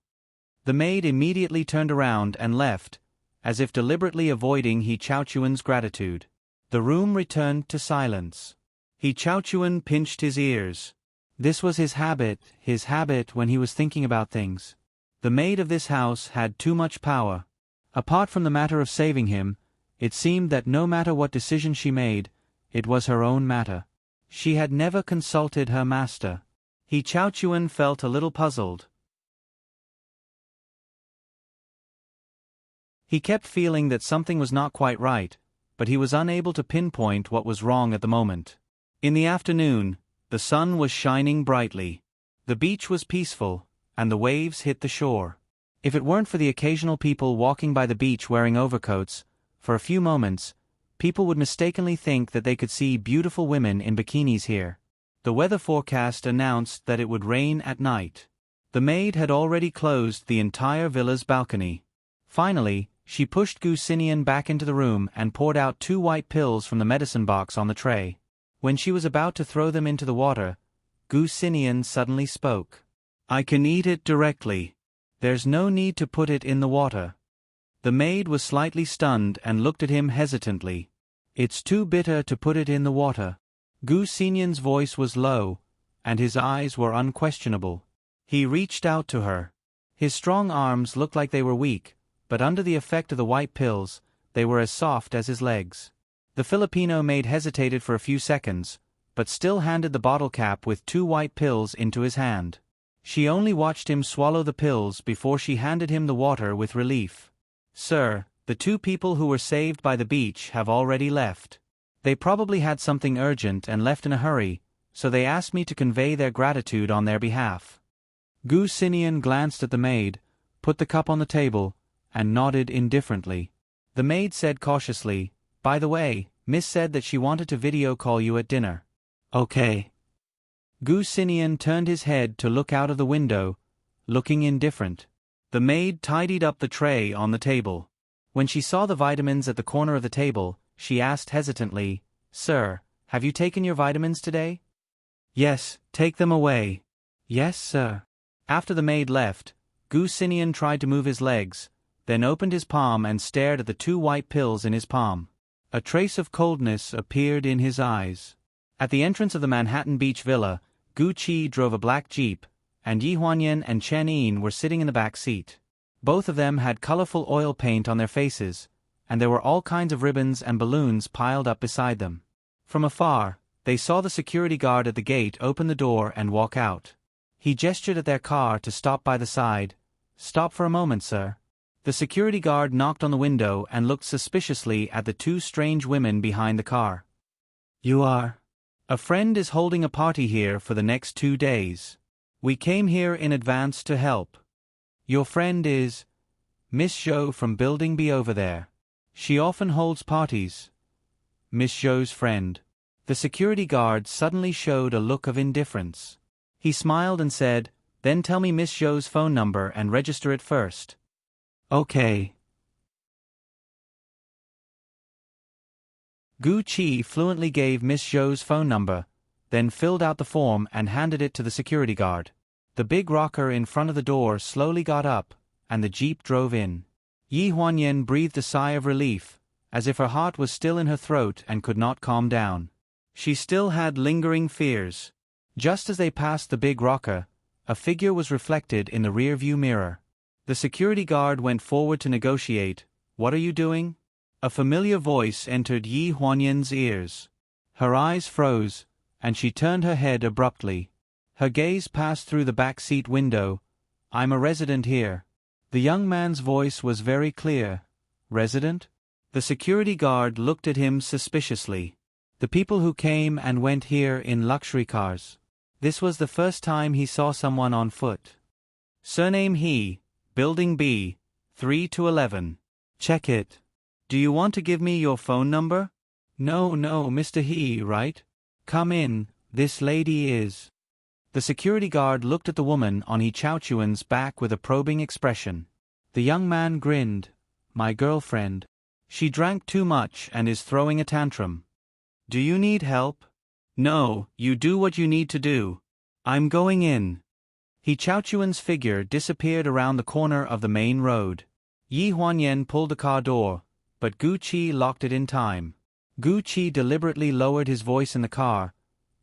The maid immediately turned around and left, as if deliberately avoiding He Chao gratitude. The room returned to silence. He Chao pinched his ears. This was his habit when he was thinking about things. The maid of this house had too much power. Apart from the matter of saving him, it seemed that no matter what decision she made, it was her own matter. She had never consulted her master. He Chao felt a little puzzled, He kept feeling that something was not quite right, but he was unable to pinpoint what was wrong at the moment. In the afternoon, the sun was shining brightly. The beach was peaceful, and the waves hit the shore. If it weren't for the occasional people walking by the beach wearing overcoats, for a few moments, people would mistakenly think that they could see beautiful women in bikinis here. The weather forecast announced that it would rain at night. The maid had already closed the entire villa's balcony. Finally, she pushed Gu Sinian back into the room and poured out 2 white pills from the medicine box on the tray. When she was about to throw them into the water, Gu Sinian suddenly spoke. "I can eat it directly. There's no need to put it in the water." The maid was slightly stunned and looked at him hesitantly. "It's too bitter to put it in the water." Gu Sinian's voice was low, and his eyes were unquestionable. He reached out to her. His strong arms looked like they were weak, but under the effect of the white pills, they were as soft as his legs. The Filipino maid hesitated for a few seconds, but still handed the bottle cap with 2 white pills into his hand. She only watched him swallow the pills before she handed him the water with relief. "Sir, the 2 people who were saved by the beach have already left. They probably had something urgent and left in a hurry, so they asked me to convey their gratitude on their behalf." Gu Sinian glanced at the maid, put the cup on the table, and nodded indifferently. The maid said cautiously, "By the way, Miss said that she wanted to video call you at dinner." "Okay." Gu Sinian turned his head to look out of the window, looking indifferent. The maid tidied up the tray on the table. When she saw the vitamins at the corner of the table, she asked hesitantly, "Sir, have you taken your vitamins today?" "Yes, take them away." "Yes, sir." After the maid left, Gu Sinian tried to move his legs, then opened his palm and stared at the 2 white pills in his palm. A trace of coldness appeared in his eyes. At the entrance of the Manhattan Beach Villa, Gu Qi drove a black Jeep, and Yi Huanyan and Chen Yin were sitting in the back seat. Both of them had colorful oil paint on their faces, and there were all kinds of ribbons and balloons piled up beside them. From afar, they saw the security guard at the gate open the door and walk out. He gestured at their car to stop by the side. "Stop for a moment, sir." The security guard knocked on the window and looked suspiciously at the 2 strange women behind the car. "You are?" "A friend is holding a party here for the next 2 days. We came here in advance to help." "Your friend is?" "Miss Zhou from Building B over there. She often holds parties." "Miss Zhou's friend." The security guard suddenly showed a look of indifference. He smiled and said, "Then tell me Miss Zhou's phone number and register it first." "Okay." Gu Qi fluently gave Miss Zhou's phone number, then filled out the form and handed it to the security guard. The big rocker in front of the door slowly got up, and the Jeep drove in. Yi Huanyan breathed a sigh of relief, as if her heart was still in her throat and could not calm down. She still had lingering fears. Just as they passed the big rocker, a figure was reflected in the rear-view mirror. The security guard went forward to negotiate. "What are you doing?" A familiar voice entered Yi Huanyan's ears. Her eyes froze, and she turned her head abruptly. Her gaze passed through the back seat window. "I'm a resident here." The young man's voice was very clear. "Resident?" The security guard looked at him suspiciously. "The people who came and went here in luxury cars." This was the first time he saw someone on foot. "Surname He, Building B, 3 to 11. Check it." "Do you want to give me your phone number?" No, Mr. He, right? Come in, this lady is." The security guard looked at the woman on He Chaochuan's back with a probing expression. The young man grinned. "My girlfriend. She drank too much and is throwing a tantrum." "Do you need help?" "No, you do what you need to do. I'm going in." He Chaochuan's figure disappeared around the corner of the main road. Yi Huanyan pulled the car door, but Gu Qi locked it in time. Gu Qi deliberately lowered his voice in the car.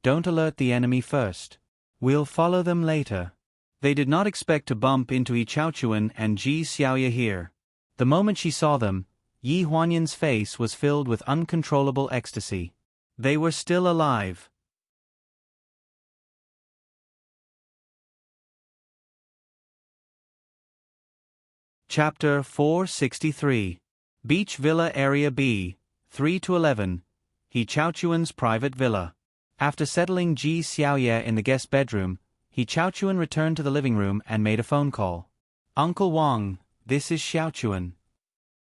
"Don't alert the enemy first. We'll follow them later." They did not expect to bump into Yi Chaochuan and Ji Xiaoya here. The moment she saw them, Yi Huanyan's face was filled with uncontrollable ecstasy. They were still alive. Chapter 463. Beach Villa Area B, 3-11, He Chaochuan's private villa. After settling Ji Xiaoye in the guest bedroom, He Chaochuan returned to the living room and made a phone call. Uncle Wang, this is Xiaochuan.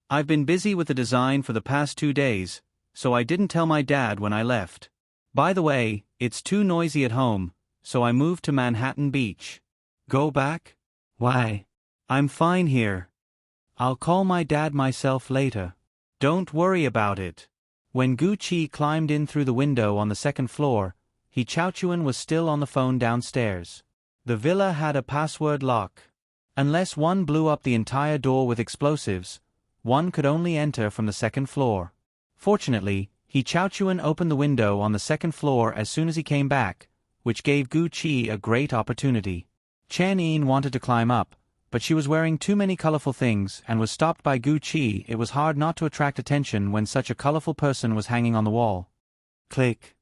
I've been busy with the design for the past 2 days, so I didn't tell my dad when I left. By the way, it's too noisy at home, so I moved to Manhattan Beach. Go back? Why? I'm fine here. I'll call my dad myself later. Don't worry about it. When Gu Qi climbed in through the window on the second floor, He Chaochuan was still on the phone downstairs. The villa had a password lock. Unless one blew up the entire door with explosives, one could only enter from the second floor. Fortunately, He Chaochuan opened the window on the second floor as soon as he came back, which gave Gu Qi a great opportunity. Chen Yin wanted to climb up, but she was wearing too many colorful things and was stopped by Gu Qi. It was hard not to attract attention when such a colorful person was hanging on the wall. Click.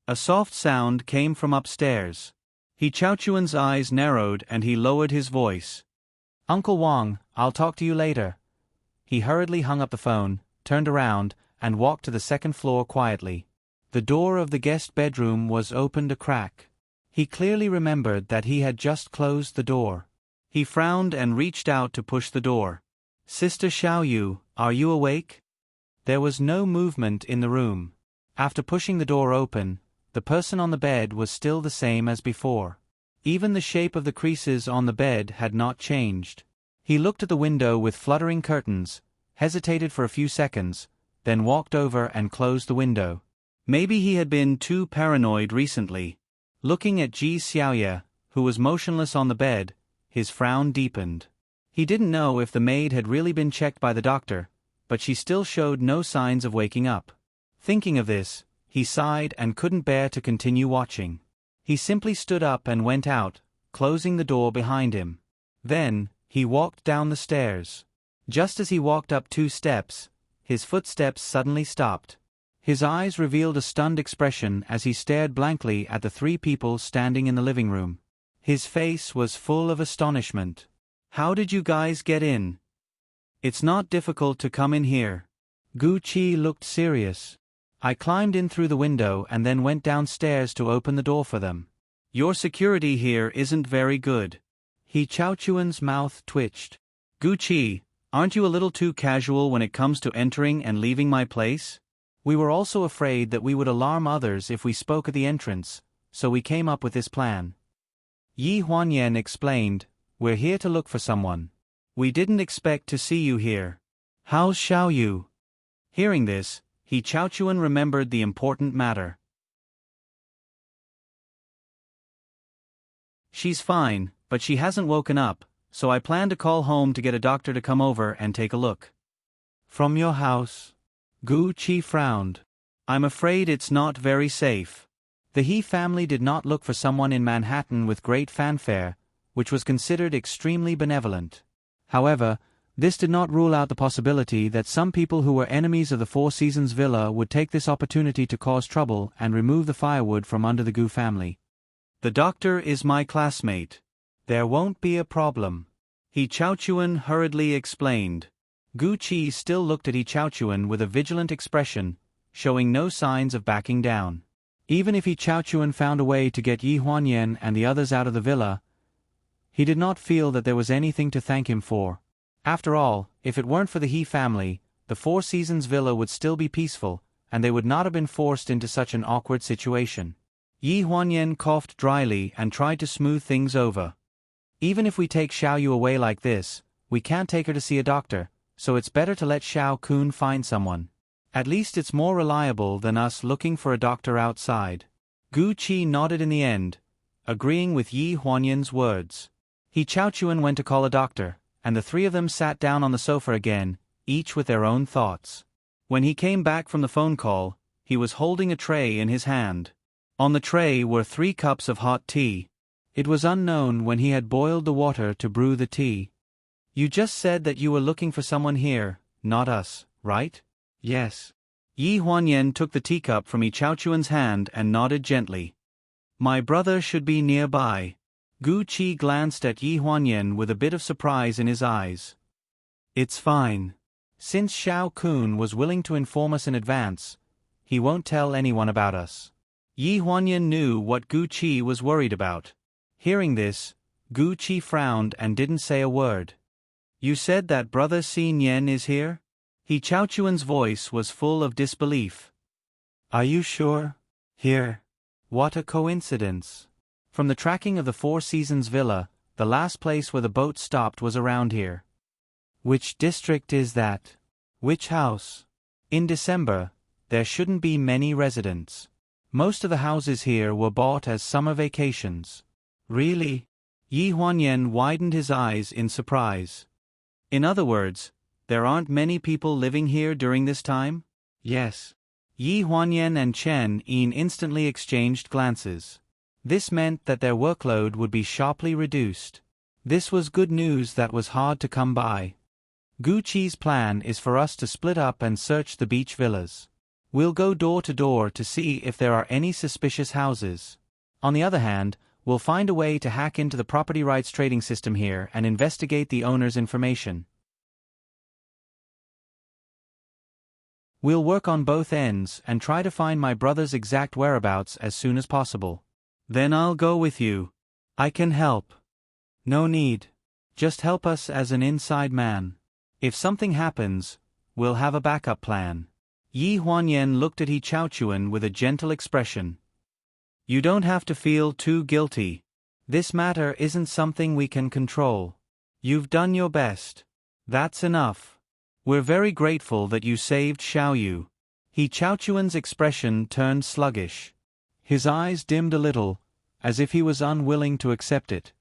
A soft sound came from upstairs. He Chaochuan's eyes narrowed and he lowered his voice. Uncle Wang, I'll talk to you later. He hurriedly hung up the phone, turned around, and walked to the second floor quietly. The door of the guest bedroom was opened a crack. He clearly remembered that he had just closed the door. He frowned and reached out to push the door. Sister Xiaoyu, are you awake? There was no movement in the room. After pushing the door open, the person on the bed was still the same as before. Even the shape of the creases on the bed had not changed. He looked at the window with fluttering curtains, hesitated for a few seconds, then walked over and closed the window. Maybe he had been too paranoid recently. Looking at Ji Xiaoye, who was motionless on the bed, his frown deepened. He didn't know if the maid had really been checked by the doctor, but she still showed no signs of waking up. Thinking of this, he sighed and couldn't bear to continue watching. He simply stood up and went out, closing the door behind him. Then, he walked down the stairs. Just as he walked up 2 steps, his footsteps suddenly stopped. His eyes revealed a stunned expression as he stared blankly at the 3 people standing in the living room. His face was full of astonishment. How did you guys get in? It's not difficult to come in here. Gu Qi looked serious. I climbed in through the window and then went downstairs to open the door for them. Your security here isn't very good. He Chaochuan's mouth twitched. Gu Qi, aren't you a little too casual when it comes to entering and leaving my place? We were also afraid that we would alarm others if we spoke at the entrance, so we came up with this plan. Yi Huanyan explained, we're here to look for someone. We didn't expect to see you here. How's Xiaoyu? Hearing this, He Chaochuan remembered the important matter. She's fine, but she hasn't woken up, so I plan to call home to get a doctor to come over and take a look. From your house? Gu Qi frowned. I'm afraid it's not very safe. The He family did not look for someone in Manhattan with great fanfare, which was considered extremely benevolent. However, this did not rule out the possibility that some people who were enemies of the Four Seasons Villa would take this opportunity to cause trouble and remove the firewood from under the Gu family. The doctor is my classmate. There won't be a problem. He Chaochuan hurriedly explained. Gu Qi still looked at He Chaochuan with a vigilant expression, showing no signs of backing down. Even if He Chaochuan found a way to get Yi Huanyan and the others out of the villa, he did not feel that there was anything to thank him for. After all, if it weren't for the He family, the Four Seasons Villa would still be peaceful, and they would not have been forced into such an awkward situation. Yi Huanyan coughed dryly and tried to smooth things over. Even if we take Xiaoyu away like this, we can't take her to see a doctor, so it's better to let Xiao Kun find someone. At least it's more reliable than us looking for a doctor outside. Gu Qi nodded in the end, agreeing with Yi Huanyan's words. He Chaochuan went to call a doctor, and the 3 of them sat down on the sofa again, each with their own thoughts. When he came back from the phone call, he was holding a tray in his hand. On the tray were 3 cups of hot tea. It was unknown when he had boiled the water to brew the tea. You just said that you were looking for someone here, not us, right? Yes. Yi Huanyan took the teacup from He Chaochuan's hand and nodded gently. My brother should be nearby. Gu Qi glanced at Yi Huanyan with a bit of surprise in his eyes. It's fine. Since Xiao Kun was willing to inform us in advance, he won't tell anyone about us. Yi Huanyan knew what Gu Qi was worried about. Hearing this, Gu Qi frowned and didn't say a word. You said that brother Xin Yan is here? He Chaochuan's voice was full of disbelief. Are you sure? Here. What a coincidence. From the tracking of the Four Seasons Villa, the last place where the boat stopped was around here. Which district is that? Which house? In December, there shouldn't be many residents. Most of the houses here were bought as summer vacations. Really? Yi Huanyan widened his eyes in surprise. In other words, there aren't many people living here during this time? Yes. Yi Huanyan and Chen Yin instantly exchanged glances. This meant that their workload would be sharply reduced. This was good news that was hard to come by. Gu Qi's plan is for us to split up and search the beach villas. We'll go door to door to see if there are any suspicious houses. On the other hand, we'll find a way to hack into the property rights trading system here and investigate the owner's information. We'll work on both ends and try to find my brother's exact whereabouts as soon as possible. Then I'll go with you. I can help. No need. Just help us as an inside man. If something happens, we'll have a backup plan. Yi Huanyan looked at He Chaochuan with a gentle expression. You don't have to feel too guilty. This matter isn't something we can control. You've done your best. That's enough. We're very grateful that you saved Xiaoyu. He Chaochuan's expression turned sluggish. His eyes dimmed a little, as if he was unwilling to accept it.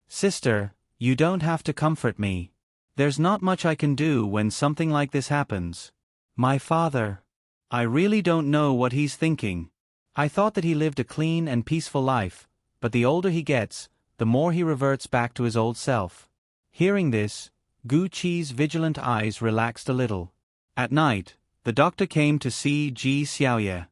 Sister, you don't have to comfort me. There's not much I can do when something like this happens. My father. I really don't know what he's thinking. I thought that he lived a clean and peaceful life, but the older he gets, the more he reverts back to his old self. Hearing this, Gu Qi's vigilant eyes relaxed a little. At night, the doctor came to see Ji Xiaoye.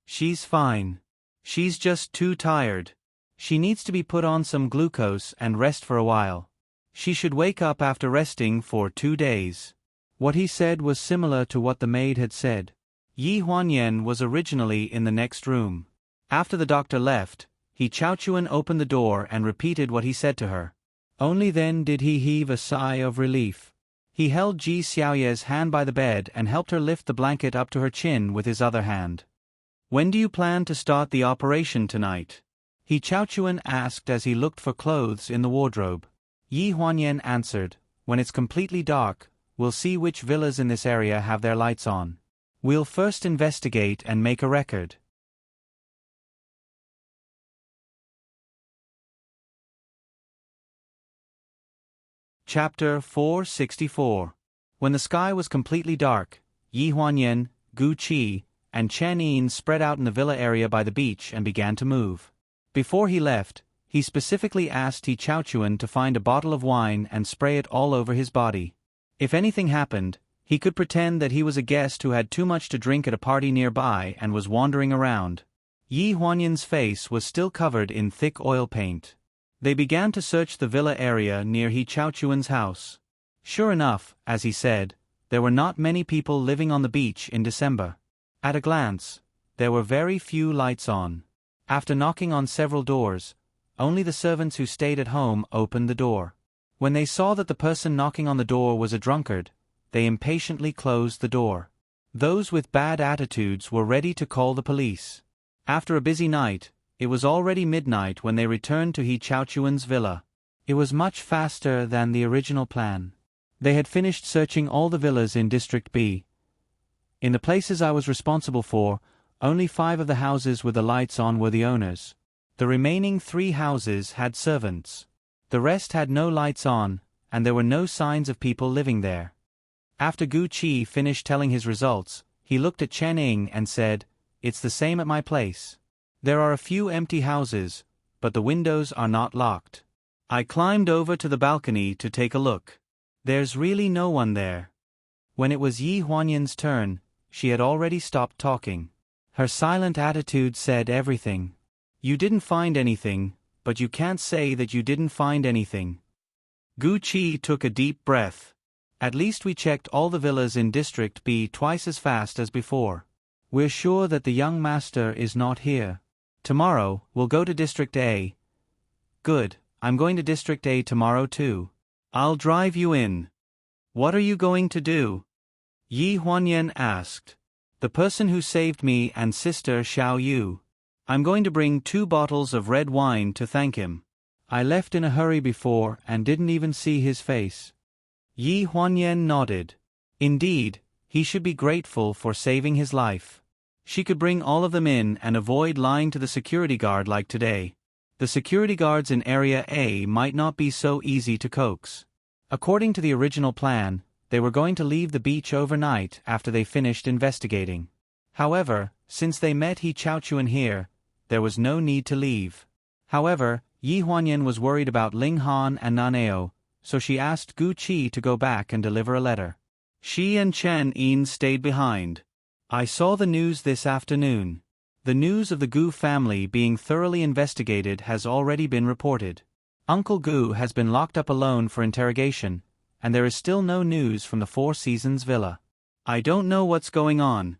She's fine. She's just too tired. She needs to be put on some glucose and rest for a while. She should wake up after resting for 2 days. What he said was similar to what the maid had said. Yi Huanyan was originally in the next room. After the doctor left, He Chaochuan opened the door and repeated what he said to her. Only then did he heave a sigh of relief. He held Ji Xiaoye's hand by the bed and helped her lift the blanket up to her chin with his other hand. When do you plan to start the operation tonight? He Chaochuan asked as he looked for clothes in the wardrobe. Yi Huanyan answered, when it's completely dark, we'll see which villas in this area have their lights on. We'll first investigate and make a record. Chapter 464. When the sky was completely dark, Yi Huanyan, Gu Qi, and Chen Yin spread out in the villa area by the beach and began to move. Before he left, he specifically asked He Chaochuan to find a bottle of wine and spray it all over his body. If anything happened, he could pretend that he was a guest who had too much to drink at a party nearby and was wandering around. Yi Huanyan's face was still covered in thick oil paint. They began to search the villa area near He Chaochuan's house. Sure enough, as he said, there were not many people living on the beach in December. At a glance, there were very few lights on. After knocking on several doors, only the servants who stayed at home opened the door. When they saw that the person knocking on the door was a drunkard, they impatiently closed the door. Those with bad attitudes were ready to call the police. After a busy night, it was already midnight when they returned to He Chaochuan's villa. It was much faster than the original plan. They had finished searching all the villas in District B. In the places I was responsible for, only 5 of the houses with the lights on were the owners. The remaining 3 houses had servants. The rest had no lights on, and there were no signs of people living there. After Gu Qi finished telling his results, he looked at Chen Yin and said, "It's the same at my place. There are a few empty houses, but the windows are not locked." I climbed over to the balcony to take a look. There's really no one there. When it was Yi Huanyan's turn, she had already stopped talking. Her silent attitude said everything. You didn't find anything, but you can't say that you didn't find anything. Gu Qi took a deep breath. At least we checked all the villas in District B twice as fast as before. We're sure that the young master is not here. Tomorrow, we'll go to District A. Good, I'm going to District A tomorrow too. I'll drive you in. What are you going to do? Yi Huanyan asked. The person who saved me and sister Xiao Yu. I'm going to bring 2 bottles of red wine to thank him. I left in a hurry before and didn't even see his face. Yi Huanyan nodded. Indeed, he should be grateful for saving his life. She could bring all of them in and avoid lying to the security guard like today. The security guards in Area A might not be so easy to coax. According to the original plan, they were going to leave the beach overnight after they finished investigating. However, since they met He Chaochuan here, there was no need to leave. However, Yi Huanyan was worried about Ling Han and Naneo, so she asked Gu Qi to go back and deliver a letter. She and Chen Yin stayed behind. I saw the news this afternoon. The news of the Gu family being thoroughly investigated has already been reported. Uncle Gu has been locked up alone for interrogation, and there is still no news from the Four Seasons villa. I don't know what's going on.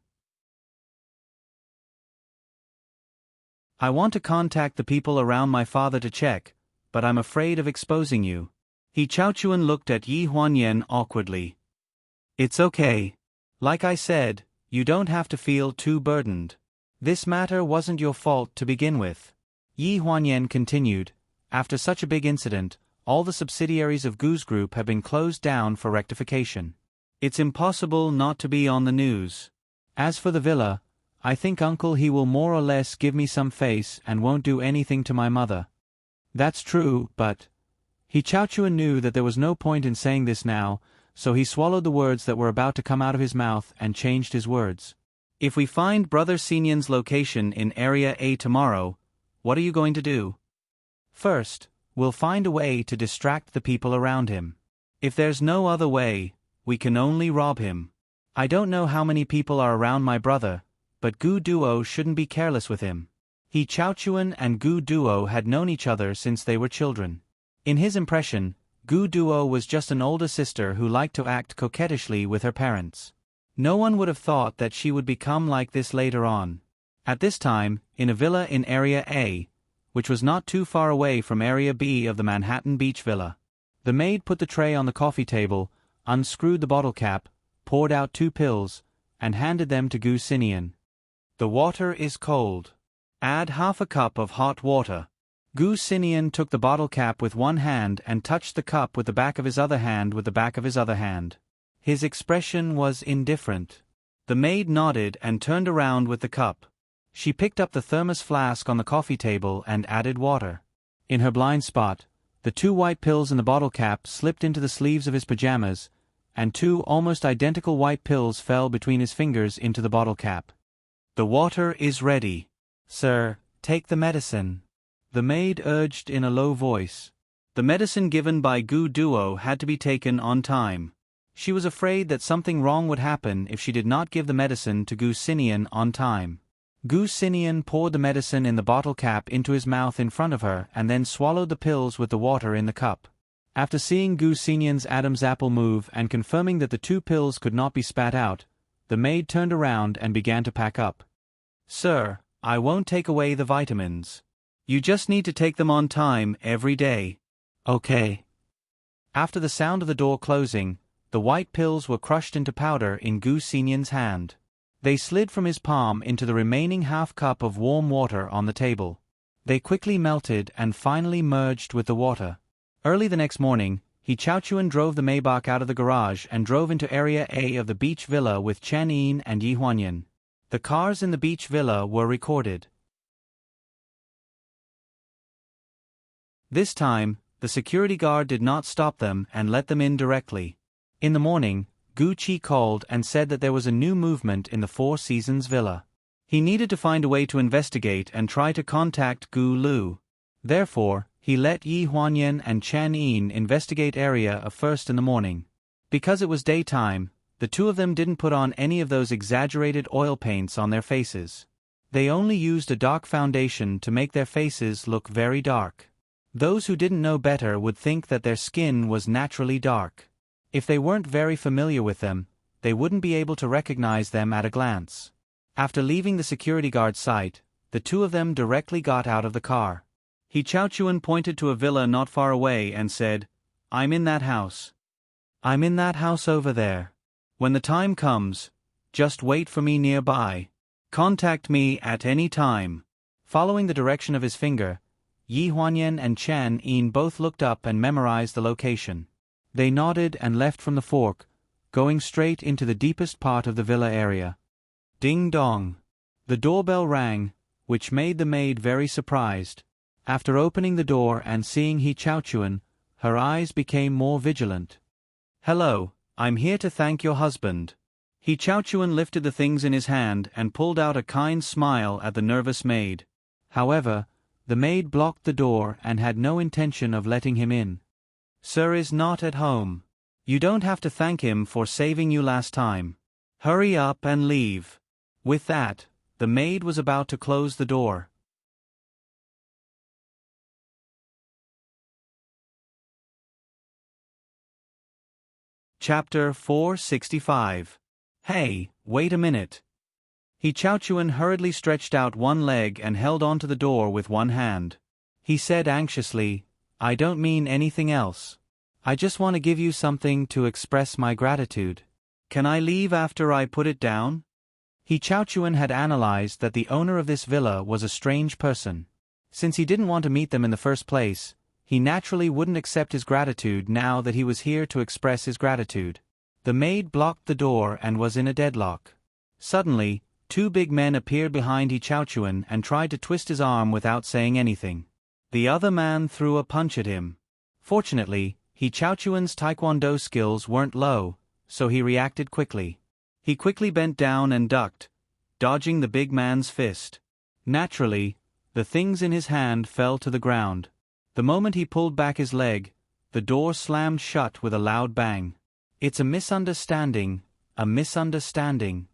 I want to contact the people around my father to check, but I'm afraid of exposing you. He Chaochuan looked at Yi Huanyan awkwardly. It's okay. Like I said, you don't have to feel too burdened. This matter wasn't your fault to begin with. Yi Huanyan continued, after such a big incident, all the subsidiaries of Gu's group have been closed down for rectification. It's impossible not to be on the news. As for the villa, I think Uncle he will more or less give me some face and won't do anything to my mother. That's true, but... He Chaochuan knew that there was no point in saying this now, so he swallowed the words that were about to come out of his mouth and changed his words. If we find Brother Xinyan's location in Area A tomorrow, what are you going to do? First, we'll find a way to distract the people around him. If there's no other way, we can only rob him. I don't know how many people are around my brother, but Gu Duo shouldn't be careless with him. He Chaochuan and Gu Duo had known each other since they were children. In his impression, Gu Duo was just an older sister who liked to act coquettishly with her parents. No one would have thought that she would become like this later on. At this time, in a villa in Area A, which was not too far away from Area B of the Manhattan Beach Villa, the maid put the tray on the coffee table, unscrewed the bottle cap, poured out 2 pills, and handed them to Gu Xinian. The water is cold. Add half a cup of hot water. Gu Xinian took the bottle cap with one hand and touched the cup with the back of his other hand with the back of his other hand. His expression was indifferent. The maid nodded and turned around with the cup. She picked up the thermos flask on the coffee table and added water. In her blind spot, the 2 white pills in the bottle cap slipped into the sleeves of his pajamas, and 2 almost identical white pills fell between his fingers into the bottle cap. The water is ready. Sir, take the medicine. The maid urged in a low voice. The medicine given by Gu Duo had to be taken on time. She was afraid that something wrong would happen if she did not give the medicine to Gu Xinian on time. Gu Xinian poured the medicine in the bottle cap into his mouth in front of her and then swallowed the pills with the water in the cup. After seeing Gu Xinian's Adam's apple move and confirming that the 2 pills could not be spat out, the maid turned around and began to pack up. Sir, I won't take away the vitamins. You just need to take them on time every day. Okay. After the sound of the door closing, the white pills were crushed into powder in Gu Xinian's hand. They slid from his palm into the remaining half cup of warm water on the table. They quickly melted and finally merged with the water. Early the next morning, He Chaochuan drove the Maybach out of the garage and drove into Area A of the beach villa with Chen Yin and Yi Huanyan. The cars in the beach villa were recorded. This time, the security guard did not stop them and let them in directly. In the morning, Gu Qi called and said that there was a new movement in the Four Seasons villa. He needed to find a way to investigate and try to contact Gu Lu. Therefore, he let Yi Huanyan and Chen Yin investigate Area first in the morning. Because it was daytime, the 2 of them didn't put on any of those exaggerated oil paints on their faces. They only used a dark foundation to make their faces look very dark. Those who didn't know better would think that their skin was naturally dark. If they weren't very familiar with them, they wouldn't be able to recognize them at a glance. After leaving the security guard's sight, the two of them directly got out of the car. He Chaochuan pointed to a villa not far away and said, "I'm in that house. I'm in that house over there. When the time comes, just wait for me nearby. Contact me at any time." Following the direction of his finger, Yi Huanyan and Chen Yin both looked up and memorized the location. They nodded and left from the fork, going straight into the deepest part of the villa area. Ding dong. The doorbell rang, which made the maid very surprised. After opening the door and seeing He Chaochuan, her eyes became more vigilant. "Hello, I'm here to thank your husband." He Chaochuan lifted the things in his hand and pulled out a kind smile at the nervous maid. However, the maid blocked the door and had no intention of letting him in. "Sir is not at home. You don't have to thank him for saving you last time. Hurry up and leave." With that, the maid was about to close the door. Chapter 465. Hey, wait a minute. He Chaochuan hurriedly stretched out one leg and held onto the door with one hand. He said anxiously, "I don't mean anything else. I just want to give you something to express my gratitude. Can I leave after I put it down?" He Chaochuan had analyzed that the owner of this villa was a strange person. Since he didn't want to meet them in the first place, he naturally wouldn't accept his gratitude now that he was here to express his gratitude. The maid blocked the door and was in a deadlock. Suddenly, two big men appeared behind He Chaochuan and tried to twist his arm without saying anything. The other man threw a punch at him. Fortunately, He Chaochuan's taekwondo skills weren't low, so he reacted quickly. He quickly bent down and ducked, dodging the big man's fist. Naturally, the things in his hand fell to the ground. The moment he pulled back his leg, the door slammed shut with a loud bang. "It's a misunderstanding, a misunderstanding."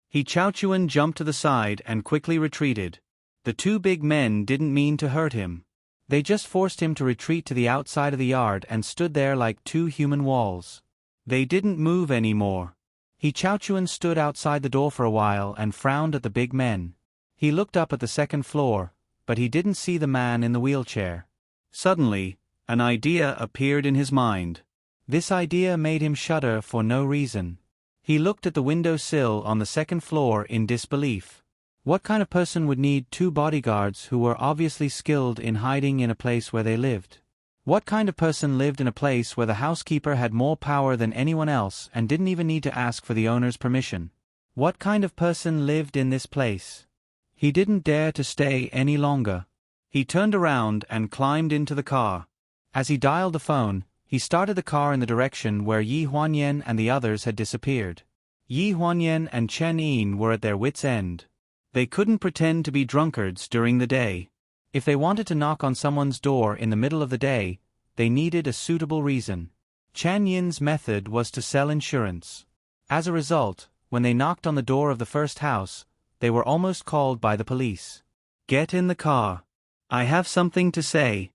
He Chaochuan jumped to the side and quickly retreated. The two big men didn't mean to hurt him. They just forced him to retreat to the outside of the yard and stood there like two human walls. They didn't move anymore. He Chaochuan stood outside the door for a while and frowned at the big men. He looked up at the second floor, but he didn't see the man in the wheelchair. Suddenly, an idea appeared in his mind. This idea made him shudder for no reason. He looked at the window sill on the second floor in disbelief. What kind of person would need two bodyguards who were obviously skilled in hiding in a place where they lived? What kind of person lived in a place where the housekeeper had more power than anyone else and didn't even need to ask for the owner's permission? What kind of person lived in this place? He didn't dare to stay any longer. He turned around and climbed into the car. As he dialed the phone, he started the car in the direction where Yi Huanyan and the others had disappeared. Yi Huanyan and Chen Yin were at their wits' end. They couldn't pretend to be drunkards during the day. If they wanted to knock on someone's door in the middle of the day, they needed a suitable reason. Chen Yin's method was to sell insurance. As a result, when they knocked on the door of the first house, they were almost called by the police. "Get in the car. I have something to say."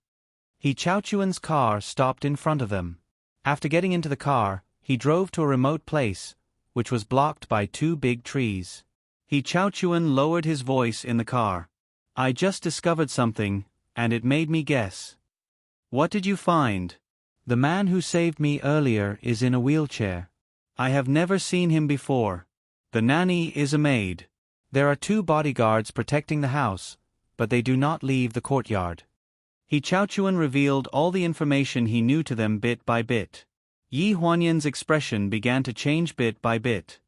He Chaochuan's car stopped in front of them. After getting into the car, he drove to a remote place, which was blocked by two big trees. He Chaochuan lowered his voice in the car. "I just discovered something, and it made me guess." "What did you find?" "The man who saved me earlier is in a wheelchair. I have never seen him before. The nanny is a maid. There are two bodyguards protecting the house, but they do not leave the courtyard." He Chaochuan revealed all the information he knew to them bit by bit. Yi Huanyan's expression began to change bit by bit.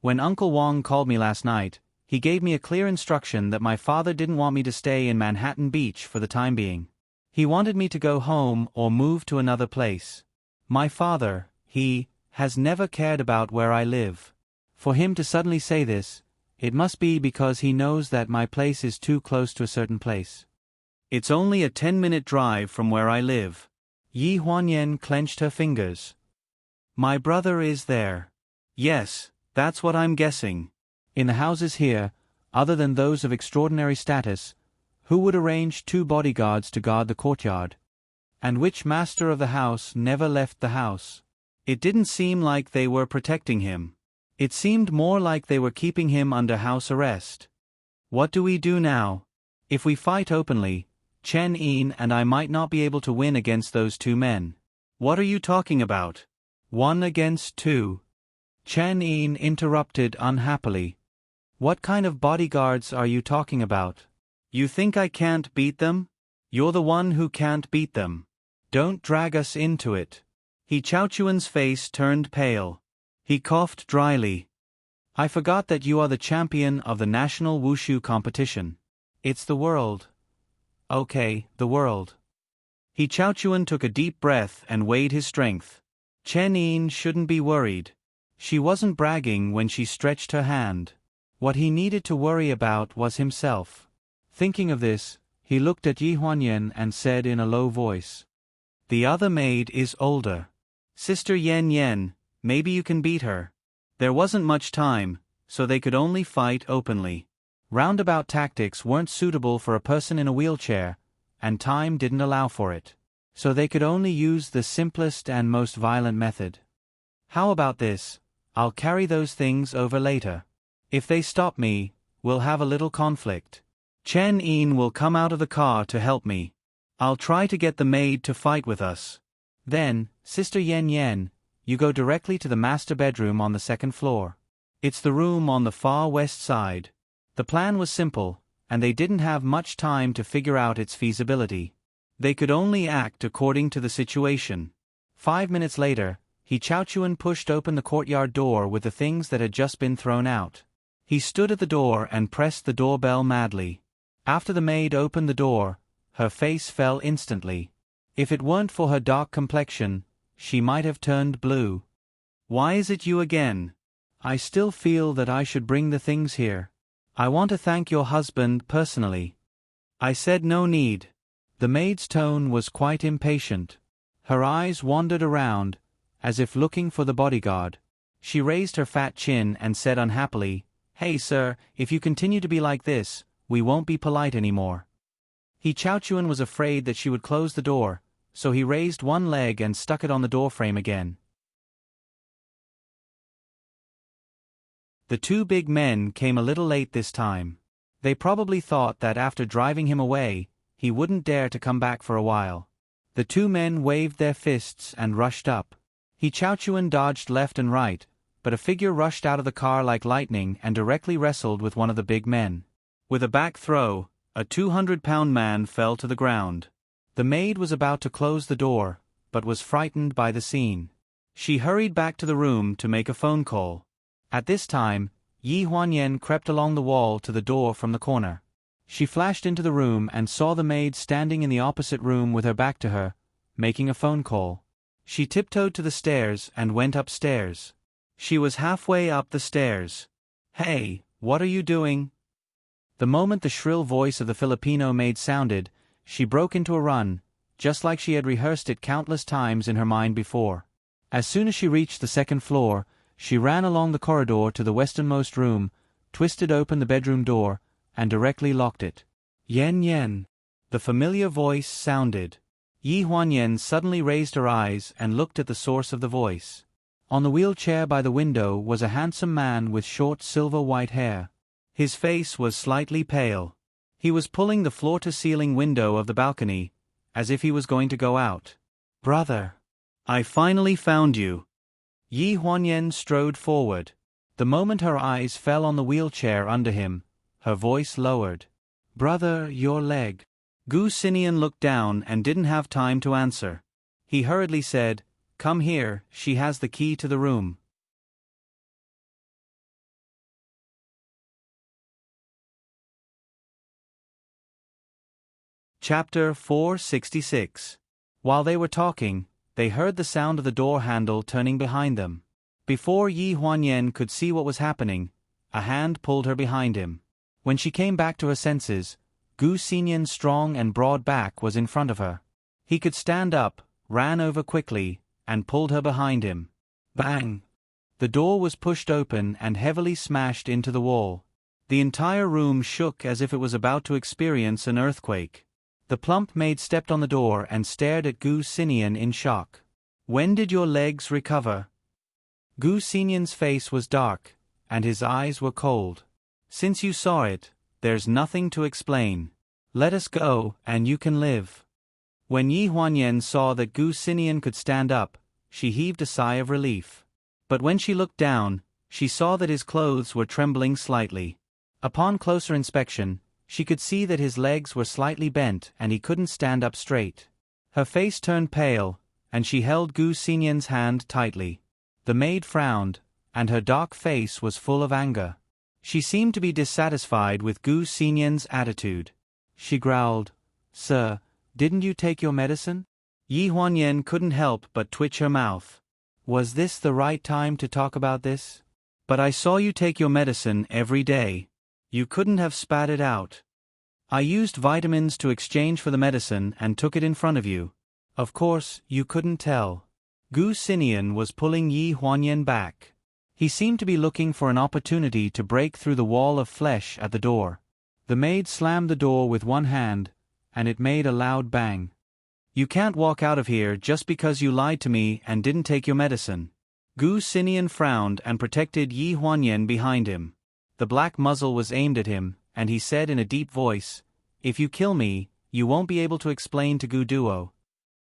"When Uncle Wong called me last night, he gave me a clear instruction that my father didn't want me to stay in Manhattan Beach for the time being. He wanted me to go home or move to another place. My father, he has never cared about where I live. For him to suddenly say this, it must be because he knows that my place is too close to a certain place. It's only a 10-minute drive from where I live." Yi Huanyan clenched her fingers. "My brother is there." "Yes, that's what I'm guessing." "In the houses here, other than those of extraordinary status, who would arrange two bodyguards to guard the courtyard?" And which master of the house never left the house? It didn't seem like they were protecting him. It seemed more like they were keeping him under house arrest. What do we do now? If we fight openly, Chen Yin and I might not be able to win against those two men. What are you talking about? 1 against 2. Chen Yin interrupted unhappily. What kind of bodyguards are you talking about? You think I can't beat them? You're the one who can't beat them. Don't drag us into it. He Chaochuan's face turned pale. He coughed dryly. I forgot that you are the champion of the national wushu competition. It's the world. Okay, the world. He Chaochuan took a deep breath and weighed his strength. Chen Yin shouldn't be worried. She wasn't bragging when she stretched her hand. What he needed to worry about was himself. Thinking of this, he looked at Yi Huanyan and said in a low voice, "The other maid is older. Sister Yan Yan, maybe you can beat her." There wasn't much time, so they could only fight openly. Roundabout tactics weren't suitable for a person in a wheelchair, and time didn't allow for it. So they could only use the simplest and most violent method. How about this? I'll carry those things over later. If they stop me, we'll have a little conflict. Chen Yin will come out of the car to help me. I'll try to get the maid to fight with us. Then, Sister Yan Yan, you go directly to the master bedroom on the 2nd floor. It's the room on the far west side. The plan was simple, and they didn't have much time to figure out its feasibility. They could only act according to the situation. 5 minutes later, He Chaochuan pushed open the courtyard door with the things that had just been thrown out. He stood at the door and pressed the doorbell madly. After the maid opened the door, her face fell instantly. If it weren't for her dark complexion, she might have turned blue. "Why is it you again? I still feel that I should bring the things here. I want to thank your husband personally." I said no need. The maid's tone was quite impatient. Her eyes wandered around, as if looking for the bodyguard. She raised her fat chin and said unhappily, "Hey sir, if you continue to be like this, we won't be polite anymore." He Chaochuan was afraid that she would close the door, so he raised one leg and stuck it on the doorframe again. The two big men came a little late this time. They probably thought that after driving him away, he wouldn't dare to come back for a while. The two men waved their fists and rushed up. He Chaochuan dodged left and right, but a figure rushed out of the car like lightning and directly wrestled with one of the big men. With a back throw, a 200-pound man fell to the ground. The maid was about to close the door, but was frightened by the scene. She hurried back to the room to make a phone call. At this time, Yi Huanyan crept along the wall to the door from the corner. She flashed into the room and saw the maid standing in the opposite room with her back to her, making a phone call. She tiptoed to the stairs and went upstairs. She was halfway up the stairs. "Hey, what are you doing?" The moment the shrill voice of the Filipino maid sounded, she broke into a run, just like she had rehearsed it countless times in her mind before. As soon as she reached the 2nd floor, she ran along the corridor to the westernmost room, twisted open the bedroom door, and directly locked it. "Yan Yan." The familiar voice sounded. Yi Huanyan suddenly raised her eyes and looked at the source of the voice. On the wheelchair by the window was a handsome man with short silver-white hair. His face was slightly pale. He was pulling the floor-to-ceiling window of the balcony, as if he was going to go out. "Brother, I finally found you." Yi Huanyan strode forward. The moment her eyes fell on the wheelchair under him, her voice lowered. "Brother, your leg." Gu Sinian looked down and didn't have time to answer. He hurriedly said, "Come here, she has the key to the room." Chapter 466. While they were talking, they heard the sound of the door handle turning behind them. Before Yi Huanyan could see what was happening, a hand pulled her behind him. When she came back to her senses, Gu Xinyan's strong and broad back was in front of her. He could stand up, ran over quickly, and pulled her behind him. Bang! The door was pushed open and heavily smashed into the wall. The entire room shook as if it was about to experience an earthquake. The plump maid stepped on the door and stared at Gu Sinian in shock. When did your legs recover? Gu Sinian's face was dark, and his eyes were cold. Since you saw it, there's nothing to explain. Let us go, and you can live. When Yi Huanyan saw that Gu Sinian could stand up, she heaved a sigh of relief. But when she looked down, she saw that his clothes were trembling slightly. Upon closer inspection, she could see that his legs were slightly bent and he couldn't stand up straight. Her face turned pale, and she held Gu Sinian's hand tightly. The maid frowned, and her dark face was full of anger. She seemed to be dissatisfied with Gu Sinian's attitude. She growled, "Sir, didn't you take your medicine?" Yi Huanyan couldn't help but twitch her mouth. Was this the right time to talk about this? But I saw you take your medicine every day. You couldn't have spat it out. I used vitamins to exchange for the medicine and took it in front of you. Of course, you couldn't tell. Gu Sinian was pulling Yi Huanyan back. He seemed to be looking for an opportunity to break through the wall of flesh at the door. The maid slammed the door with one hand, and it made a loud bang. You can't walk out of here just because you lied to me and didn't take your medicine. Gu Sinian frowned and protected Yi Huanyan behind him. The black muzzle was aimed at him, and he said in a deep voice, "If you kill me, you won't be able to explain to Gu Duo.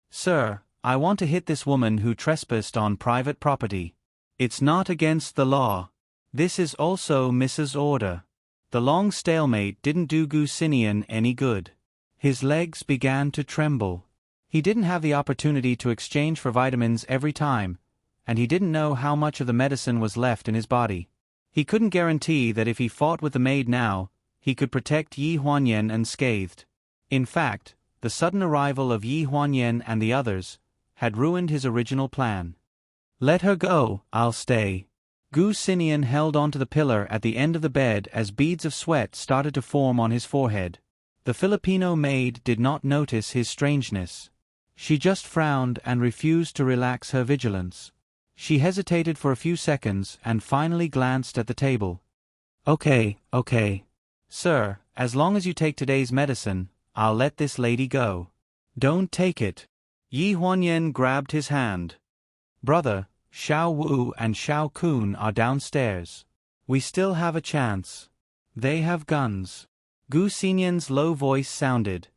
Sir, I want to hit this woman who trespassed on private property. It's not against the law. This is also Mrs. Order." The long stalemate didn't do Gu Sinian any good. His legs began to tremble. He didn't have the opportunity to exchange for vitamins every time, and he didn't know how much of the medicine was left in his body. He couldn't guarantee that if he fought with the maid now, he could protect Yi Huanyan unscathed. In fact, the sudden arrival of Yi Huanyan and the others had ruined his original plan. "Let her go, I'll stay." Gu Sinian held onto the pillar at the end of the bed as beads of sweat started to form on his forehead. The Filipino maid did not notice his strangeness. She just frowned and refused to relax her vigilance. She hesitated for a few seconds and finally glanced at the table. Okay. Sir, as long as you take today's medicine, I'll let this lady go." "Don't take it." Yi Huanyan grabbed his hand. "Brother, Xiao Wu and Xiao Kun are downstairs. We still have a chance. They have guns." Gu Sinian's low voice sounded.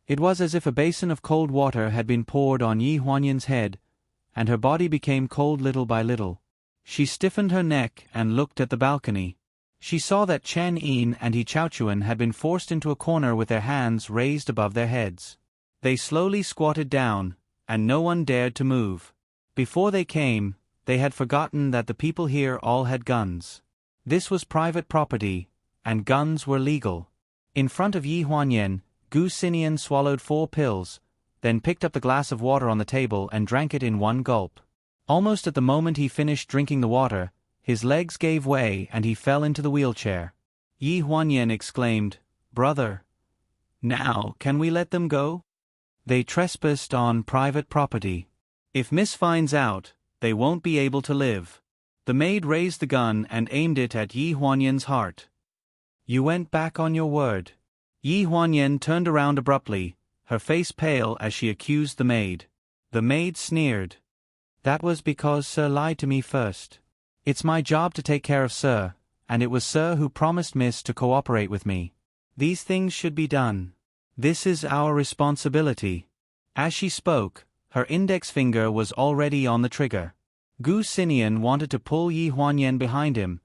It was as if a basin of cold water had been poured on Yi Huanyan's head, and her body became cold little by little. She stiffened her neck and looked at the balcony. She saw that Chen Yin and He Chaochuan had been forced into a corner with their hands raised above their heads. They slowly squatted down, and no one dared to move. Before they came, they had forgotten that the people here all had guns. This was private property, and guns were legal. In front of Yi Huanyan, Gu Sinian swallowed 4 pills, then picked up the glass of water on the table and drank it in one gulp. Almost at the moment he finished drinking the water, his legs gave way and he fell into the wheelchair. Yi Huanyan exclaimed, "Brother! Now, can we let them go? They trespassed on private property. If Miss finds out, they won't be able to live." The maid raised the gun and aimed it at Yi Huanyan's heart. "You went back on your word." Yi Huanyan turned around abruptly, her face pale as she accused the maid. The maid sneered. "That was because Sir lied to me first. It's my job to take care of Sir, and it was Sir who promised Miss to cooperate with me. These things should be done. This is our responsibility." As she spoke, her index finger was already on the trigger. Gu Sinian wanted to pull Yi Huanyan behind him,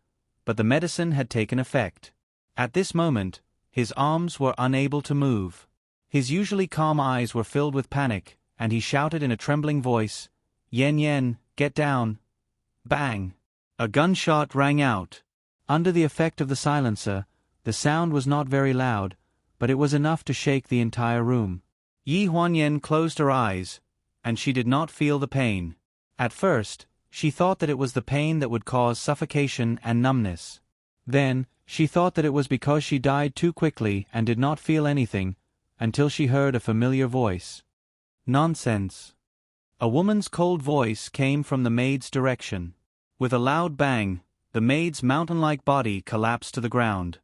but the medicine had taken effect. At this moment, his arms were unable to move. His usually calm eyes were filled with panic, and he shouted in a trembling voice, "Yen, get down." Bang! A gunshot rang out. Under the effect of the silencer, the sound was not very loud, but it was enough to shake the entire room. Yi Huanyan closed her eyes, and she did not feel the pain. At first, she thought that it was the pain that would cause suffocation and numbness. Then, she thought that it was because she died too quickly and did not feel anything, until she heard a familiar voice. Nonsense. A woman's cold voice came from the maid's direction. With a loud bang, the maid's mountain-like body collapsed to the ground.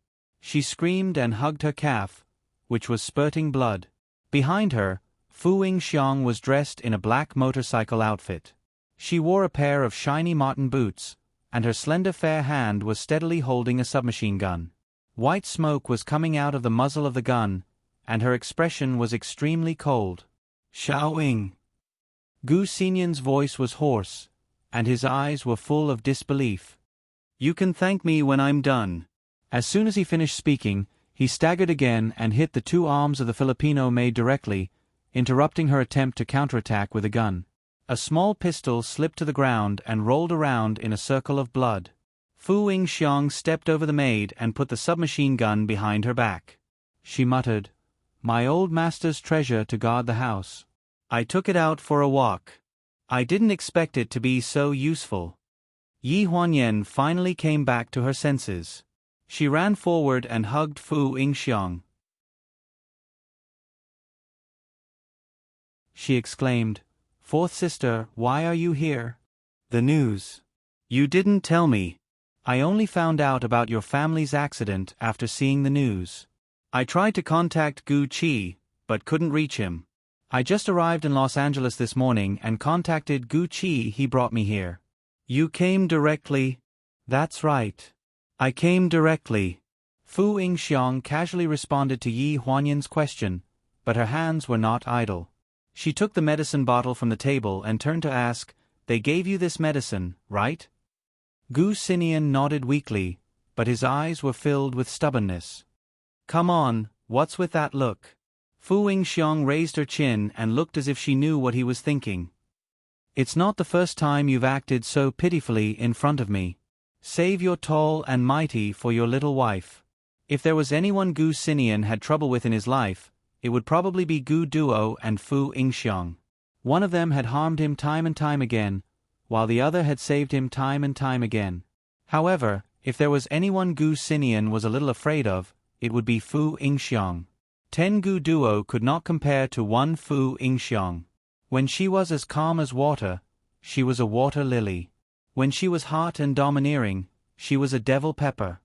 She screamed and hugged her calf, which was spurting blood. Behind her, Fu Yingxiang was dressed in a black motorcycle outfit. She wore a pair of shiny marten boots, and her slender fair hand was steadily holding a submachine gun. White smoke was coming out of the muzzle of the gun, and her expression was extremely cold. "Xiaoying." Gu Xinyan's voice was hoarse, and his eyes were full of disbelief. "You can thank me when I'm done." As soon as he finished speaking, he staggered again and hit the two arms of the Filipino maid directly, interrupting her attempt to counterattack with a gun. A small pistol slipped to the ground and rolled around in a circle of blood. Fu Yingxiang stepped over the maid and put the submachine gun behind her back. She muttered, "My old master's treasure to guard the house. I took it out for a walk. I didn't expect it to be so useful." Yi Huanyan finally came back to her senses. She ran forward and hugged Fu Yingxiang. She exclaimed, "Fourth sister, why are you here?" "The news. You didn't tell me. I only found out about your family's accident after seeing the news. I tried to contact Gu Qi, but couldn't reach him. I just arrived in Los Angeles this morning and contacted Gu Qi. He brought me here." "You came directly?" "That's right. I came directly." Fu Yingxiang casually responded to Yi Huanyan's question, but her hands were not idle. She took the medicine bottle from the table and turned to ask, "They gave you this medicine, right?" Gu Xinian nodded weakly, but his eyes were filled with stubbornness. "Come on, what's with that look?" Fu Yingxiang raised her chin and looked as if she knew what he was thinking. "It's not the first time you've acted so pitifully in front of me. Save your tall and mighty for your little wife." If there was anyone Gu Xinian had trouble with in his life, it would probably be Gu Duo and Fu Yingxiang. One of them had harmed him time and time again, while the other had saved him time and time again. However, if there was anyone Gu Xinian was a little afraid of, it would be Fu Yingxiang. 10 Gu Duo could not compare to 1 Fu Yingxiang. When she was as calm as water, she was a water lily. When she was hot and domineering, she was a devil pepper.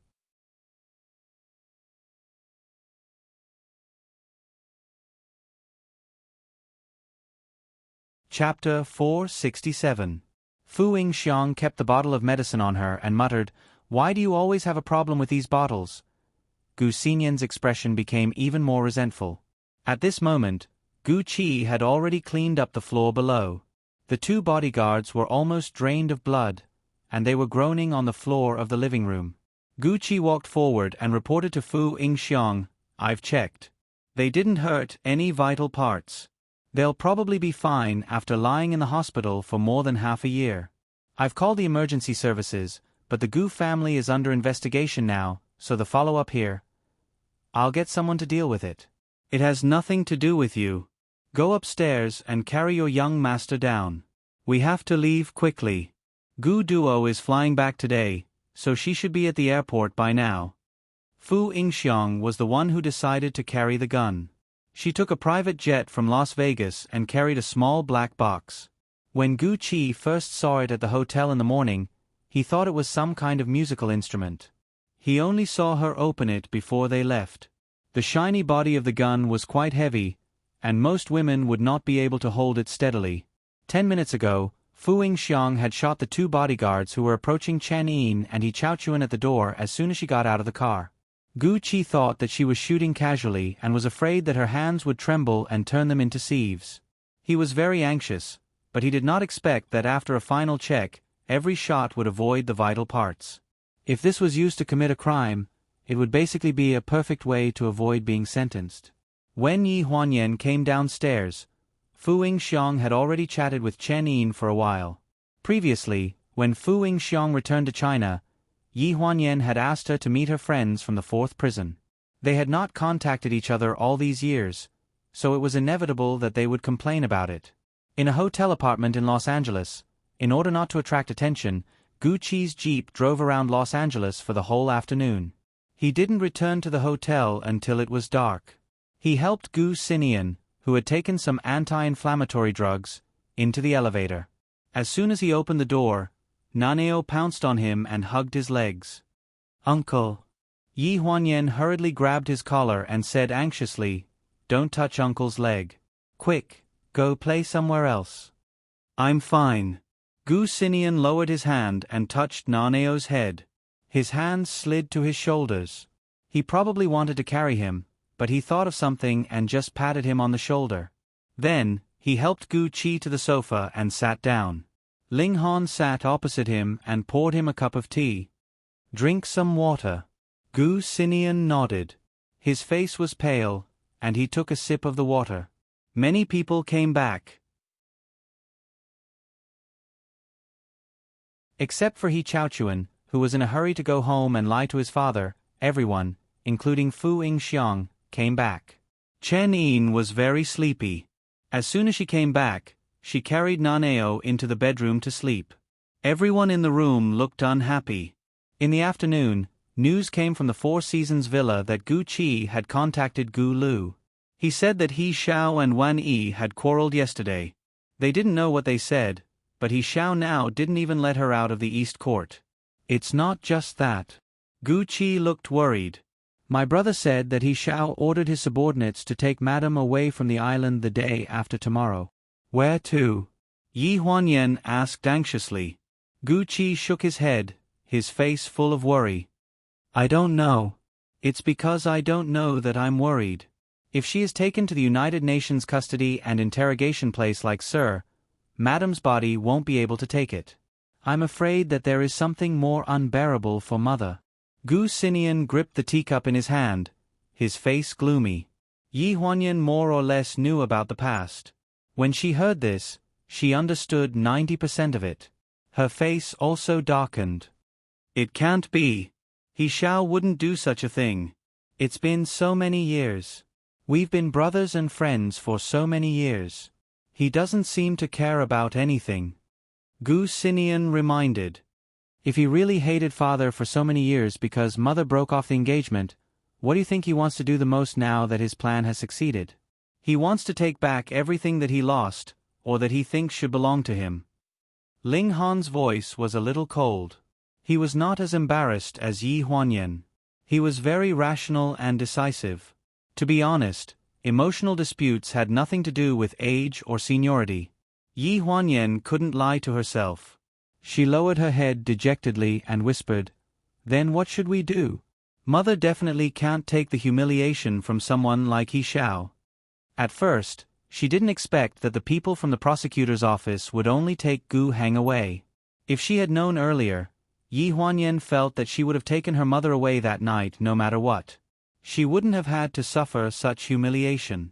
Chapter 467. Fu Yingxiang kept the bottle of medicine on her and muttered, "Why do you always have a problem with these bottles?" Gu Xinian's expression became even more resentful. At this moment, Gu Qi had already cleaned up the floor below. The two bodyguards were almost drained of blood, and they were groaning on the floor of the living room. Gu Qi walked forward and reported to Fu Yingxiang, "I've checked. They didn't hurt any vital parts. They'll probably be fine after lying in the hospital for more than half a year. I've called the emergency services, but the Gu family is under investigation now, so the follow-up here. I'll get someone to deal with it. It has nothing to do with you. Go upstairs and carry your young master down. We have to leave quickly. Gu Duo is flying back today, so she should be at the airport by now." Fu Yingxiang was the one who decided to carry the gun. She took a private jet from Las Vegas and carried a small black box. When Gu Qi first saw it at the hotel in the morning, he thought it was some kind of musical instrument. He only saw her open it before they left. The shiny body of the gun was quite heavy, and most women would not be able to hold it steadily. 10 minutes ago, Fu Yingxiang had shot the two bodyguards who were approaching Chen Yin, and he Chao-chuan at the door as soon as she got out of the car. Gu Qi thought that she was shooting casually and was afraid that her hands would tremble and turn them into sieves. He was very anxious, but he did not expect that after a final check, every shot would avoid the vital parts. If this was used to commit a crime, it would basically be a perfect way to avoid being sentenced. When Yi Huanyan came downstairs, Fu Yingxiang had already chatted with Chen Yin for a while. Previously, when Fu Yingxiang returned to China, Yi Huanyan had asked her to meet her friends from the 4th prison. They had not contacted each other all these years, so it was inevitable that they would complain about it. In a hotel apartment in Los Angeles, in order not to attract attention, Gu Qi's jeep drove around Los Angeles for the whole afternoon. He didn't return to the hotel until it was dark. He helped Gu Xinian, who had taken some anti-inflammatory drugs, into the elevator. As soon as he opened the door, Naneo pounced on him and hugged his legs. "Uncle." Yi Huanyan hurriedly grabbed his collar and said anxiously, "Don't touch Uncle's leg. Quick, go play somewhere else." "I'm fine." Gu Sinian lowered his hand and touched Naneo's head. His hands slid to his shoulders. He probably wanted to carry him, but he thought of something and just patted him on the shoulder. Then, he helped Gu Qi to the sofa and sat down. Ling Han sat opposite him and poured him a cup of tea. "Drink some water." Gu Sinian nodded. His face was pale, and he took a sip of the water. Many people came back. Except for He Chaochuan, who was in a hurry to go home and lie to his father, everyone, including Fu Yingxiang, came back. Chen Yin was very sleepy. As soon as she came back, she carried Naneo into the bedroom to sleep. Everyone in the room looked unhappy. In the afternoon, news came from the Four Seasons villa that Gu Qi had contacted Gu Lu. He said that He Xiao and Wan Yi had quarreled yesterday. They didn't know what they said, but He Xiao now didn't even let her out of the East Court. "It's not just that." Gu Qi looked worried. "My brother said that He Xiao ordered his subordinates to take Madam away from the island the day after tomorrow." "Where to?" Yi Huanyan asked anxiously. Gu Qi shook his head, his face full of worry. "I don't know. It's because I don't know that I'm worried. If she is taken to the United Nations custody and interrogation place like Sir, Madam's body won't be able to take it. I'm afraid that there is something more unbearable for Mother." Gu Sinian gripped the teacup in his hand, his face gloomy. Yi Huanyan more or less knew about the past. When she heard this, she understood 90% of it. Her face also darkened. "It can't be. He Xiao wouldn't do such a thing. It's been so many years. We've been brothers and friends for so many years. He doesn't seem to care about anything." Gu Sinian reminded. "If he really hated father for so many years because Mother broke off the engagement, what do you think he wants to do the most now that his plan has succeeded? He wants to take back everything that he lost, or that he thinks should belong to him." Ling Han's voice was a little cold. He was not as embarrassed as Yi Huanyan. He was very rational and decisive. To be honest, emotional disputes had nothing to do with age or seniority. Yi Huanyan couldn't lie to herself. She lowered her head dejectedly and whispered, "Then what should we do? Mother definitely can't take the humiliation from someone like He Xiao." At first, she didn't expect that the people from the prosecutor's office would only take Gu Heng away. If she had known earlier, Yi Huanyan felt that she would have taken her mother away that night no matter what. She wouldn't have had to suffer such humiliation.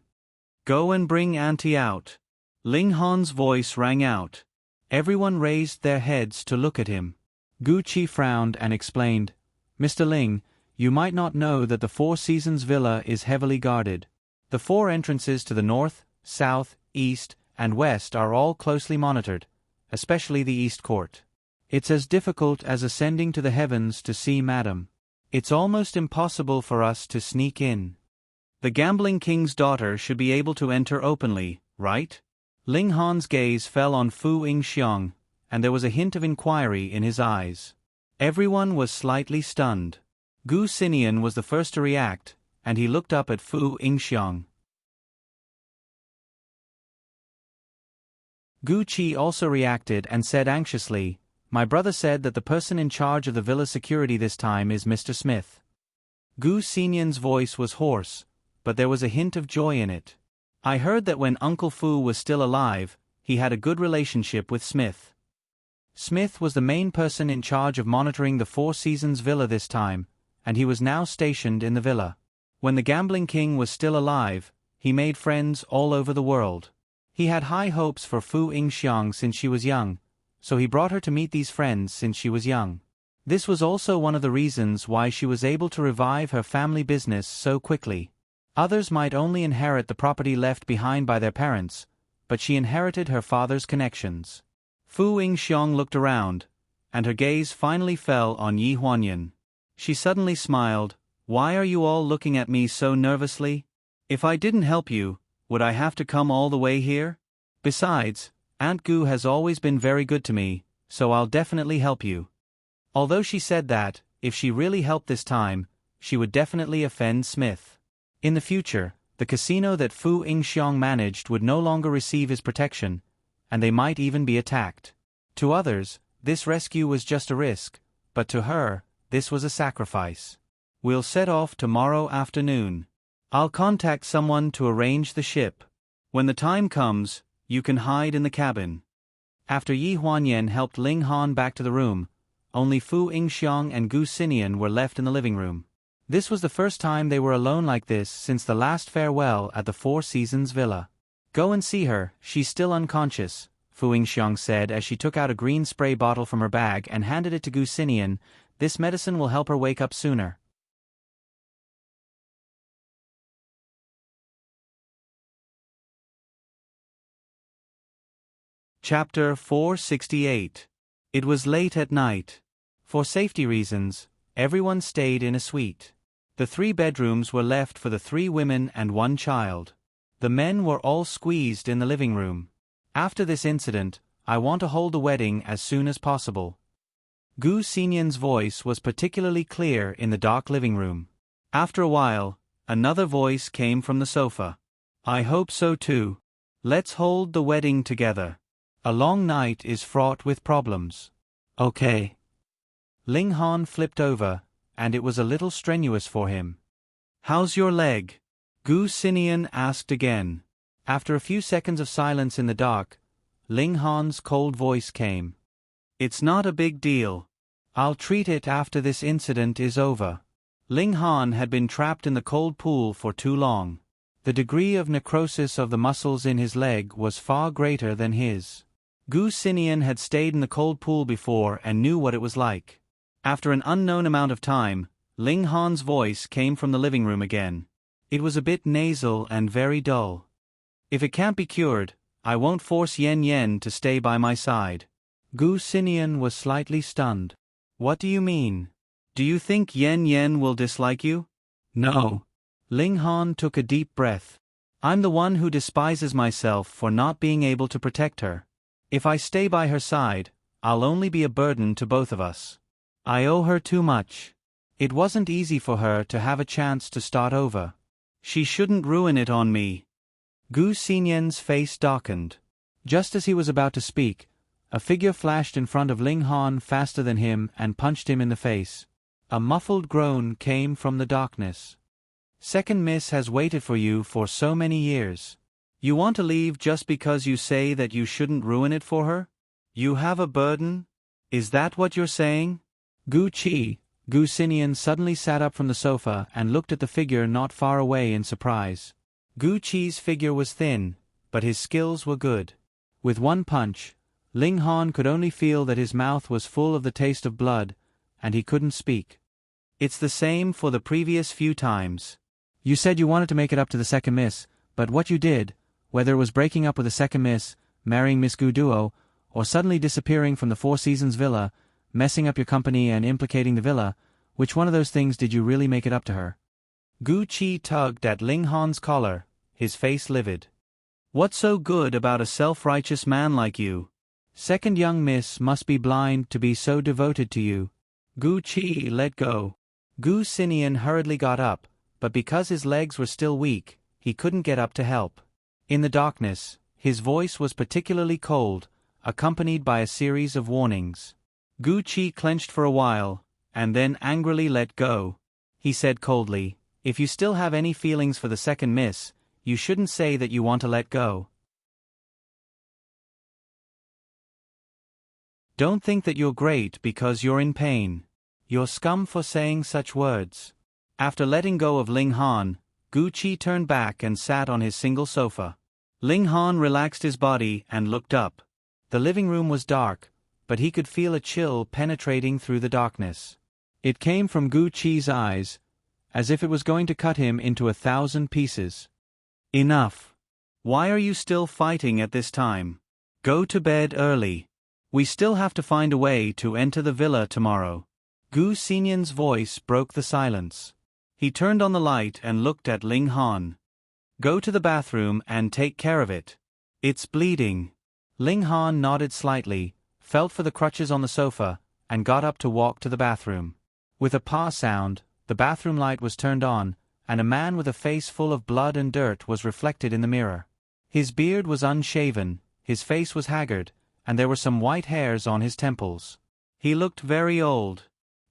"Go and bring Auntie out." Ling Han's voice rang out. Everyone raised their heads to look at him. Gu Qi frowned and explained, "Mr. Ling, you might not know that the Four Seasons villa is heavily guarded. The 4 entrances to the north, south, east, and west are all closely monitored, especially the East Court. It's as difficult as ascending to the heavens to see Madam. It's almost impossible for us to sneak in. The gambling king's daughter should be able to enter openly, right?" Ling Han's gaze fell on Fu Yingxiang, and there was a hint of inquiry in his eyes. Everyone was slightly stunned. Gu Sinian was the first to react, and he looked up at Fu Yingxiang. Gu Qi also reacted and said anxiously, "My brother said that the person in charge of the villa's security this time is Mr. Smith." Gu Sinian's voice was hoarse, but there was a hint of joy in it. "I heard that when Uncle Fu was still alive, he had a good relationship with Smith. Smith was the main person in charge of monitoring the Four Seasons villa this time, and he was now stationed in the villa. When the gambling king was still alive, he made friends all over the world. He had high hopes for Fu Yingxiang since she was young, so he brought her to meet these friends since she was young. This was also one of the reasons why she was able to revive her family business so quickly. Others might only inherit the property left behind by their parents, but she inherited her father's connections." Fu Yingxiang looked around, and her gaze finally fell on Yi Huanyan. She suddenly smiled. "Why are you all looking at me so nervously? If I didn't help you, would I have to come all the way here? Besides, Aunt Gu has always been very good to me, so I'll definitely help you." Although she said that, if she really helped this time, she would definitely offend Smith. In the future, the casino that Fu Yingxiong managed would no longer receive his protection, and they might even be attacked. To others, this rescue was just a risk, but to her, this was a sacrifice. We'll set off tomorrow afternoon. I'll contact someone to arrange the ship. When the time comes, you can hide in the cabin. After Yi Huanyan helped Ling Han back to the room, only Fu Yingxiong and Gu Xinian were left in the living room. This was the first time they were alone like this since the last farewell at the Four Seasons Villa. Go and see her, she's still unconscious, Fu Yingxiong said as she took out a green spray bottle from her bag and handed it to Gu Xinian. This medicine will help her wake up sooner. Chapter 468. It was late at night. For safety reasons, everyone stayed in a suite. The 3 bedrooms were left for the 3 women and 1 child. The men were all squeezed in the living room. After this incident, I want to hold the wedding as soon as possible. Gu Xinian's voice was particularly clear in the dark living room. After a while, another voice came from the sofa. I hope so too. Let's hold the wedding together. A long night is fraught with problems. Okay. Ling Han flipped over, and it was a little strenuous for him. How's your leg? Gu Xinian asked again. After a few seconds of silence in the dark, Ling Han's cold voice came. It's not a big deal. I'll treat it after this incident is over. Ling Han had been trapped in the cold pool for too long. The degree of necrosis of the muscles in his leg was far greater than his. Gu Xinian had stayed in the cold pool before and knew what it was like. After an unknown amount of time, Ling Han's voice came from the living room again. It was a bit nasal and very dull. If it can't be cured, I won't force Yen Yen to stay by my side. Gu Xinian was slightly stunned. What do you mean? Do you think Yen Yen will dislike you? No. Ling Han took a deep breath. I'm the one who despises myself for not being able to protect her. If I stay by her side, I'll only be a burden to both of us. I owe her too much. It wasn't easy for her to have a chance to start over. She shouldn't ruin it on me. Gu Xinian's face darkened. Just as he was about to speak, a figure flashed in front of Ling Han faster than him and punched him in the face. A muffled groan came from the darkness. Second Miss has waited for you for so many years. You want to leave just because you say that you shouldn't ruin it for her? You have a burden? Is that what you're saying? Gu Xinian suddenly sat up from the sofa and looked at the figure not far away in surprise. Gu Qi's figure was thin, but his skills were good. With one punch, Ling Han could only feel that his mouth was full of the taste of blood, and he couldn't speak. It's the same for the previous few times. You said you wanted to make it up to the second miss, but what you did, whether it was breaking up with the second miss, marrying Miss Gu Duo, or suddenly disappearing from the Four Seasons Villa, messing up your company and implicating the villa, which one of those things did you really make it up to her? Gu Qi tugged at Ling Han's collar, his face livid. What's so good about a self-righteous man like you? Second young miss must be blind to be so devoted to you. Gu Qi let go. Gu Xinian hurriedly got up, but because his legs were still weak, he couldn't get up to help. In the darkness, his voice was particularly cold, accompanied by a series of warnings. Gu Qi clenched for a while, and then angrily let go. He said coldly, if you still have any feelings for the second miss, you shouldn't say that you want to let go. Don't think that you're great because you're in pain. You're scum for saying such words. After letting go of Ling Han, Gu Qi turned back and sat on his single sofa. Ling Han relaxed his body and looked up. The living room was dark, but he could feel a chill penetrating through the darkness. It came from Gu Qi's eyes, as if it was going to cut him into 1,000 pieces. Enough. Why are you still fighting at this time? Go to bed early. We still have to find a way to enter the villa tomorrow. Gu Xinian's voice broke the silence. He turned on the light and looked at Ling Han. Go to the bathroom and take care of it. It's bleeding. Ling Han nodded slightly, felt for the crutches on the sofa, and got up to walk to the bathroom. With a pa sound, the bathroom light was turned on, and a man with a face full of blood and dirt was reflected in the mirror. His beard was unshaven, his face was haggard, and there were some white hairs on his temples. He looked very old.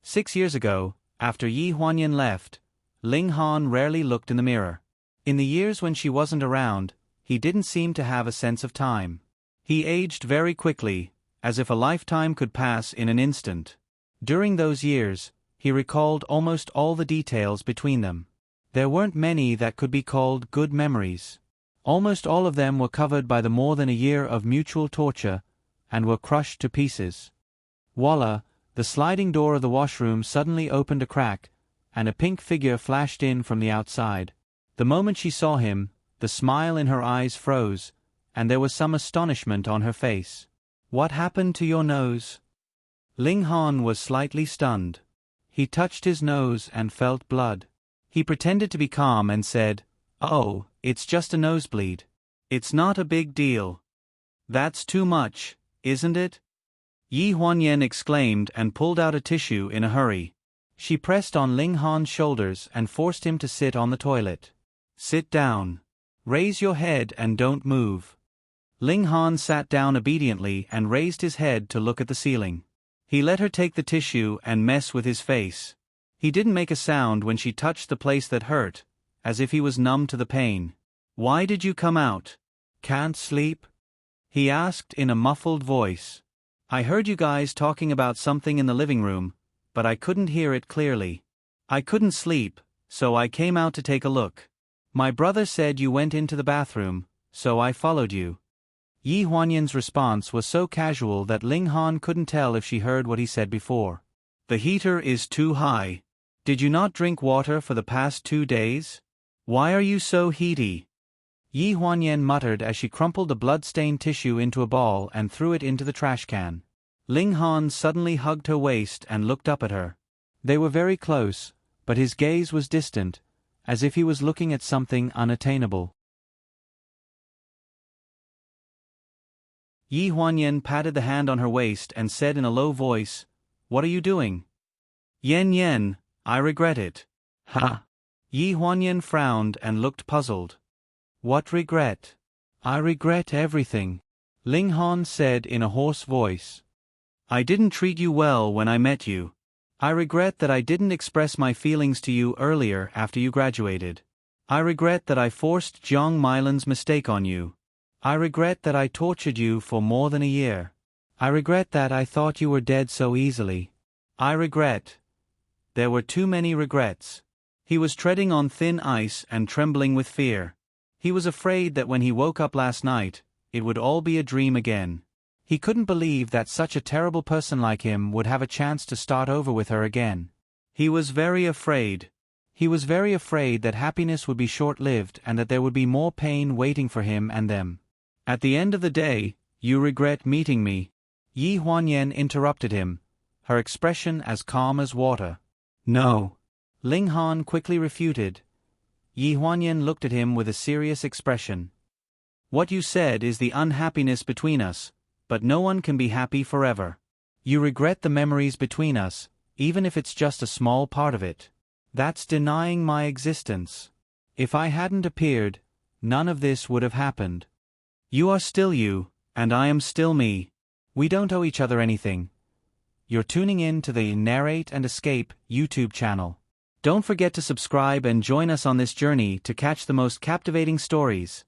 6 years ago, after Yi Huanyan left, Ling Han rarely looked in the mirror. In the years when she wasn't around, he didn't seem to have a sense of time. He aged very quickly, as if a lifetime could pass in an instant. During those years, he recalled almost all the details between them. There weren't many that could be called good memories. Almost all of them were covered by the more than a year of mutual torture, and were crushed to pieces. Voila, the sliding door of the washroom suddenly opened a crack, and a pink figure flashed in from the outside. The moment she saw him, the smile in her eyes froze, and there was some astonishment on her face. "What happened to your nose?" Ling Han was slightly stunned. He touched his nose and felt blood. He pretended to be calm and said, "Oh, it's just a nosebleed. It's not a big deal." "That's too much, isn't it?" Yi Huanyan exclaimed and pulled out a tissue in a hurry. She pressed on Ling Han's shoulders and forced him to sit on the toilet. "Sit down. Raise your head and don't move." Ling Han sat down obediently and raised his head to look at the ceiling. He let her take the tissue and mess with his face. He didn't make a sound when she touched the place that hurt, as if he was numb to the pain. "Why did you come out? Can't sleep?" he asked in a muffled voice. "I heard you guys talking about something in the living room, but I couldn't hear it clearly. I couldn't sleep, so I came out to take a look. My brother said you went into the bathroom, so I followed you." Yi Huanyan's response was so casual that Ling Han couldn't tell if she heard what he said before. "The heater is too high. Did you not drink water for the past 2 days? Why are you so heaty?" Yi Huanyan muttered as she crumpled the blood-stained tissue into a ball and threw it into the trash can. Ling Han suddenly hugged her waist and looked up at her. They were very close, but his gaze was distant, as if he was looking at something unattainable. Yi Huanyan patted the hand on her waist and said in a low voice, "What are you doing?" "Yen, I regret it." "Ha!" Yi Huanyan frowned and looked puzzled. "What regret?" "I regret everything," Ling Han said in a hoarse voice. "I didn't treat you well when I met you. I regret that I didn't express my feelings to you earlier after you graduated. I regret that I forced Jiang Mylan's mistake on you. I regret that I tortured you for more than a year. I regret that I thought you were dead so easily. I regret." There were too many regrets. He was treading on thin ice and trembling with fear. He was afraid that when he woke up last night, it would all be a dream again. He couldn't believe that such a terrible person like him would have a chance to start over with her again. He was very afraid. He was very afraid that happiness would be short-lived and that there would be more pain waiting for him and them. "At the end of the day, you regret meeting me?" Yi Huanyan interrupted him, her expression as calm as water. "No," Ling Han quickly refuted. Yi Huanyan looked at him with a serious expression. "What you said is the unhappiness between us, but no one can be happy forever. You regret the memories between us, even if it's just a small part of it. That's denying my existence. If I hadn't appeared, none of this would have happened. You are still you, and I am still me. We don't owe each other anything." You're tuning in to the Narrate and Escape YouTube channel. Don't forget to subscribe and join us on this journey to catch the most captivating stories.